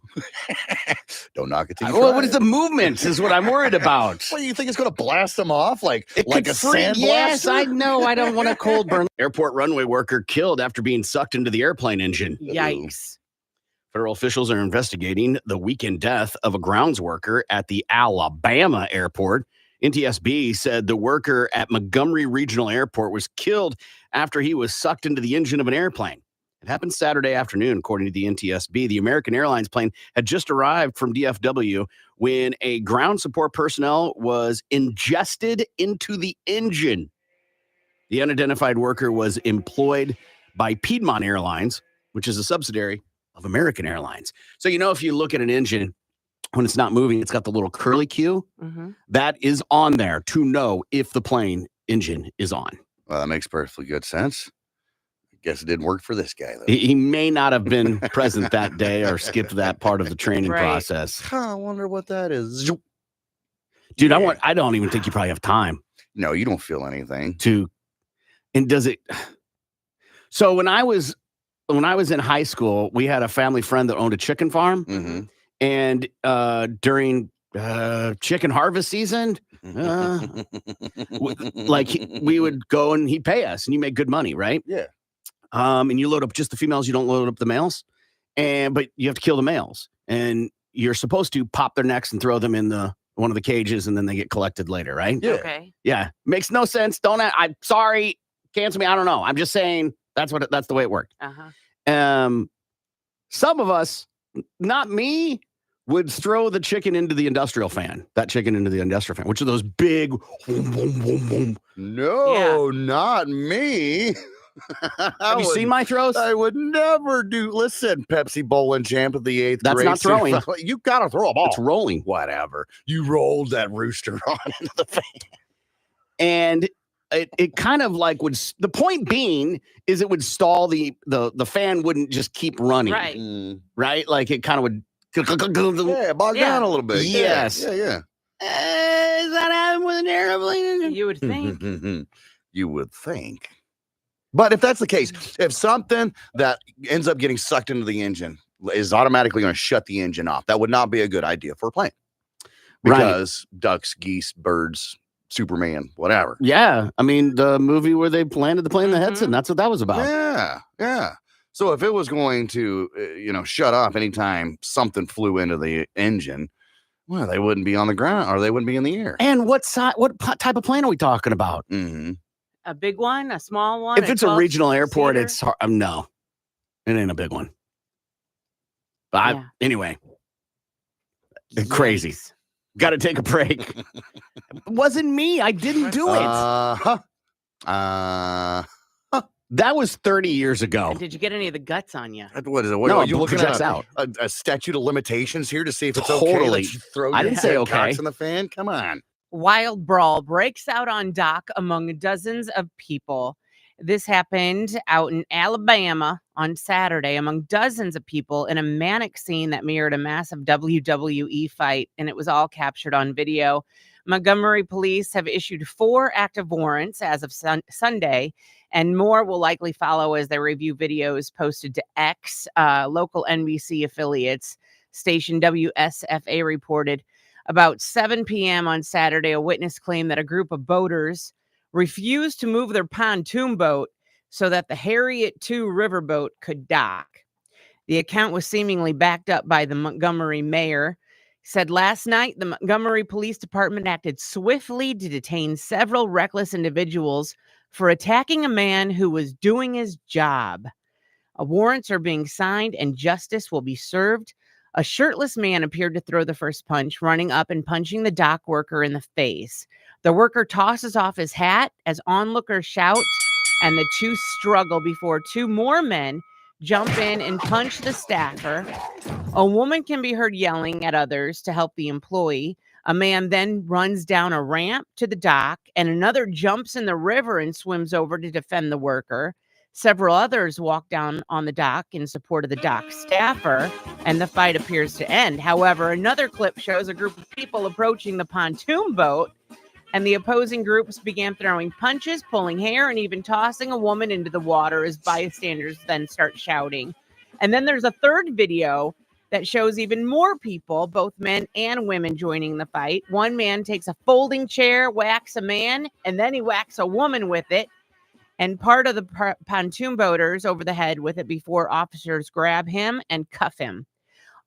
Don't knock it till you Well, try what is it. the movement is what I'm worried about. What do you think it's going to blast them off like It a could sand Yes, blaster? I know. I don't want a cold burn. Airport runway worker killed after being sucked into the airplane engine. Yikes. Federal officials are investigating the weekend death of a grounds worker at the Alabama airport. NTSB said the worker at Montgomery Regional Airport was killed after he was sucked into the engine of an airplane. It happened Saturday afternoon, according to the NTSB. The American Airlines plane had just arrived from DFW when a ground support personnel was ingested into the engine. The unidentified worker was employed by Piedmont Airlines, which is a subsidiary of American Airlines. So, if you look at an engine, when it's not moving, it's got the little curly Q. Mm-hmm. That is on there to know if the plane engine is on. Well, that makes perfectly good sense. I guess it didn't work for this guy, though. He may not have been present that day or skipped that part of the training Right. process. I wonder what that is. Dude, Yeah. I don't even think you probably have time No, you don't feel anything. to. And does it? So when I was in high school, we had a family friend that owned a chicken farm. Mm-hmm. And during chicken harvest season, we would go and he'd pay us, and you make good money, right? Yeah. And you load up just the females, you don't load up the males, but you have to kill the males, and you're supposed to pop their necks and throw them in one of the cages, and then they get collected later, right? Yeah. Okay. Yeah, makes no sense. I'm sorry, cancel me. I don't know. I'm just saying that's the way it worked. Uh-huh. Some of us, not me, would throw the chicken into the industrial fan. That chicken into the industrial fan, which are those big. Boom, boom, boom, boom. No, not me. Have you seen my throws? I would never do. Listen, Pepsi bowling champ of the 8th That's grade. not throwing. You got to throw a ball. It's rolling. Whatever. You rolled that rooster on into the fan. And it kind of the point being is it would stall the fan wouldn't just keep running. Right. Right? Like it kind of would. Yeah, bog down a little bit. Yes. Yeah. Is that happening with an airplane? You would think. You would think. But if that's the case, if something that ends up getting sucked into the engine is automatically going to shut the engine off, that would not be a good idea for a plane. Because ducks, geese, birds, Superman, whatever. Yeah. I mean, the movie where they landed the plane in the Hudson, that's what that was about. Yeah. So if it was going to, shut off anytime something flew into the engine, well, they wouldn't be on the ground or they wouldn't be in the air. And what type of plane are we talking about? Mm-hmm. A big one, a small one. If it's a regional airport, seater? it's hard. No, it ain't a big one. But anyway, crazy. Yikes. Got to take a break. It wasn't me. I didn't do it. That was 30 years ago. And did you get any of the guts on you? What is it? No, you looking projects at out. a statute of limitations here to see if it's Totally. okay that you throw I your didn't say head okay. cocks in the fan? Come on. Wild brawl breaks out on dock among dozens of people. This happened out in Alabama on Saturday among dozens of people in a manic scene that mirrored a massive WWE fight, and it was all captured on video. Montgomery police have issued 4 active warrants as of Sunday, and more will likely follow as they review videos posted to X. Local NBC affiliates, station WSFA reported about 7 p.m. on Saturday, a witness claimed that a group of boaters refused to move their pontoon boat so that the Harriet II riverboat could dock. The account was seemingly backed up by the Montgomery mayor. Said last night the Montgomery Police Department acted swiftly to detain several reckless individuals for attacking a man who was doing his job. Warrants are being signed and justice will be served. A shirtless man appeared to throw the first punch, running up and punching the dock worker in the face. The worker tosses off his hat as onlookers shout, and the two struggle before two more men jump in and punch the staffer. A woman can be heard yelling at others to help the employee. A man then runs down a ramp to the dock, and another jumps in the river and swims over to defend the worker. Several others walk down on the dock in support of the dock staffer, and the fight appears to end. However, another clip shows a group of people approaching the pontoon boat, and the opposing groups began throwing punches, pulling hair, and even tossing a woman into the water as bystanders then start shouting. And then there's a third video that shows even more people, both men and women, joining the fight. One man takes a folding chair, whacks a man, and then he whacks a woman with it, and part of the pontoon boaters over the head with it before officers grab him and cuff him.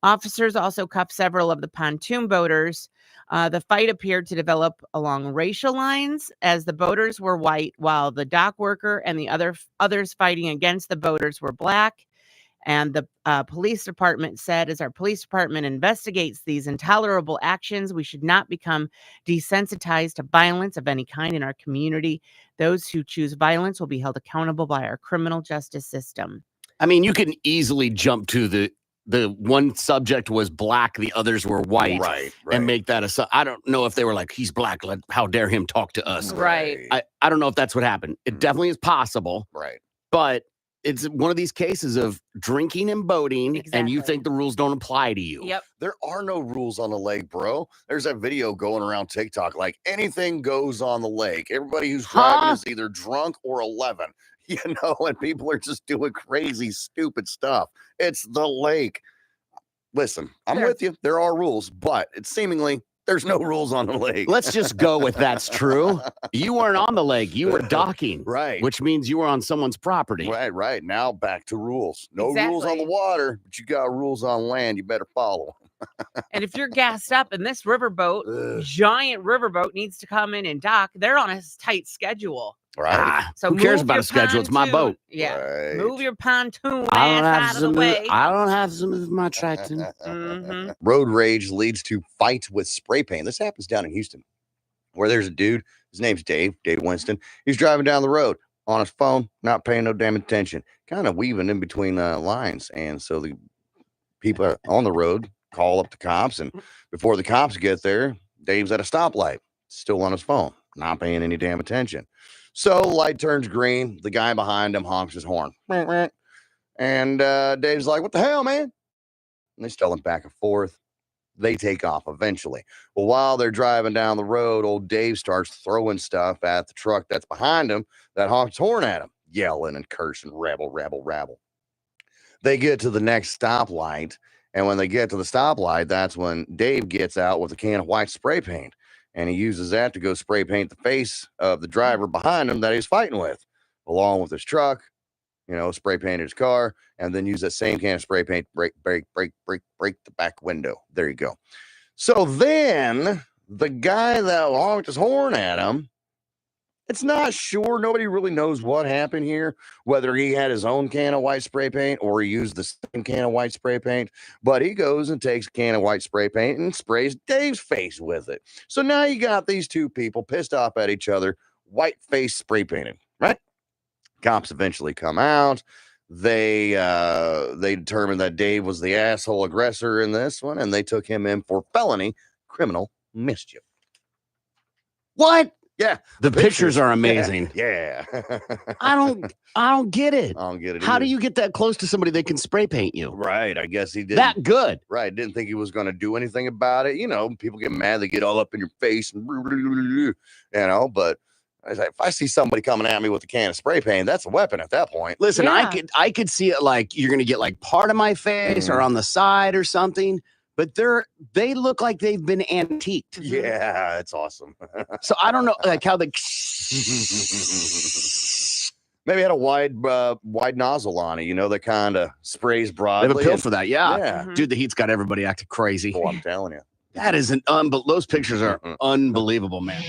Officers also cuffed several of the pontoon boaters. The fight appeared to develop along racial lines, as the boaters were white, while the dock worker and the others fighting against the boaters were black. And the police department said, as our police department investigates these intolerable actions, we should not become desensitized to violence of any kind in our community. Those who choose violence will be held accountable by our criminal justice system. I mean, you can easily jump to the one subject was black, the others were white, Right. and make that I don't know if they were like, he's black, how dare him talk to us. Right. I don't know if that's what happened. It definitely is possible, Right. but it's one of these cases of drinking and boating, and you Exactly. think the rules don't apply to you. Yep. There are no rules on the lake, bro. There's that video going around TikTok, like anything goes on the lake. Everybody who's driving is either drunk or 11, and people are just doing crazy, stupid stuff. It's the lake. Listen, I'm There- with you. There are rules, but it's seemingly there's no rules on the lake. Let's just go with that's true. You weren't on the lake. You were docking, Right. which means you were on someone's property. Right. Now back to rules. No rules on the Exactly. water, but you got rules on land. You better follow. And if you're gassed up and this riverboat, Ugh. giant riverboat, needs to come in and dock, they're on a tight schedule. Right. So Who cares move about your a schedule? It's my pontoon- boat. Yeah. Right. Move your pontoon I don't ass have out to of the way. I don't have to move my tractor. Mhm. Road rage leads to fight with spray paint. This happens down in Houston, where there's a dude. His name's Dave Winston. He's driving down the road on his phone, not paying no damn attention, kind of weaving in between lines. And so the people are on the road call up the cops. And before the cops get there, Dave's at a stoplight, still on his phone, not paying any damn attention. So light turns green. The guy behind him honks his horn. And Dave's like, what the hell, man? And they still him back and forth. They take off eventually. Well, while they're driving down the road, old Dave starts throwing stuff at the truck that's behind him that honks horn at him, yelling and cursing, rabble, rabble, rabble. They get to the next stoplight. And when they get to the stoplight, that's when Dave gets out with a can of white spray paint. And he uses that to go spray paint the face of the driver behind him that he's fighting with, along with his truck, spray painted his car, and then use that same can of spray paint, break the back window. There you go. So then the guy that honked his horn at him, it's not sure. Nobody really knows what happened here, whether he had his own can of white spray paint or he used the same can of white spray paint. But he goes and takes a can of white spray paint and sprays Dave's face with it. So now you got these two people pissed off at each other, white face spray painted, right? Cops eventually come out. They determined that Dave was the asshole aggressor in this one, and they took him in for felony criminal mischief. What? Yeah. The pictures are amazing. Yeah. I don't get it. I don't get it. How do either. you get that close to somebody that can spray paint you? Right. I guess he did. That good. Right. Didn't think he was going to do anything about it. People get mad. They get all up in your face. But I was like, if I see somebody coming at me with a can of spray paint, that's a weapon at that point. Listen, Yeah. I could see it like you're gonna get like part of my face or on the side or something, but they look like they've been antiqued. Yeah, it's awesome. So I don't know like how the Maybe had a wide nozzle on it, that kind of sprays They broadly. have a pill for that. Yeah. Yeah. Mhm. Dude, the heat's got everybody acting crazy. Oh, I'm telling you. That is those pictures are unbelievable, man.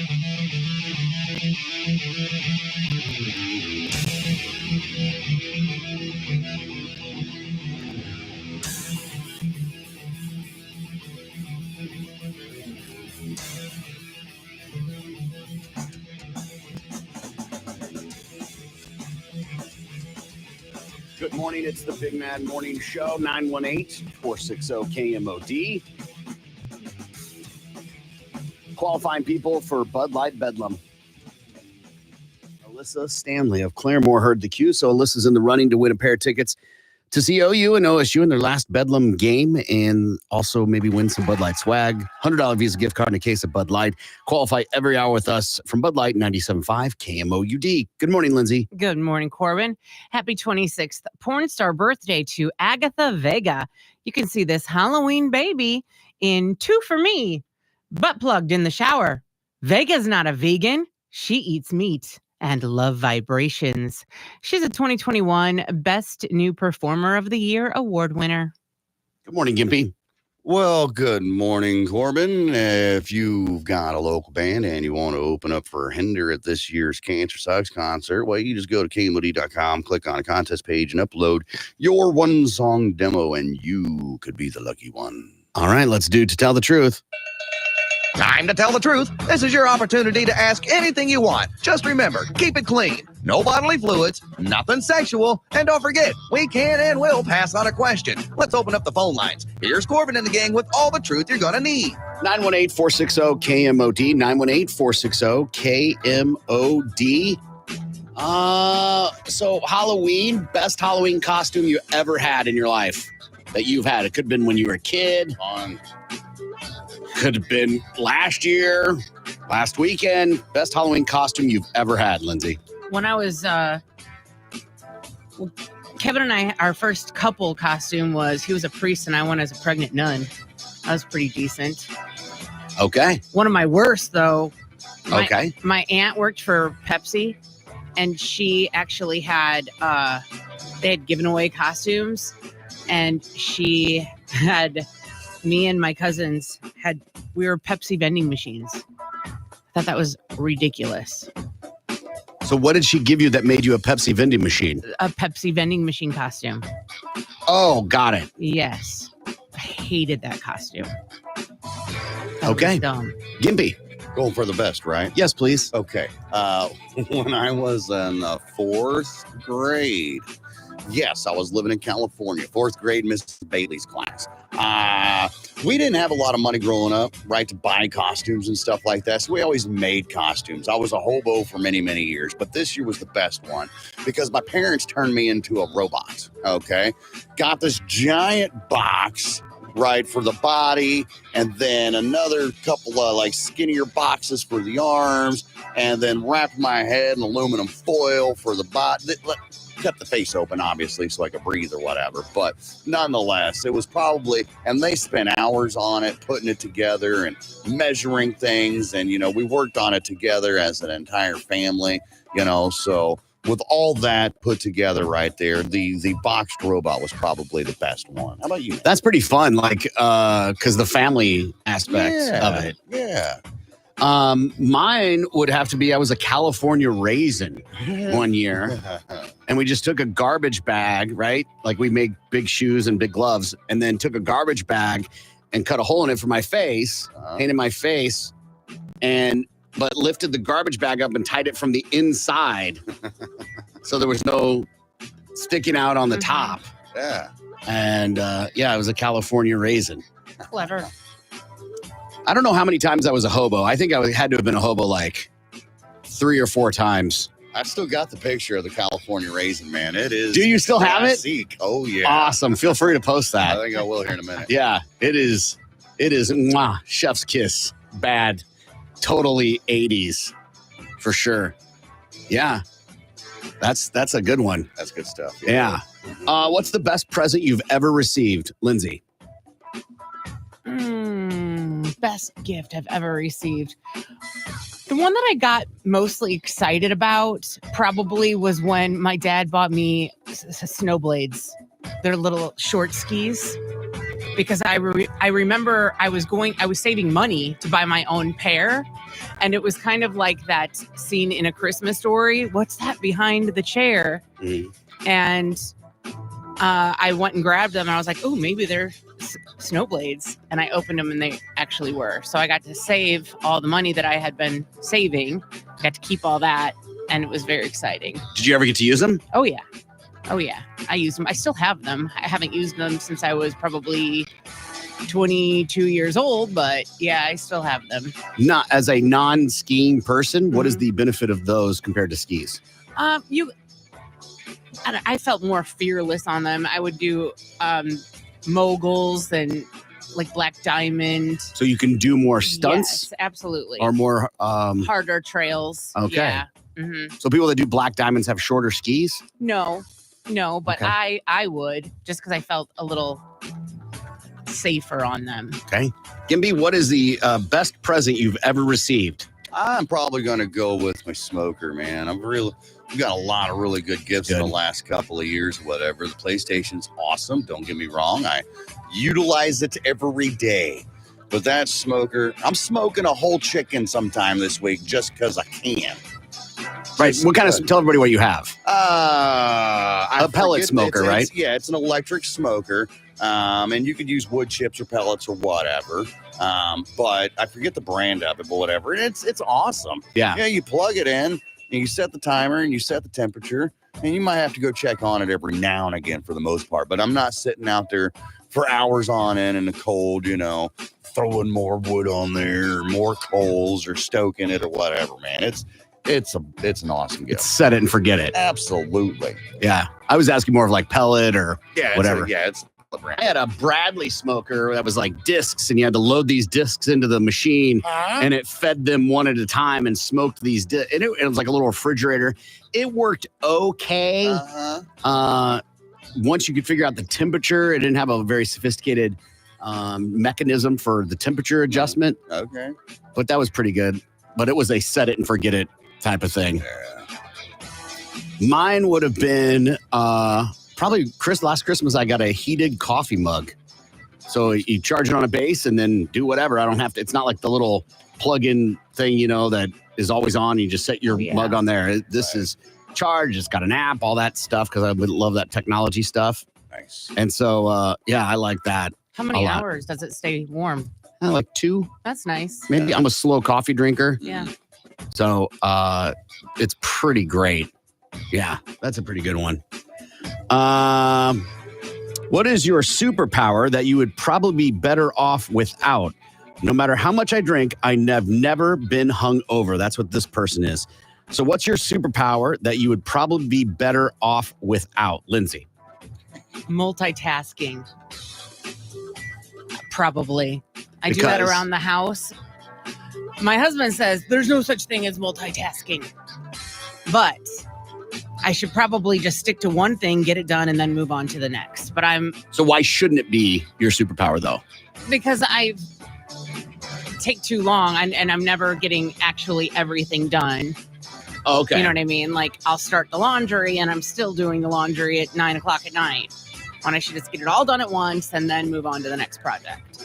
Good morning. It's the Big Mad Morning Show, 918-460-KMOD. Qualifying people for Bud Light Bedlam. Alyssa Stanley of Claremore heard the cue, so Alyssa's in the running to win a pair of tickets to see OU and OSU in their last Bedlam game, and also maybe win some Bud Light swag. $100 Visa gift card in a case of Bud Light. Qualify every hour with us from Bud Light 97.5 KMOUD. Good morning, Lindsay. Good morning, Corbin. Happy 26th porn star birthday to Agatha Vega. You can see this Halloween baby in Two for Me, butt plugged in the shower. Vega's not a vegan. She eats meat and love vibrations. She's a 2021 Best New Performer of the Year award winner. Good morning, Gimpy. Well, good morning, Corbin. If you've got a local band and you want to open up for Hinder at this year's Cancer Sucks concert, well, you just go to KMOD.com, click on a contest page, and upload your one-song demo, and you could be the lucky one. All right, let's do To Tell the Truth. Time to tell the truth. This is your opportunity to ask anything you want. Just remember, keep it clean. No bodily fluids, nothing sexual, and don't forget, we can and will pass on a question. Let's open up the phone lines. Here's Corbin and the gang with all the truth you're going to need. 918-460-KMOD, 918-460-KMOD. So Halloween, best Halloween costume you ever had in your life that you've had. It could have been when you were a kid. Could have been last year, last weekend. Best Halloween costume you've ever had, Lindsay. When I was, Kevin and I, our first couple costume was, he was a priest and I went as a pregnant nun. That was pretty decent. Okay. One of my worst, though. Okay. My aunt worked for Pepsi, and she actually had, they had given away costumes, and she had, me and my cousins we were Pepsi vending machines. I thought that was ridiculous. So what did she give you that made you a Pepsi vending machine? A Pepsi vending machine costume. Oh, got it. Yes. I hated that costume. That Okay. was dumb. Gimpy. Going for the best, right? Yes, please. Okay. When I was in the fourth grade, yes, I was living in California, fourth grade, Mrs. Bailey's class. We didn't have a lot of money growing up, right, to buy costumes and stuff like that. So we always made costumes. I was a hobo for many, many years, but this year was the best one because my parents turned me into a robot. Okay. Got this giant box, right, for the body, and then another couple of like skinnier boxes for the arms, and then wrapped my head in aluminum foil for the body. Kept the face open, obviously, so I could breathe or whatever. But nonetheless, it was probably, and they spent hours on it, putting it together and measuring things. And, we worked on it together as an entire family, so with all that put together right there, the boxed robot was probably the best one. How about you? That's pretty fun, like, because the family aspect of it. Yeah. Mine would have to be, I was a California raisin one year, and we just took a garbage bag, right? Like we made big shoes and big gloves, and then took a garbage bag and cut a hole in it for my face, painted my face, but lifted the garbage bag up and tied it from the inside. So there was no sticking out on the top. Yeah. And it was a California raisin. Clever. I don't know how many times I was a hobo. I think I had to have been a hobo like 3 or 4 times. I still got the picture of the California raisin, man. It is. Do you still have it? classic. Oh, yeah. Awesome. Feel free to post I that. think I will here in a minute. Yeah, it is. It is mwah, chef's kiss. Bad. Totally 80s for sure. Yeah. That's a good one. That's good stuff. Yeah. What's the best present you've ever received, Lindsay? Best gift I've ever received. The one that I got mostly excited about probably was when my dad bought me snowblades. They're little short skis. Because I remember I was saving money to buy my own pair. And it was kind of like that scene in A Christmas Story. What's that behind the chair? And I went and grabbed them. And I was like, oh, maybe they're snowblades. And I opened them and they actually were. So I got to save all the money that I had been saving. Got to keep all that. And it was very exciting. Did you ever get to use them? Oh, yeah. I used them. I still have them. I haven't used them since I was probably 22 years old, but yeah, I still have them. Not as a non-skiing person, what is the benefit of those compared to skis? I felt more fearless on them. I would do moguls and like Black Diamond. So you can do more stunts? Yes, absolutely. Or more harder trails. Okay. Yeah. Mm-hmm. So people that do Black Diamonds have shorter skis? No, but okay. I would, just because I felt a little safer on them. Okay. Gimby, what is the best present you've ever received? I'm probably going to go with my smoker, man. We've got a lot of really good gifts in the last couple of years, whatever. The PlayStation's awesome. Don't get me wrong. I utilize it every day. But that smoker, I'm smoking a whole chicken sometime this week just because I can. Right. What kind of, tell everybody what you have. A pellet smoker, right? Yeah, it's an electric smoker. And you could use wood chips or pellets or whatever. But I forget the brand of it, but whatever. And it's awesome. Yeah. You plug it in and you set the timer and you set the temperature. And you might have to go check on it every now and again for the most part. But I'm not sitting out there for hours on end in the cold, throwing more wood on there, or more coals, or stoking it or whatever, man. It's an awesome gift. Set it and forget it. Absolutely. Yeah. I was asking more of like pellet or whatever. It's I had a Bradley smoker that was like discs, and you had to load these discs into the machine, and it fed them one at a time and smoked these. And it was like a little refrigerator. It worked okay. Once you could figure out the temperature, it didn't have a very sophisticated mechanism for the temperature adjustment. Okay. But that was pretty good. But it was a set it and forget it type of thing. Yeah. Mine would have been probably last Christmas, I got a heated coffee mug. So you charge it on a base and then do whatever. I don't have to. It's not like the little plug-in thing, that is always on. You just set your mug on there. This is charged. It's got an app, all that stuff, because I would love that technology stuff. Nice. And so, I like that. How many hours does it stay warm? Like 2. That's nice. Maybe I'm a slow coffee drinker. Yeah. So it's pretty great. Yeah, that's a pretty good one. What is your superpower that you would probably be better off without? No matter how much I drink, I have never been hungover. That's what this person is. So what's your superpower that you would probably be better off without? Lindsay? Multitasking. Probably. I do that around the house. My husband says there's no such thing as multitasking. But I should probably just stick to one thing, get it done, and then move on to the next. But So why shouldn't it be your superpower, though? Because I take too long and I'm never getting actually everything done. Oh, okay. You know what I mean? Like, I'll start the laundry and I'm still doing the laundry at 9:00 at night, when I should just get it all done at once and then move on to the next project.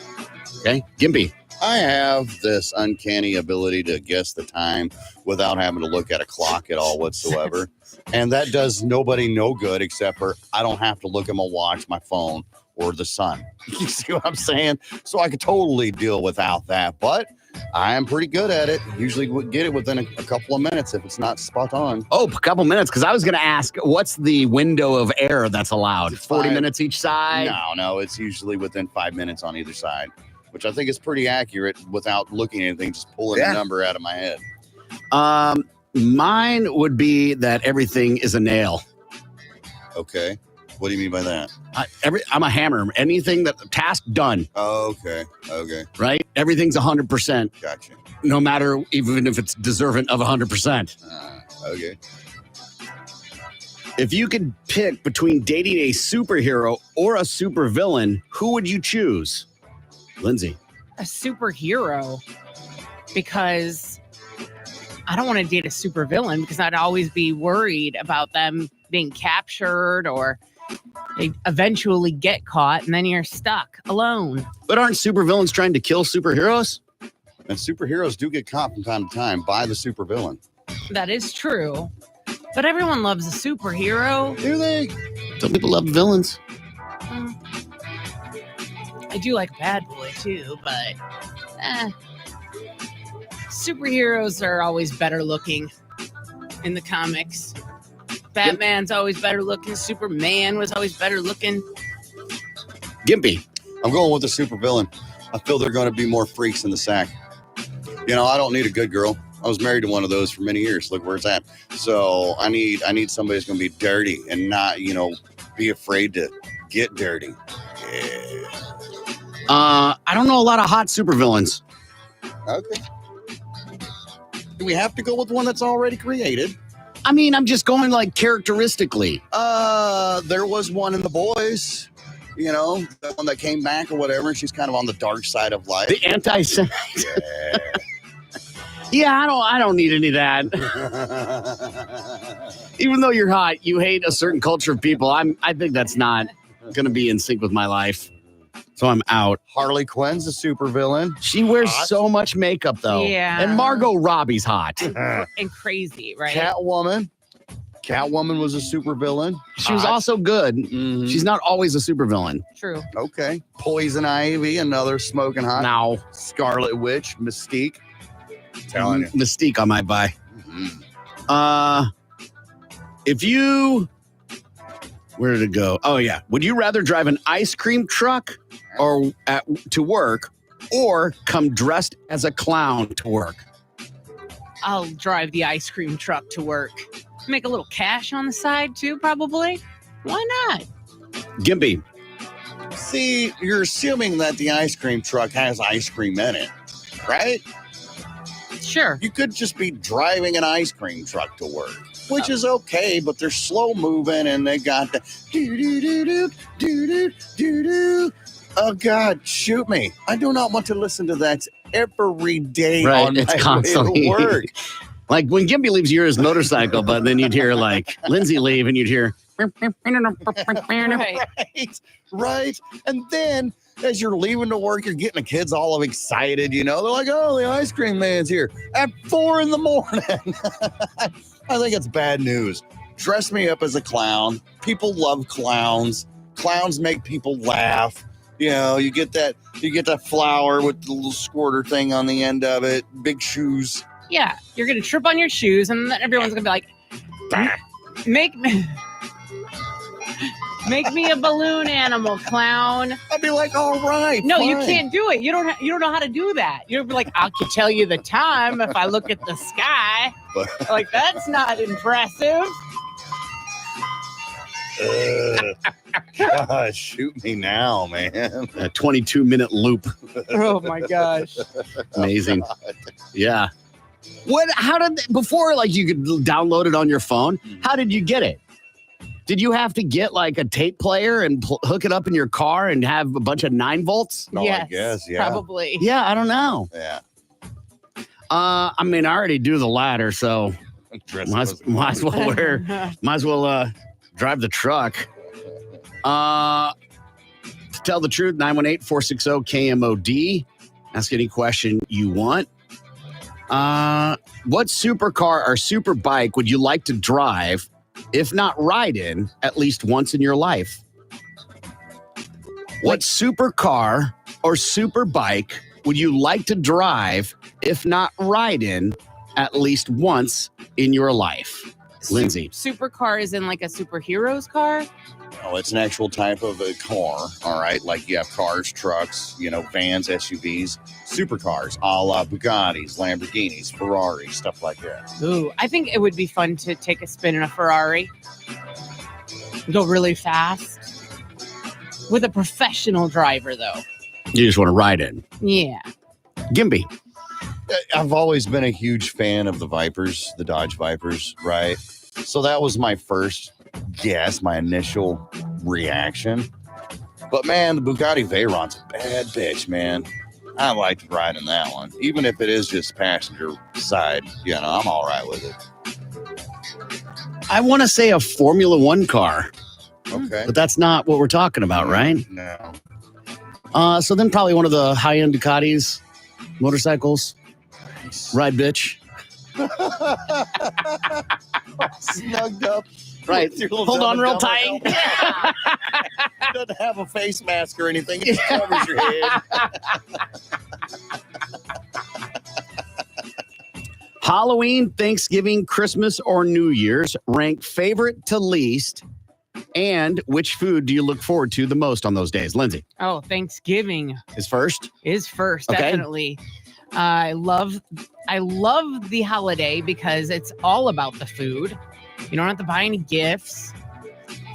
Okay. Gimpy? I have this uncanny ability to guess the time without having to look at a clock at all whatsoever. And that does nobody no good, except for I don't have to look at my watch, my phone, or the sun. You see what I'm saying? So I could totally deal without that. But I am pretty good at it. Usually get it within a couple of minutes if it's not spot on. Oh, a couple minutes. Because I was going to ask, what's the window of error that's allowed? 40 minutes each side? No. It's usually within 5 minutes on either side, which I think is pretty accurate without looking at anything, just pulling a number out of my head. Mine would be that everything is a nail. Okay. What do you mean by that? I'm a hammer. Anything task done. Oh, okay. Right? Everything's 100%. Gotcha. No matter, even if it's deserving of 100%. Okay. If you could pick between dating a superhero or a supervillain, who would you choose? Lindsay? A superhero, because I don't want to date a supervillain because I'd always be worried about them being captured or they eventually get caught and then you're stuck alone. But aren't supervillains trying to kill superheroes? And superheroes do get caught from time to time by the supervillain. That is true. But everyone loves a superhero. Do they? Some people love villains. I do like Bad Boy too, but superheroes are always better looking in the comics. Batman's always better looking. Superman was always better looking. Gimpy. I'm going with the supervillain. I feel they're going to be more freaks in the sack. You know, I don't need a good girl. I was married to one of those for many years. Look where it's at. So I need somebody who's going to be dirty and not, be afraid to get dirty. Yeah. I don't know a lot of hot supervillains. Okay. Do we have to go with one that's already created? I mean, I'm just going like characteristically. There was one in The Boys, the one that came back or whatever, and she's kind of on the dark side of life. The anti-Semite. Yeah. Yeah, I don't need any of that. Even though you're hot, you hate a certain culture of people. I think that's not going to be in sync with my life. So I'm out. Harley Quinn's a supervillain. She wears Hot. so much makeup, though. Yeah. And Margot Robbie's hot. And crazy, right? Catwoman. Catwoman was a supervillain. She was also good. Mhm. She's not always a supervillain. True. Okay. Poison Ivy, another smoking hot. Now, Scarlet Witch, Mystique. Telling you. Mystique I might buy. Mhm. If you... Where did it go? Oh, yeah. Would you rather drive an ice cream truck to work or come dressed as a clown to work? I'll drive the ice cream truck to work. Make a little cash on the side too, probably. Why not? Gimpy. See, you're assuming that the ice cream truck has ice cream in it, right? Sure. You could just be driving an ice cream truck to work, which is okay, but they're slow moving and they got the do-do-do-do-do-do-do-do. Oh, God, shoot me. I do not want to listen to that every day on It's my constantly way to work. Like when Gimpy leaves, you hear his motorcycle, but then you'd hear like Lindsay leave and you'd hear. Right. And then as you're leaving to work, you're getting the kids all excited, They're like, oh, the ice cream man's here at 4 a.m. I think it's bad news. Dress me up as a clown. People love clowns. Clowns make people laugh. You get that flower with the little squirter thing on the end of it, big shoes. Yeah, you're gonna trip on your shoes, and then everyone's gonna be like, "Make me a balloon animal, clown." I'd be like, all right. No, fine. you can't do it. You don't know how to do that. You'll be like, "I can tell you the time if I look at the sky." Like that's not impressive. God, shoot me now, man. A 22-minute loop. Oh my gosh! Amazing. Yeah. Before like you could download it on your phone, how did you get it? Did you have to get like a tape player and hook it up in your car and have a bunch of 9 volts? No, Yes, I guess, yeah. probably. Yeah, I don't know. Yeah. I already do the latter, so might as well drive the truck. To tell the truth, 918-460-KMOD. Ask any question you want. What supercar or super bike would you like to drive, if not ride in, at least once in your life? What supercar or super bike would you like to drive, if not ride in, at least once in your life? Lindsay. Supercar is in like a superhero's car. Oh, it's an actual type of a car. All right. Like you have cars, trucks, vans, SUVs, supercars, a la Bugattis, Lamborghinis, Ferraris, stuff like that. Ooh, I think it would be fun to take a spin in a Ferrari. Go really fast. With a professional driver, though. You just want to ride in. Yeah. Gimpy. I've always been a huge fan of the Vipers, the Dodge Vipers, right? So that was my first guess, my initial reaction. But man, the Bugatti Veyron's a bad bitch, man. I like riding that one. Even if it is just passenger side, I'm all right with it. I want to say a Formula One car, Okay. but that's not what we're talking about, right? No. So then probably one of the high-end Ducatis motorcycles. Nice. Ride bitch. Snugged up. Right. Hold on real tight. Doesn't have a face mask or anything. It just covers your head. Halloween, Thanksgiving, Christmas, or New Year's, rank favorite to least. And which food do you look forward to the most on those days? Lindsay Oh, Thanksgiving is first. is first, Okay. definitely. I love the holiday because it's all about the food. You don't have to buy any gifts.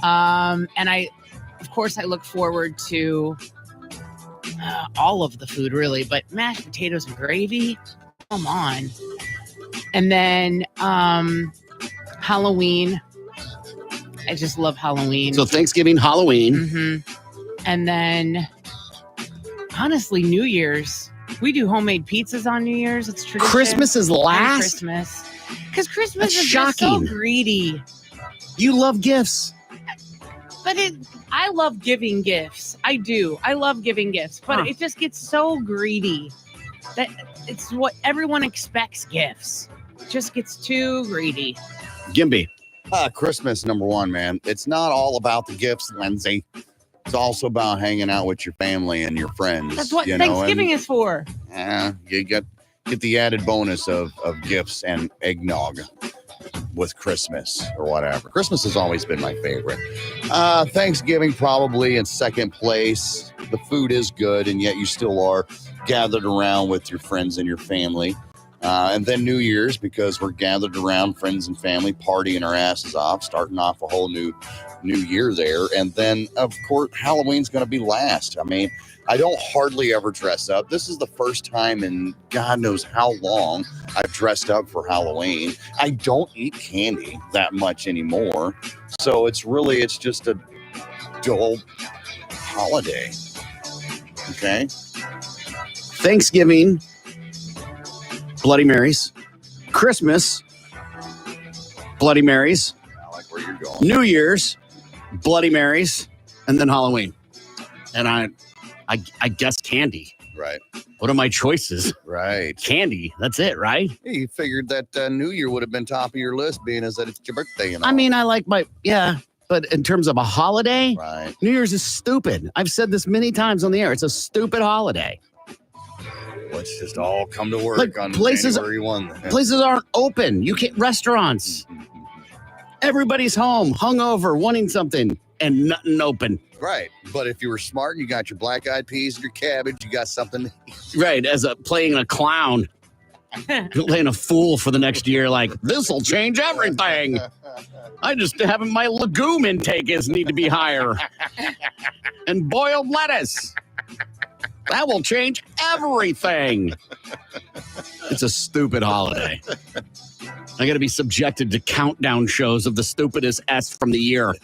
And of course, I look forward to all of the food, really, but mashed potatoes and gravy, come on. And then Halloween. I just love Halloween. So Thanksgiving, Halloween. Mm-hmm. And then, honestly, New Year's. We do homemade pizzas on New Year's. It's tradition. Christmas is And last. Christmas. Because Christmas That's is just so shocking. greedy. You love gifts. But I love giving gifts. I do. I love giving gifts. But it just gets so greedy that it's what everyone expects gifts. It just gets too greedy. Gimby. Christmas, number one, man. It's not all about the gifts, Lindsay. It's also about hanging out with your family and your friends. That's what Thanksgiving is for. You get the added bonus of gifts and eggnog with Christmas or whatever. Christmas has always been my favorite. Thanksgiving probably in second place. The food is good, and yet you still are gathered around with your friends and your family. And then New Year's, because we're gathered around friends and family, partying our asses off, starting off a whole new year there. And then, of course, Halloween's going to be last. I mean, I don't hardly ever dress up. This is the first time in God knows how long I've dressed up for Halloween. I don't eat candy that much anymore. So it's just a dull holiday. Okay. Thanksgiving, Bloody Marys. Christmas, Bloody Marys. I like where you're going. New Year's, Bloody Marys, and then Halloween. And I guess candy. Right. What are my choices? Right. Candy. That's it, right? Hey, you figured that New Year would have been top of your list, being as that it's your birthday and all. I mean, I like but in terms of a holiday, Right. New Year's is stupid. I've said this many times on the air. It's a stupid holiday. Let's just all come to work Like, on places- January 1. Places aren't open. You can't, restaurants. Everybody's home, hungover, wanting something, and nothing open. Right. But if you were smart, you got your black-eyed peas and your cabbage, you got something. Right, as playing a clown. Playing a fool for the next year, like, this'll change everything. I just haven't, my legume intake need to be higher. And boiled lettuce. That will change everything. It's a stupid holiday. I got to be subjected to countdown shows of the stupidest S from the year.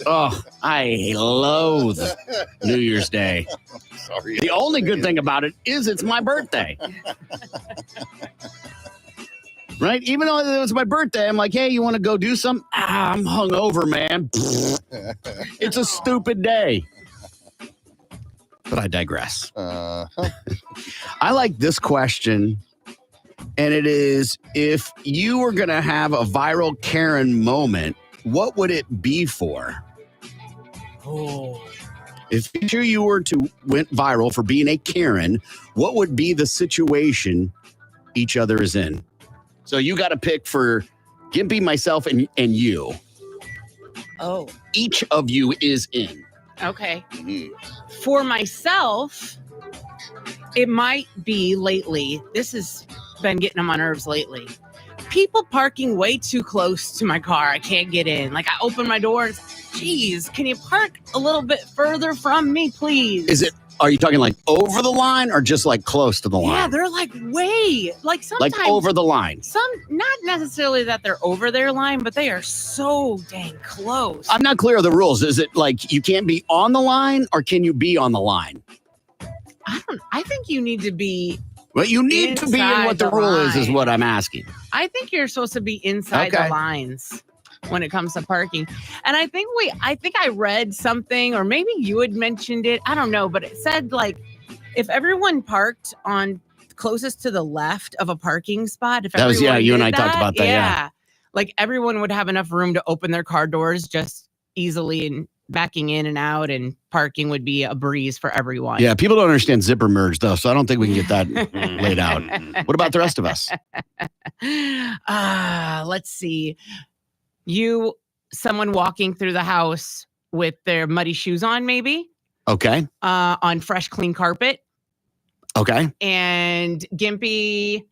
Oh, I loathe New Year's Day. Sorry. The only good thing about it is it's my birthday. Right? Even though it was my birthday, I'm like, hey, you want to go do something? I'm hungover, man. It's a stupid day. But I digress. I like this question, and it is, if you were going to have a viral Karen moment, what would it be for? Oh. If you were to went viral for being a Karen, what would be the situation each other is in? So you got to pick for Gimpy, myself, and you. Oh. Each of you is in. Okay. Mhm. For myself, it might be lately. This has been getting on my nerves lately. People parking way too close to my car. I can't get in. Like, I open my door and it's, geez, can you park a little bit further from me, please? Are you talking like over the line or just like close to the line? Yeah, they're like way, like sometimes. Like over the line. Some, not necessarily that they're over their line, but they are so dang close. I'm not clear of the rules. Is it like you can't be on the line or can you be on the line? I think you need to be. Well, you need to be in what the Inside the rule is line. what I'm asking. I think you're supposed to be inside Okay. the lines when it comes to parking. And I think I read something, or maybe you had mentioned it. I don't know, but it said like if everyone parked on closest to the left of a parking spot, if That was, everyone you and did I talked about that, yeah. like everyone would have enough room to open their car doors just easily, and backing in and out, and parking would be a breeze for everyone. Yeah, people don't understand zipper merge, though, so I don't think we can get that laid out. What about the rest of us? Let's see. Someone walking through the house with their muddy shoes on, maybe, Okay. on fresh, clean carpet. Okay. And Gimpy,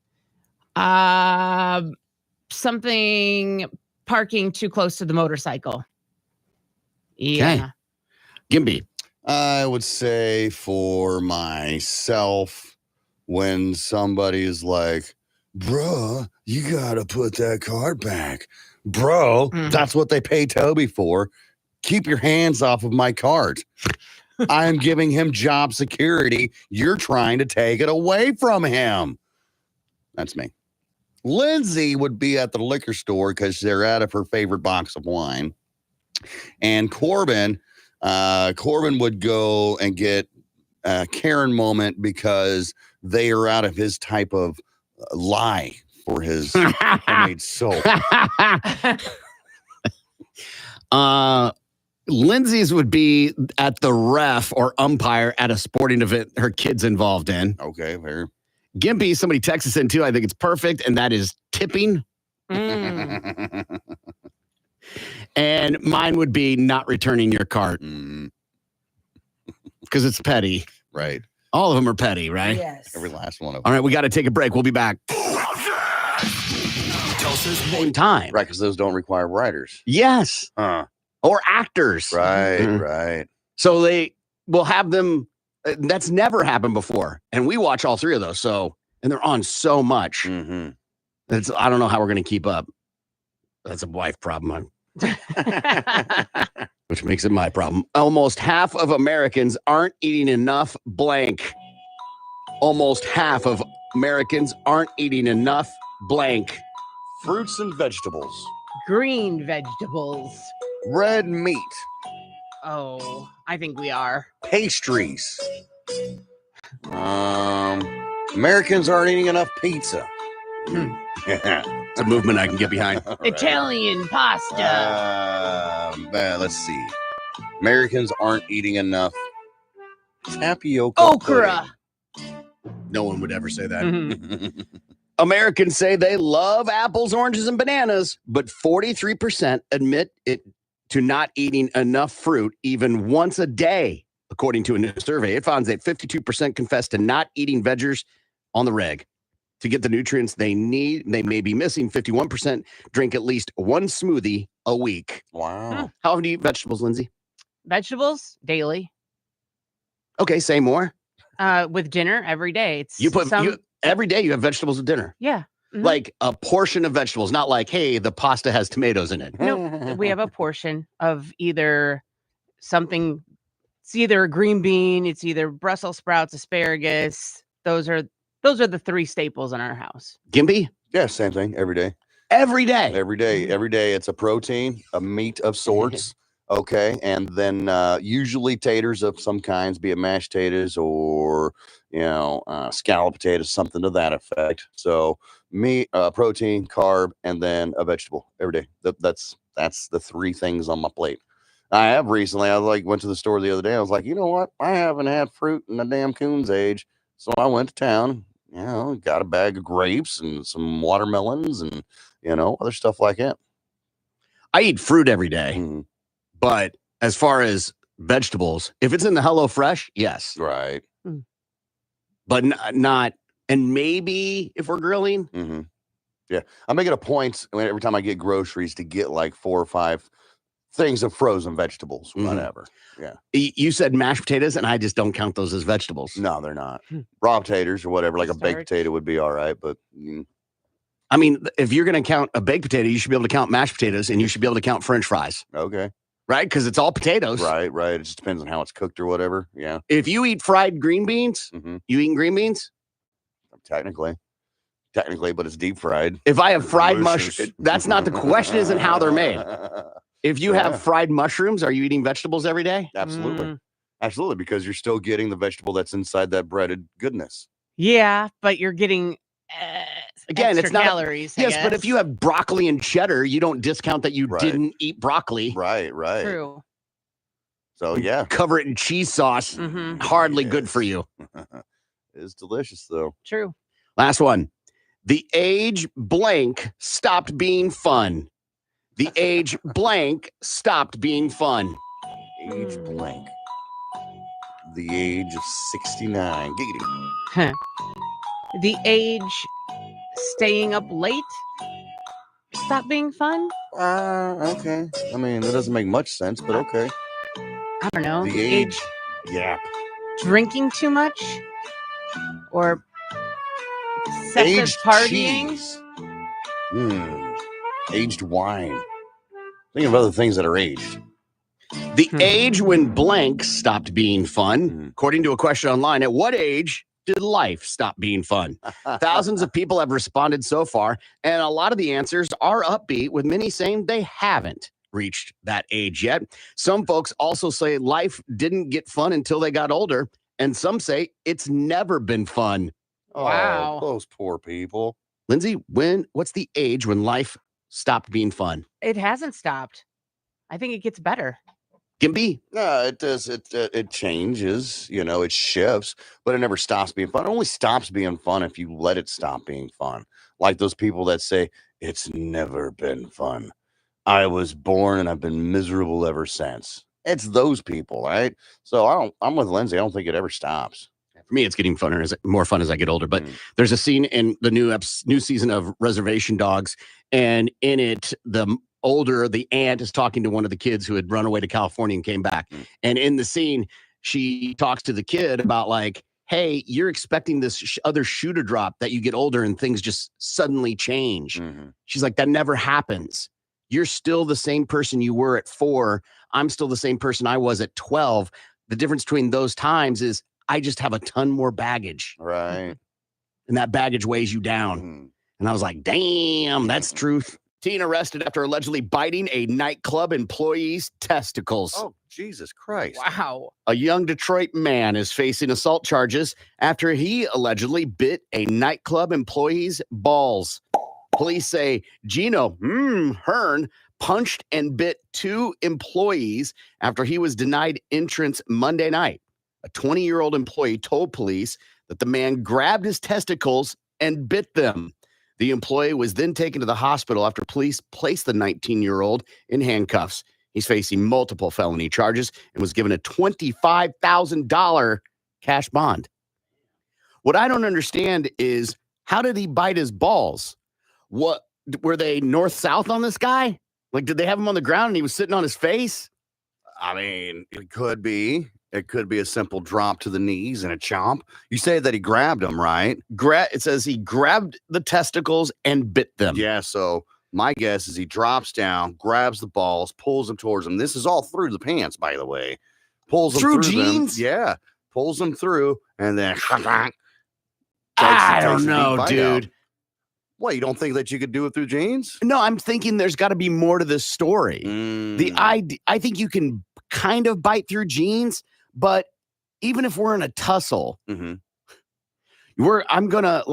something parking too close to the motorcycle. Yeah. Gimby. I would say for myself, when somebody is like, bruh, you gotta put that card back. Bro, that's what they pay Toby for. Keep your hands off of my cart. I am giving him job security. You're trying to take it away from him. That's me. Lindsay would be at the liquor store because they're out of her favorite box of wine. And Corbin would go and get a Karen moment because they are out of his type of lie for his homemade soap. Lindsay's would be at the ref or umpire at a sporting event her kid's involved in. Okay, fair. Gimpy, somebody texts us in too. I think it's perfect, and that is tipping. And mine would be not returning your cart because it's petty. Right. All of them are petty, right? Yes. Every last one of them. All right, we got to take a break. We'll be back. Tulsa's Same time. Right, because those don't require writers. Yes. Huh. Or actors. Right, Mhm. right. So they will have them. That's never happened before. And we watch all three of those. So, and they're on so much. Mm-hmm. I don't know how we're going to keep up. That's a wife problem. Which makes it my problem. Almost half of Americans aren't eating enough blank. Almost half of Americans aren't eating enough blank. Fruits and vegetables. Green vegetables. Red meat. Oh, I think we are. Pastries. Americans aren't eating enough pizza. It's a movement I can get behind. Italian pasta. Let's see. Americans aren't eating enough tapioca. Okra. No one would ever say that. pudding. Americans say they love apples, oranges, and bananas, but 43% admit it to not eating enough fruit even once a day. According to a new survey, it found that 52% confess to not eating veggies on the reg. To get the nutrients they need, they may be missing. 51% drink at least one smoothie a week. Wow. How often do you eat vegetables, Lindsay? Vegetables daily. Okay, say more. With dinner every day. It's Every day you have vegetables with dinner. Yeah. Mhm. Like a portion of vegetables, not like, hey, the pasta has tomatoes in it. No, we have a portion of either something. It's either a green bean, it's either Brussels sprouts, asparagus. Those are the three staples in our house. Gimby? Yeah, same thing. Every day. Every day. Every day. Every day. It's a protein, a meat of sorts. Okay. And then usually taters of some kinds, be it mashed potatoes or, scalloped potatoes, something to that effect. So meat, protein, carb, and then a vegetable every day. That's the three things on my plate. I have recently, went to the store the other day. I was like, you know what? I haven't had fruit in a damn coon's age. So I went to town, got a bag of grapes and some watermelons and, other stuff like that. I eat fruit every day, Mm-hmm. but as far as vegetables, if it's in the Hello Fresh, yes. Right. But not, and maybe if we're grilling. Mm-hmm. Yeah. I make it a point every time I get groceries to get like 4 or 5 things of frozen vegetables, whatever. Yeah. You said mashed potatoes, and I just don't count those as vegetables. No, they're not. Raw potatoes or whatever, like a baked Starch. potato would be all right, but I mean, if you're going to count a baked potato, you should be able to count mashed potatoes, and you should be able to count French fries. okay. right? Because it's all potatoes. Right. It just depends on how it's cooked or whatever. Yeah. If you eat fried green beans, you eating green beans? Technically, but it's deep fried. If I have fried Delicious. mushrooms, that's not the question, isn't how they're made. If you have fried mushrooms, are you eating vegetables every day? Absolutely. Absolutely, because you're still getting the vegetable that's inside that breaded goodness. Yeah, but you're getting Again, extra it's not calories. yes, but if you have broccoli and cheddar, you don't discount that you didn't eat broccoli. Right. True. So yeah, Cover it in cheese sauce. Hardly good for you. It's delicious though. True. Last one. The age blank stopped being fun. The age blank stopped being fun. Age blank. The age of 69. Giggity. The age staying up late stop being fun? Okay. I mean, that doesn't make much sense, but okay. I don't know. The age gap. Drinking too much? Or excessive Aged partying? cheese. Aged wine. Think of other things that are aged. The age when blank stopped being fun. According to a question online, at what age did life stop being fun? Thousands of people have responded so far, and a lot of the answers are upbeat, with many saying they haven't reached that age yet. Some folks also say life didn't get fun until they got older, and some say it's never been fun. Wow. Oh, those poor people. Lindsay, what's the age when life stopped being fun? It hasn't stopped. I think it gets better. Gimpy? No, it does. It changes, it shifts, but it never stops being fun. It only stops being fun if you let it stop being fun. Like those people that say, it's never been fun. I was born and I've been miserable ever since. It's those people, right? So I'm with Lindsay. I don't think it ever stops. For me, it's getting more fun as I get older. But there's a scene in the new season of Reservation Dogs, and in it, the aunt is talking to one of the kids who had run away to California and came back. And in the scene, she talks to the kid about like, hey, you're expecting this other shoe to drop that you get older and things just suddenly change. She's like, that never happens. You're still the same person you were at 4. I'm still the same person I was at 12. The difference between those times is I just have a ton more baggage. Right. And that baggage weighs you down. And I was like, damn, that's truth. Teen arrested after allegedly biting a nightclub employee's testicles. Oh, Jesus Christ. Wow. A young Detroit man is facing assault charges after he allegedly bit a nightclub employee's balls. Police say Gino Hearn punched and bit 2 employees after he was denied entrance Monday night. A 20-year-old employee told police that the man grabbed his testicles and bit them. The employee was then taken to the hospital after police placed the 19-year-old in handcuffs. He's facing multiple felony charges and was given a $25,000 cash bond. What I don't understand is, how did he bite his balls? What were they north-south on this guy? Like, did they have him on the ground and he was sitting on his face? I mean, it could be. It could be a simple drop to the knees and a chomp. You say that he grabbed them, right? It says he grabbed the testicles and bit them. Yeah, so my guess is he drops down, grabs the balls, pulls them towards him. This is all through the pants, by the way. Pulls them through through jeans? them. Yeah, pulls them through, and then I don't know, dude. What, you don't think that you could do it through jeans? No, I'm thinking there's got to be more to this story. I think you can kind of bite through jeans, but even if we're in a tussle, I'm gonna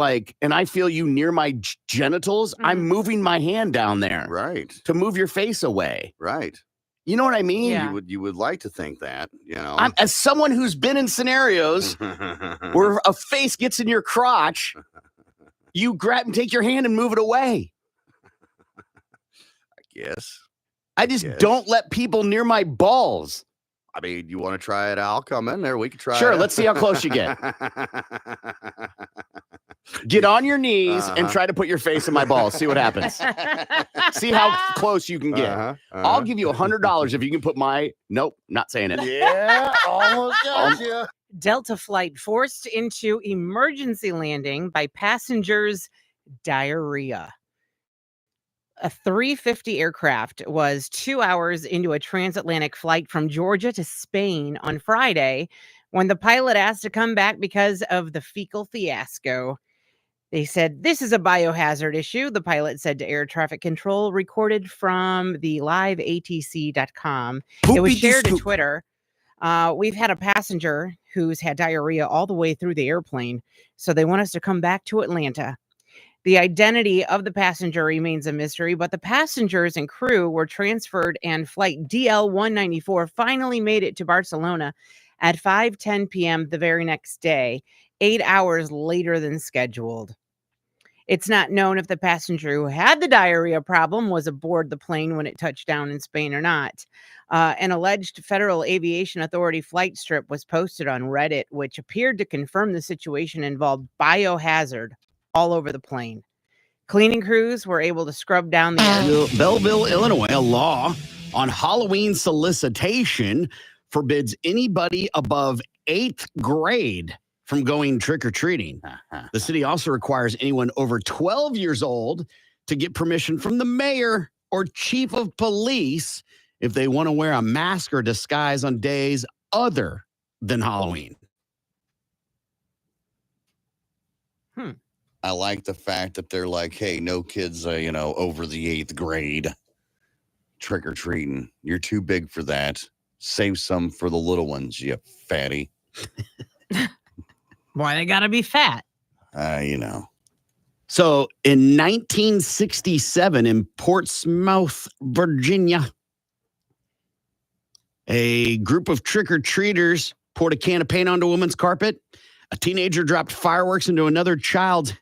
and I feel you near my genitals, I'm moving my hand down there, right, to move your face away, right. You know what I mean? Yeah. You would like to think that, I'm, as someone who's been in scenarios where a face gets in your crotch, you grab and take your hand and move it away. I guess. I just don't let people near my balls. I mean, you want to try it? I'll come in there. We can try it. Sure, let's see how close you get. Get on your knees and try to put your face in my balls. See what happens. See how close you can get. I'll give you $100 if you can put my... Nope, not saying it. Yeah, almost got you. Delta flight forced into emergency landing by passengers' diarrhea. a 350 aircraft was 2 hours into a transatlantic flight from Georgia to Spain on Friday when the pilot asked to come back because of the fecal fiasco. They said, "This is a biohazard issue," the pilot said to air traffic control, recorded from the liveatc.com. It was shared to Twitter. "We've had a passenger who's had diarrhea all the way through the airplane, so they want us to come back to Atlanta." The identity of the passenger remains a mystery, but the passengers and crew were transferred, and flight DL-194 finally made it to Barcelona at 5:10 p.m. the very next day, 8 hours later than scheduled. It's not known if the passenger who had the diarrhea problem was aboard the plane when it touched down in Spain or not. An alleged Federal Aviation Authority flight strip was posted on Reddit, which appeared to confirm the situation involved biohazard all over the plane. Cleaning crews were able to scrub down the air. Belleville, Illinois, a law on Halloween solicitation forbids anybody above 8th grade from going trick-or-treating. The city also requires anyone over 12 years old to get permission from the mayor or chief of police if they want to wear a mask or disguise on days other than Halloween. I like the fact that they're like, hey, no kids, over the 8th grade trick-or-treating. You're too big for that. Save some for the little ones, you fatty. Why they gotta be fat? So in 1967 in Portsmouth, Virginia, a group of trick-or-treaters poured a can of paint onto a woman's carpet. A teenager dropped fireworks into another child's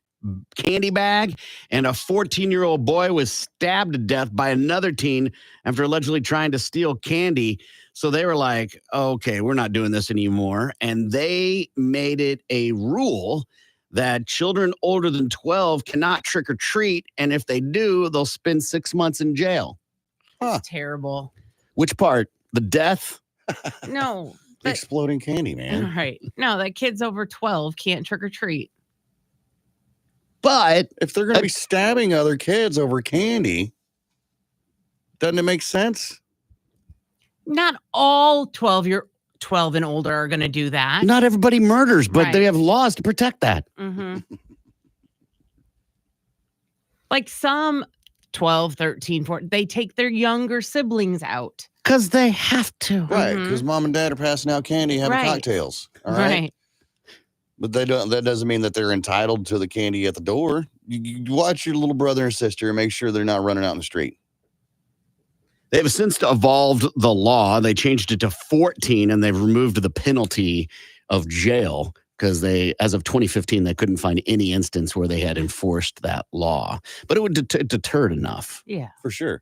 candy bag, and a 14-year-old boy was stabbed to death by another teen after allegedly trying to steal candy. So they were like, okay, we're not doing this anymore. And they made it a rule that children older than 12 cannot trick or treat. And if they do, they'll spend 6 months in jail. That's terrible. Which part? The death? No. Exploding candy, man. Right. No, that kids over 12 can't trick or treat. But if they're going to be stabbing other kids over candy, doesn't it make sense? Not all 12 and older are going to do that. Not everybody murders, but Right. they have laws to protect that. Mm-hmm. Like some 12, 13, 14, they take their younger siblings out. Because they have to. Right, because mom and dad are passing out candy, having cocktails. All right. But they don't. That doesn't mean that they're entitled to the candy at the door. You watch your little brother and sister and make sure they're not running out in the street. They have since evolved the law. They changed it to 14, and they've removed the penalty of jail because as of 2015, they couldn't find any instance where they had enforced that law. But it would deterred enough. Yeah, for sure.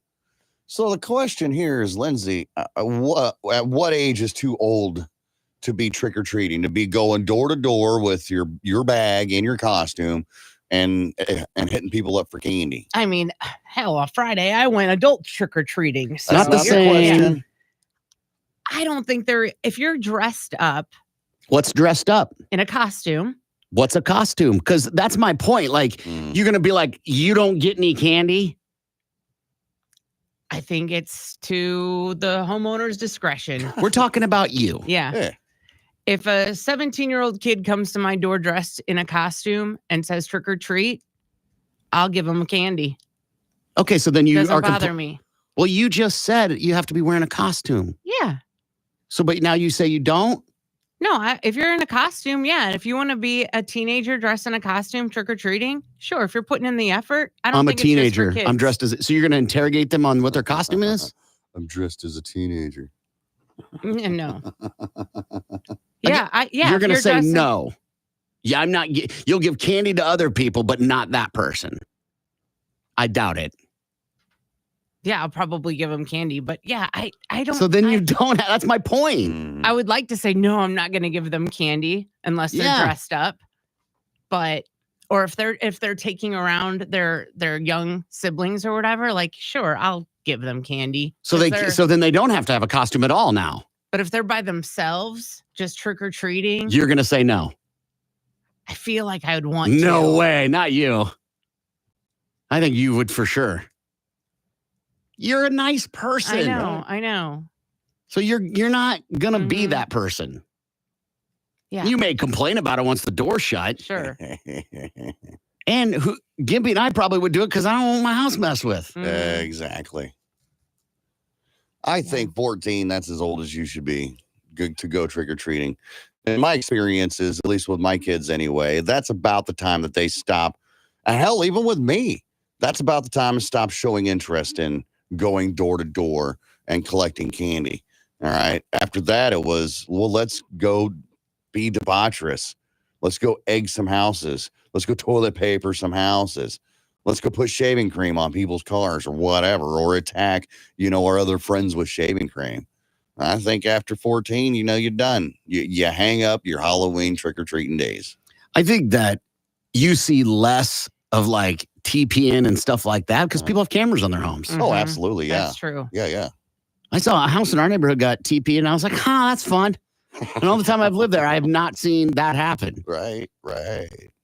So the question here is, Lindsay, at what age is too old to be trick-or-treating, to be going door to door with your bag and your costume and hitting people up for candy? I mean, hell, on Friday I went adult trick-or-treating. So Not the same. I don't think if you're dressed up. What's dressed up? In a costume. What's a costume? Because that's my point. Like, you're going to be like, you don't get any candy? I think it's to the homeowner's discretion. We're talking about you. Yeah. If a 17-year-old kid comes to my door dressed in a costume and says trick or treat, I'll give him candy. Okay, so then you doesn't are bother me. Well, you just said you have to be wearing a costume. Yeah. So, but now you say you don't? No, if you're in a costume, yeah. If you want to be a teenager dressed in a costume trick or treating, sure. If you're putting in the effort, I don't. I'm think a teenager. It's just for kids. I'm dressed as. So you're going to interrogate them on what their costume is? I'm dressed as a teenager. No. Yeah, You're going to say dressing- no. Yeah, I'm not. You'll give candy to other people, but not that person. I doubt it. Yeah, I'll probably give them candy, but yeah, I don't. So then you don't. That's my point. I would like to say no. I'm not going to give them candy unless they're dressed up. But or if they're taking around their young siblings or whatever, like sure, I'll give them candy. So then they don't have to have a costume at all now. But if they're by themselves, just trick or treating, You're going to say no. I feel like I would want to. No way, not you. I think you would for sure. You're a nice person. I know. So you're not gonna be Mhm. that person. Yeah. You may complain about it once the door's shut. Sure. And Gimpy and I probably would do it because I don't want my house messed with. Mm. Exactly. I think 14, that's as old as you should be good to go trick-or-treating. In my experiences, at least with my kids anyway, that's about the time that they stop. Hell, even with me, that's about the time I stop showing interest in going door to door and collecting candy. All right. After that, it was, well, let's go be debaucherous. Let's go egg some houses. Let's go toilet paper some houses. Let's go put shaving cream on people's cars or whatever, or attack, our other friends with shaving cream. I think after 14, you're done. You hang up your Halloween trick-or-treating days. I think that you see less of like TPN and stuff like that because people have cameras on their homes. Mhm. Oh, absolutely. Yeah. That's true. Yeah. I saw a house in our neighborhood got TP and I was like, that's fun. And all the time I've lived there, I have not seen that happen. Right.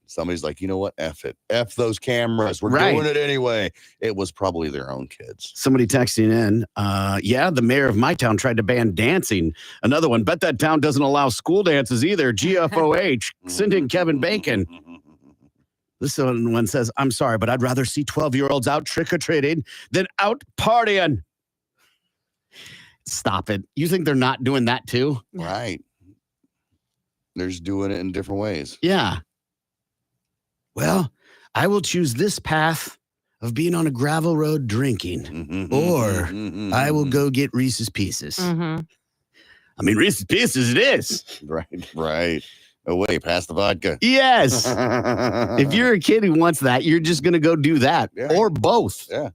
Somebody's like, you know what? F it. F those cameras. We're Right. doing it anyway. It was probably their own kids. Somebody texting in, the mayor of my town tried to ban dancing. Another one, bet that town doesn't allow school dances either. GFOH, send in Kevin Bacon. This one says, I'm sorry, but I'd rather see 12-year-olds out trick-or-treating than out partying. Stop it. You think they're not doing that too? Right. They're just doing it in different ways. Yeah. Well, I will choose this path of being on a gravel road drinking, or I will go get Reese's Pieces. Mm-hmm. I mean, Reese's Pieces it is. Right. Oh, wait, pass the vodka. Yes. If you're a kid who wants that, you're just going to go do that or both. Yeah.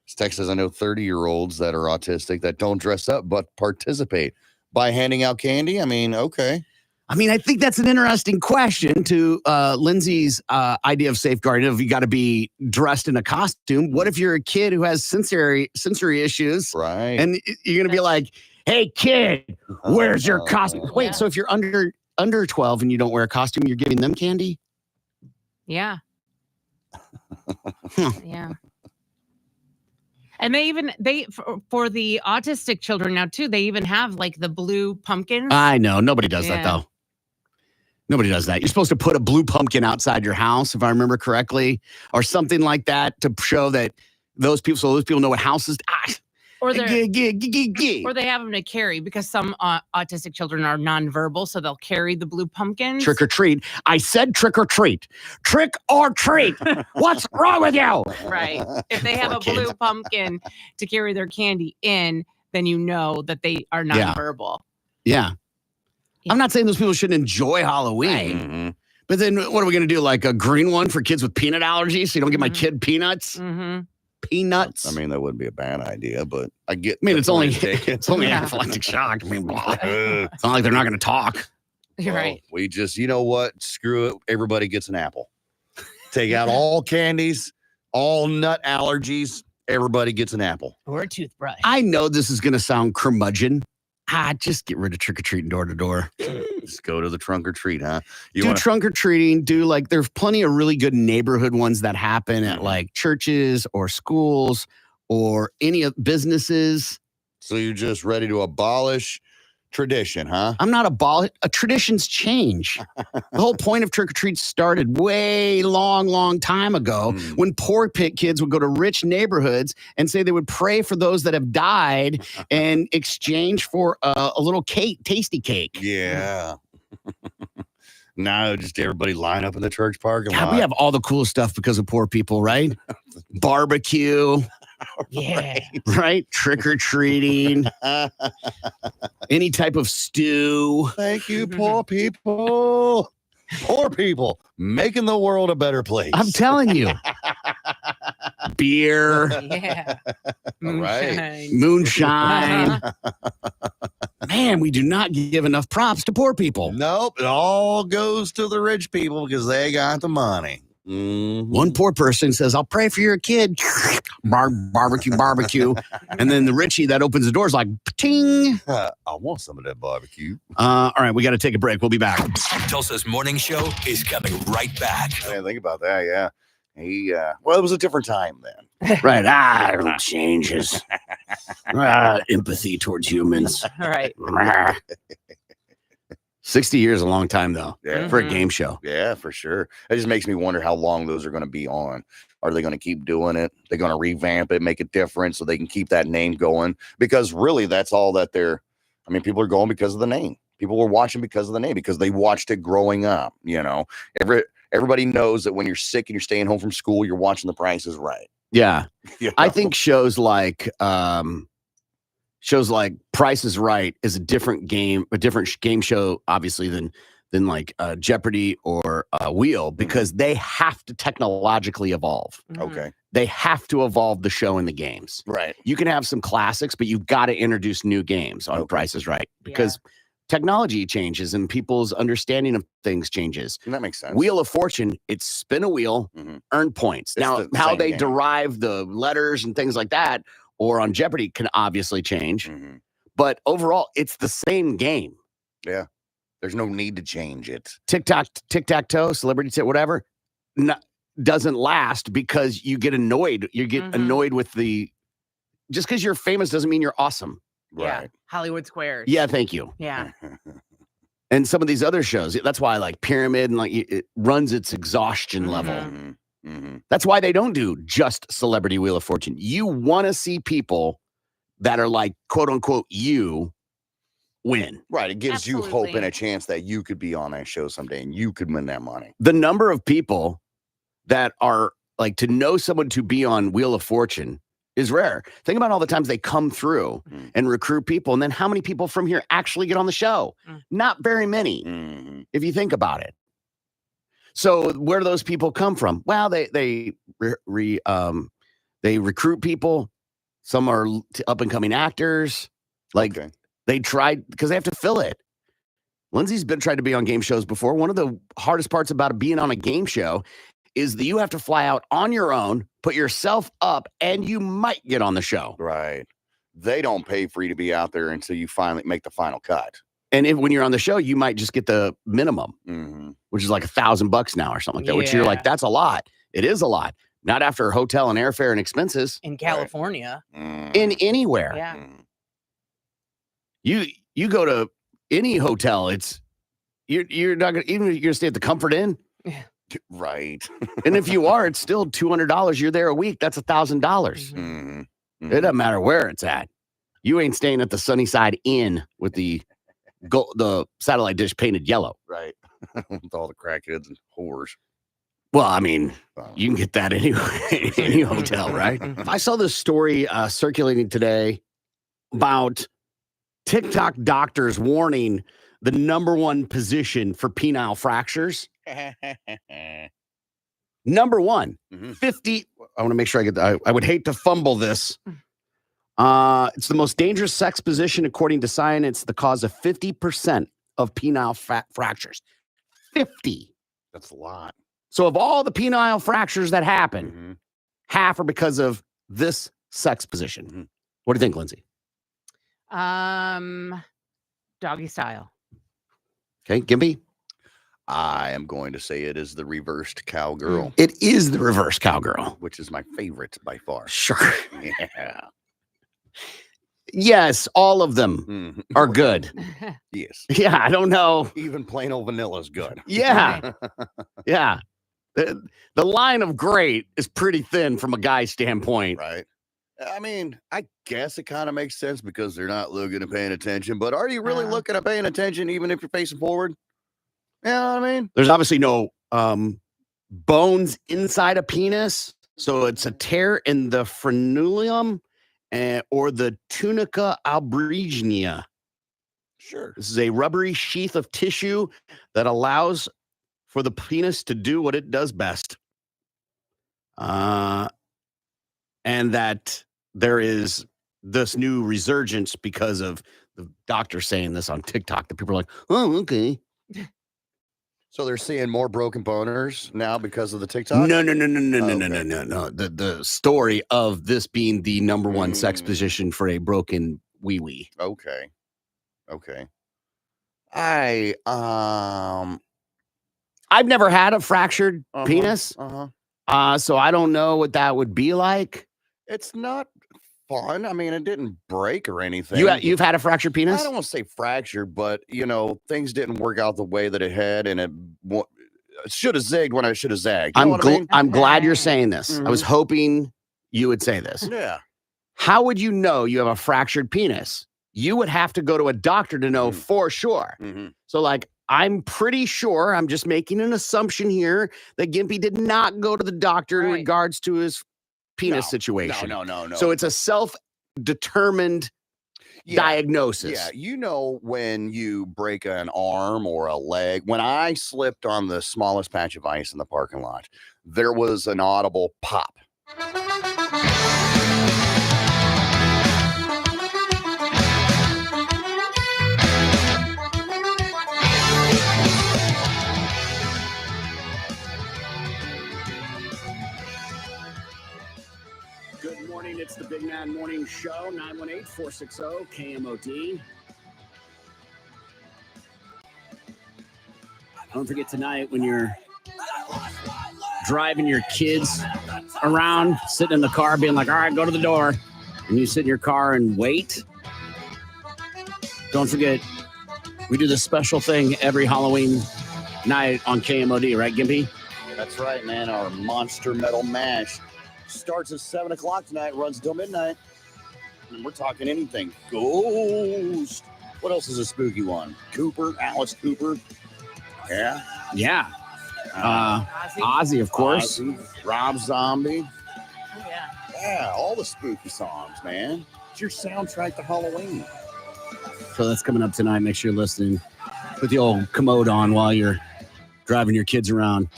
This text says, I know 30-year-olds that are autistic that don't dress up but participate by handing out candy. I mean, okay. I mean, I think that's an interesting question to Lindsay's idea of safeguarding. If you got to be dressed in a costume, what if you're a kid who has sensory issues? Right. And you're going to be like, hey, kid, where's your costume? Wait, so if you're under 12 and you don't wear a costume, you're giving them candy? Yeah. Yeah. And they for the autistic children now too, they even have like the blue pumpkins. I know. Nobody does that though. Nobody does that. You're supposed to put a blue pumpkin outside your house, if I remember correctly, or something like that to show that those people know what house is. Or they have them to carry because some autistic children are nonverbal, so they'll carry the blue pumpkins. Trick or treat. I said trick or treat. Trick or treat. What's wrong with you? Right. If they have a blue pumpkin to carry their candy in, then you know that they are nonverbal. Yeah. I'm not saying those people shouldn't enjoy Halloween. Right. But then what are we going to do? Like a green one for kids with peanut allergies so you don't get my kid peanuts? Mm-hmm. Peanuts? I mean, that wouldn't be a bad idea, but I get. I mean, it's only Yeah. anaphylactic shock. I mean, it's not like they're not going to talk. You're right. We just, you know what? Screw it. Everybody gets an apple. Take out all candies, all nut allergies. Everybody gets an apple. Or a toothbrush. I know this is going to sound curmudgeon. Just get rid of trick-or-treating door to door. Just go to the trunk or treat, huh? Trunk or treating. There's plenty of really good neighborhood ones that happen at like churches or schools or any of businesses. So you're just ready to abolish tradition, huh? I'm not traditions change. The whole point of trick or treat started way long time ago when poor pit kids would go to rich neighborhoods and say they would pray for those that have died in exchange for a little tasty cake. Yeah. Now just everybody line up in the church parking lot. We have all the cool stuff because of poor people, right? Barbecue. Yeah. Right? Trick or treating. Any type of stew. Thank you, poor people. Poor people making the world a better place. I'm telling you. Beer. Yeah. All right. Moonshine. Man, we do not give enough props to poor people. Nope. It all goes to the rich people because they got the money. One poor person says, I'll pray for your kid. Barbecue. And then the Richie that opens the doors like, ting. I want some of that barbecue. All right, we got to take a break. We'll be back. Tulsa's morning show is coming right back. I didn't think about that, yeah. Well, it was a different time then. Right. It changes. Empathy towards humans. Right. 60 years is a long time, though, Yeah. for a game show. Yeah, for sure. It just makes me wonder how long those are going to be on. Are they going to keep doing it? They're going to revamp it, make it different so they can keep that name going? Because really, that's all that people are going because of the name. People were watching because of the name, because they watched it growing up. Everybody knows that when you're sick and you're staying home from school, you're watching The Price is Right. Yeah. You I know? think shows like Price is Right is a different game show, obviously, than like Jeopardy or Wheel, because they have to technologically evolve. Okay. They have to evolve the show and the games. Right. You can have some classics, but you've got to introduce new games on Price is Right, because technology changes and people's understanding of things changes. And that makes sense. Wheel of Fortune, it's spin a wheel, earn points. It's Now, the how same they game. derive the letters and things like that, or on Jeopardy, can obviously change. But overall, it's the same game. Yeah. There's no need to change it. Tic-tac-toe, celebrity whatever, doesn't last because you get annoyed. You get annoyed with just because you're famous doesn't mean you're awesome. Yeah. Hollywood Squares. Yeah, thank you. Yeah. And some of these other shows, that's why I like Pyramid, and like it runs its exhaustion level. That's why they don't do just Celebrity Wheel of Fortune. You want to see people that are like, quote unquote, you win. Right. It gives you hope Absolutely. and a chance that you could be on that show someday and you could win that money. The number of people that are like, to know someone to be on Wheel of Fortune is rare. Think about all the times they come through and recruit people, and then how many people from here actually get on the show? Not very many, if you think about it. So where do those people come from? Well, they recruit people. Some are up and coming actors. Like they tried, because they have to fill it. Lindsay's tried to be on game shows before. One of the hardest parts about being on a game show is that you have to fly out on your own, put yourself up, and you might get on the show. Right. They don't pay for you to be out there until you finally make the final cut. And when you're on the show, you might just get the minimum, which is like $1,000 now or something like that, which you're like, that's a lot. It is a lot. Not after hotel and airfare and expenses. In California. In anywhere. Yeah. You go to any hotel, you're not gonna, even if you're gonna stay at the Comfort Inn. Right. And if you are, it's still $200. You're there a week. That's $1,000. It doesn't matter where it's at. You ain't staying at the Sunnyside Inn with the satellite dish painted yellow. Right. With all the crackheads and whores. Well, I mean, you can get that anywhere, any hotel, right? I saw this story circulating today about TikTok doctors warning the #1 position for penile fractures. Number one, 50. I want to make sure I get that. I would hate to fumble this. It's the most dangerous sex position, according to science. It's the cause of 50% of penile fractures. 50. That's a lot. So of all the penile fractures that happen, half are because of this sex position. What do you think, Lindsay? Doggy style. Okay, Gimpy? I am going to say it is the reversed cowgirl. It is the reverse cowgirl. Which is my favorite by far. Sure. Yeah. Yes, all of them are good. Yes. Yeah, I don't know. Even plain old vanilla is good. Yeah. Yeah. The line of great is pretty thin from a guy's standpoint. Right. I mean, I guess it kind of makes sense because they're not looking and paying attention. But are you really looking and paying attention even if you're facing forward? You know what I mean? There's obviously no bones inside a penis. So it's a tear in the frenulum or the tunica albuginea. Sure. This is a rubbery sheath of tissue that allows for the penis to do what it does best. And that there is this new resurgence because of the doctor saying this on TikTok that people are like, oh, okay. So they're seeing more broken boners now because of the TikTok? No. The story of this being the #1 sex position for a broken wee-wee. Okay. I've never had a fractured penis. So I don't know what that would be like. It's not fun. I mean, it didn't break or anything. You've had a fractured I penis? don't want to say fractured, but things didn't work out the way that it had, and it should have zigged when I should have zagged. You know what I mean? I'm glad you're saying this. I was Mhm. hoping you would say this. Yeah. How would you know you have a fractured penis? You would have to go to a doctor to know for sure. Mhm. So, like, I'm pretty sure, I'm just making an assumption here that Gimpy did not go to the doctor in Right. regards to his penis No, situation. No. So it's a self-determined diagnosis. Yeah, you know when you break an arm or a leg. When I slipped on the smallest patch of ice in the parking lot, there was an audible pop. Good morning. It's the Big Man Morning Show, 918-460-KMOD. Don't forget tonight when you're driving your kids around, sitting in the car, being like, all right, go to the door. And you sit in your car and wait. Don't forget, we do this special thing every Halloween night on KMOD, right, Gimpy? That's right, man. Our Monster Metal Mash starts at 7 o'clock tonight, runs until midnight. And we're talking anything. Ghost. What else is a spooky one? Cooper, Alice Cooper. Yeah. Yeah. Ozzy. Ozzy, of course. Ozzy, Rob Zombie. Oh, yeah. Yeah, all the spooky songs, man. It's your soundtrack to Halloween. So that's coming up tonight. Make sure you're listening. Put the old commode on while you're driving your kids around.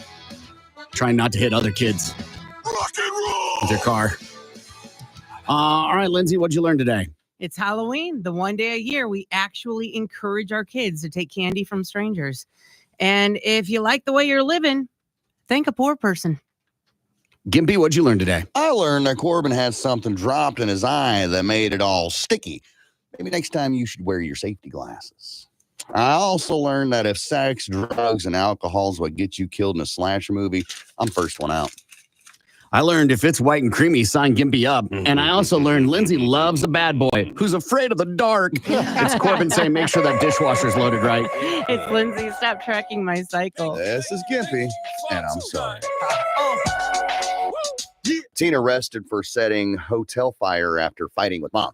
Trying not to hit other kids with your car. All right, Lindsay, what'd you learn today? It's Halloween, the one day a year we actually encourage our kids to take candy from strangers. And if you like the way you're living, thank a poor person. Gimpy, what'd you learn today? I learned that Corbin had something dropped in his eye that made it all sticky. Maybe next time you should wear your safety glasses. I also learned that if sex, drugs, and alcohol is what gets you killed in a slasher movie, I'm first one out. I learned if it's white and creamy, sign Gimpy up. And I also learned Lindsay loves a bad boy who's afraid of the dark. It's Corbin saying, make sure that dishwasher's loaded right. It's Lindsay. Stop tracking my cycle. This is Gimpy, and I'm sorry. Teen arrested for setting hotel fire after fighting with mom.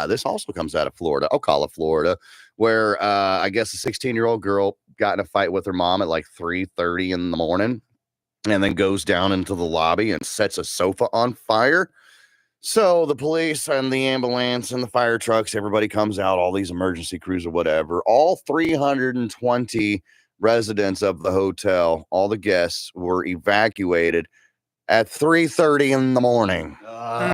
This also comes out of Florida, Ocala, Florida, where I guess a 16-year-old girl got in a fight with her mom at like 3:30 in the morning and then goes down into the lobby and sets a sofa on fire. So the police and the ambulance and the fire trucks, everybody comes out, all these emergency crews or whatever. All 320 residents of the hotel, all the guests were evacuated at 3:30 in the morning.